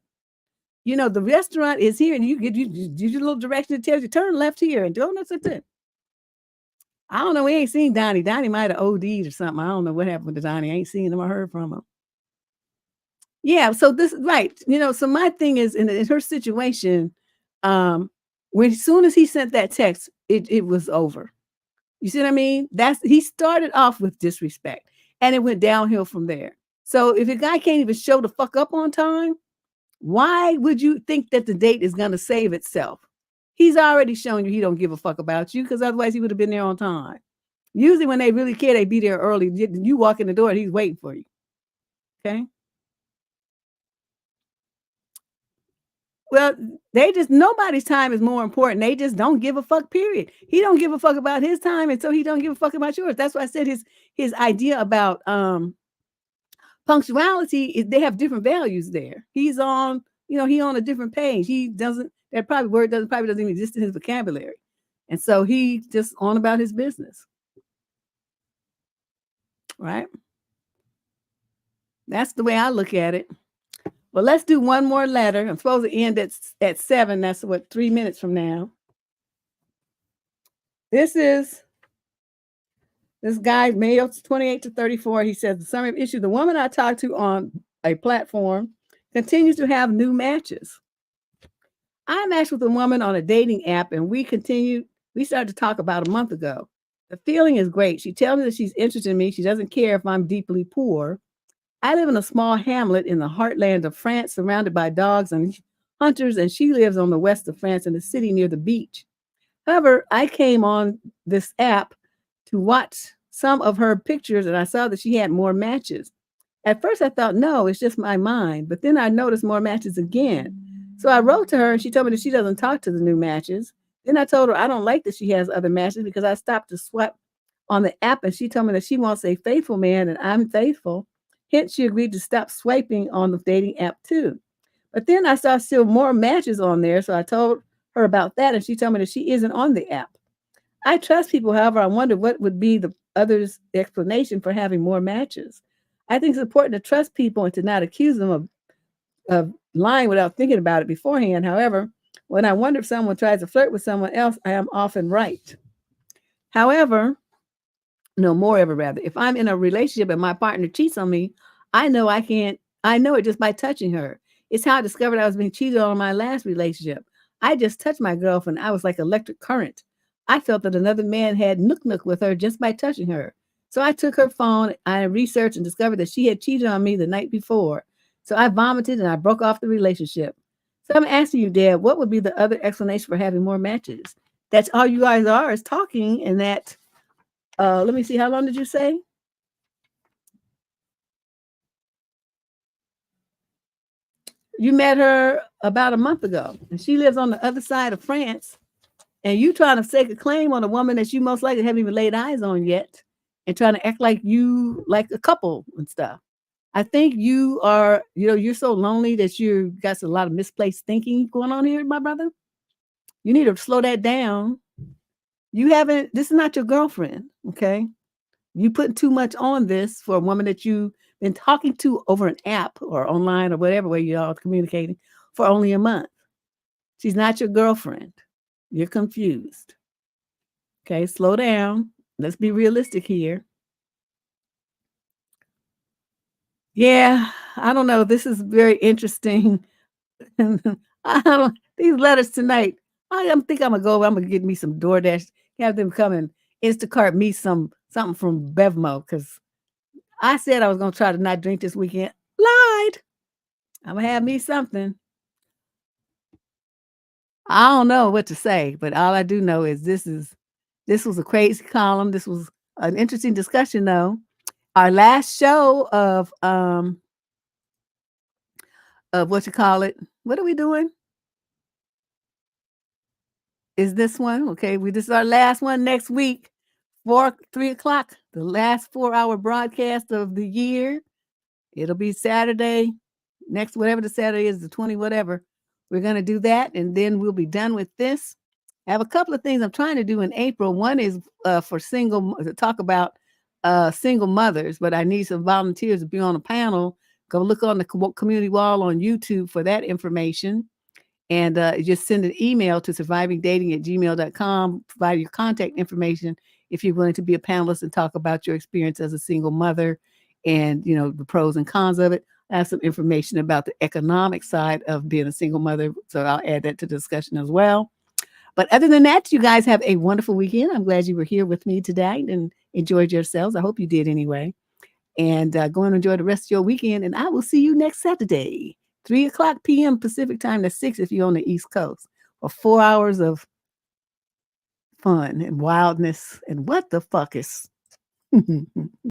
You know, the restaurant is here, and you get you your little direction. It tells you turn left here and don't know something. I don't know. We ain't seen Donnie. Donnie might have OD'd or something. I don't know what happened to Donnie. I ain't seen him or heard from him. Yeah. So this right. You know. So my thing is in her situation, when as soon as he sent that text, it was over. You see what I mean? He started off with disrespect, and it went downhill from there. So if a guy can't even show the fuck up on time, why would you think that the date is going to save itself? He's already shown you he don't give a fuck about you, because otherwise he would have been there on time. Usually when they really care, they be there early. You walk in the door and he's waiting for you. Okay. Well, nobody's time is more important. They just don't give a fuck, period. He don't give a fuck about his time, and so he don't give a fuck about yours. That's why I said his idea about punctuality is they have different values there. He's on, you know, he on a different page. He doesn't, that probably doesn't even exist in his vocabulary. And so he just on about his business. right? That's the way I look at it. Well, let's do one more letter. I'm supposed to end at 7. That's what, 3 minutes from now. This is this guy, male 28 to 34. He says the summary of issue: the woman I talked to on a platform continues to have new matches. I matched with a woman on a dating app and we started to talk about a month ago. The feeling is great. She tells me that she's interested in me. She doesn't care if I'm deeply poor. I live in a small hamlet in the heartland of France, surrounded by dogs and hunters, and she lives on the west of France in a city near the beach. However, I came on this app to watch some of her pictures and I saw that she had more matches. At first, I thought, no, it's just my mind. But then I noticed more matches again. So I wrote to her and she told me that she doesn't talk to the new matches. Then I told her I don't like that she has other matches because I stopped to swipe on the app and she told me that she wants a faithful man and I'm faithful. Hence, she agreed to stop swiping on the dating app too. But then I saw still more matches on there. So I told her about that and she told me that she isn't on the app. I trust people, however, I wonder what would be the other's explanation for having more matches. I think it's important to trust people and to not accuse them of lying without thinking about it beforehand. However, when I wonder if someone tries to flirt with someone else, I am often right. However, no, moreover, rather, if I'm in a relationship and my partner cheats on me, I know it just by touching her. It's how I discovered I was being cheated on in my last relationship. I just touched my girlfriend. I was like electric current. I felt that another man had nook with her just by touching her. So I took her phone, I researched and discovered that she had cheated on me the night before. So I vomited and I broke off the relationship. So I'm asking you, Deb, what would be the other explanation for having more matches? That's all you guys are, is talking, and that let me see, how long did you say? You met her about a month ago, and she lives on the other side of France, and you trying to stake a claim on a woman that you most likely haven't even laid eyes on yet, and trying to act like you like a couple and stuff. I think you are, you're so lonely that you got a lot of misplaced thinking going on here, my brother. You need to slow that down. This is not your girlfriend, okay? You put too much on this for a woman that you've been talking to over an app or online or whatever way you all communicating for only a month. She's not your girlfriend. You're confused. Okay, slow down. Let's be realistic here. Yeah, I don't know. This is very interesting. These letters tonight. I'm gonna get me some DoorDash, have them come and Instacart me something from Bevmo because I said I was gonna try to not drink this weekend. Lied. I'm gonna have me something. I don't know what to say, but all I do know is this was a crazy column. This was an interesting discussion, though. Our last show of what you call it. What are we doing? Is this one okay? This is our last one next week, 3 o'clock. The last 4-hour broadcast of the year. It'll be Saturday, next whatever the Saturday is, the 20 whatever. We're going to do that, and then we'll be done with this. I have a couple of things I'm trying to do in April. One is for to talk about single mothers, but I need some volunteers to be on a panel. Go look on the community wall on YouTube for that information. And just send an email to survivingdating@gmail.com. Provide your contact information if you're willing to be a panelist and talk about your experience as a single mother and, the pros and cons of it. I have some information about the economic side of being a single mother, so I'll add that to the discussion as well. But other than that, you guys have a wonderful weekend. I'm glad you were here with me today and enjoyed yourselves. I hope you did anyway. And go and enjoy the rest of your weekend. And I will see you next Saturday, 3 o'clock p.m. Pacific time. That's 6 if you're on the East Coast. For 4 hours of fun and wildness. And what the fuck is...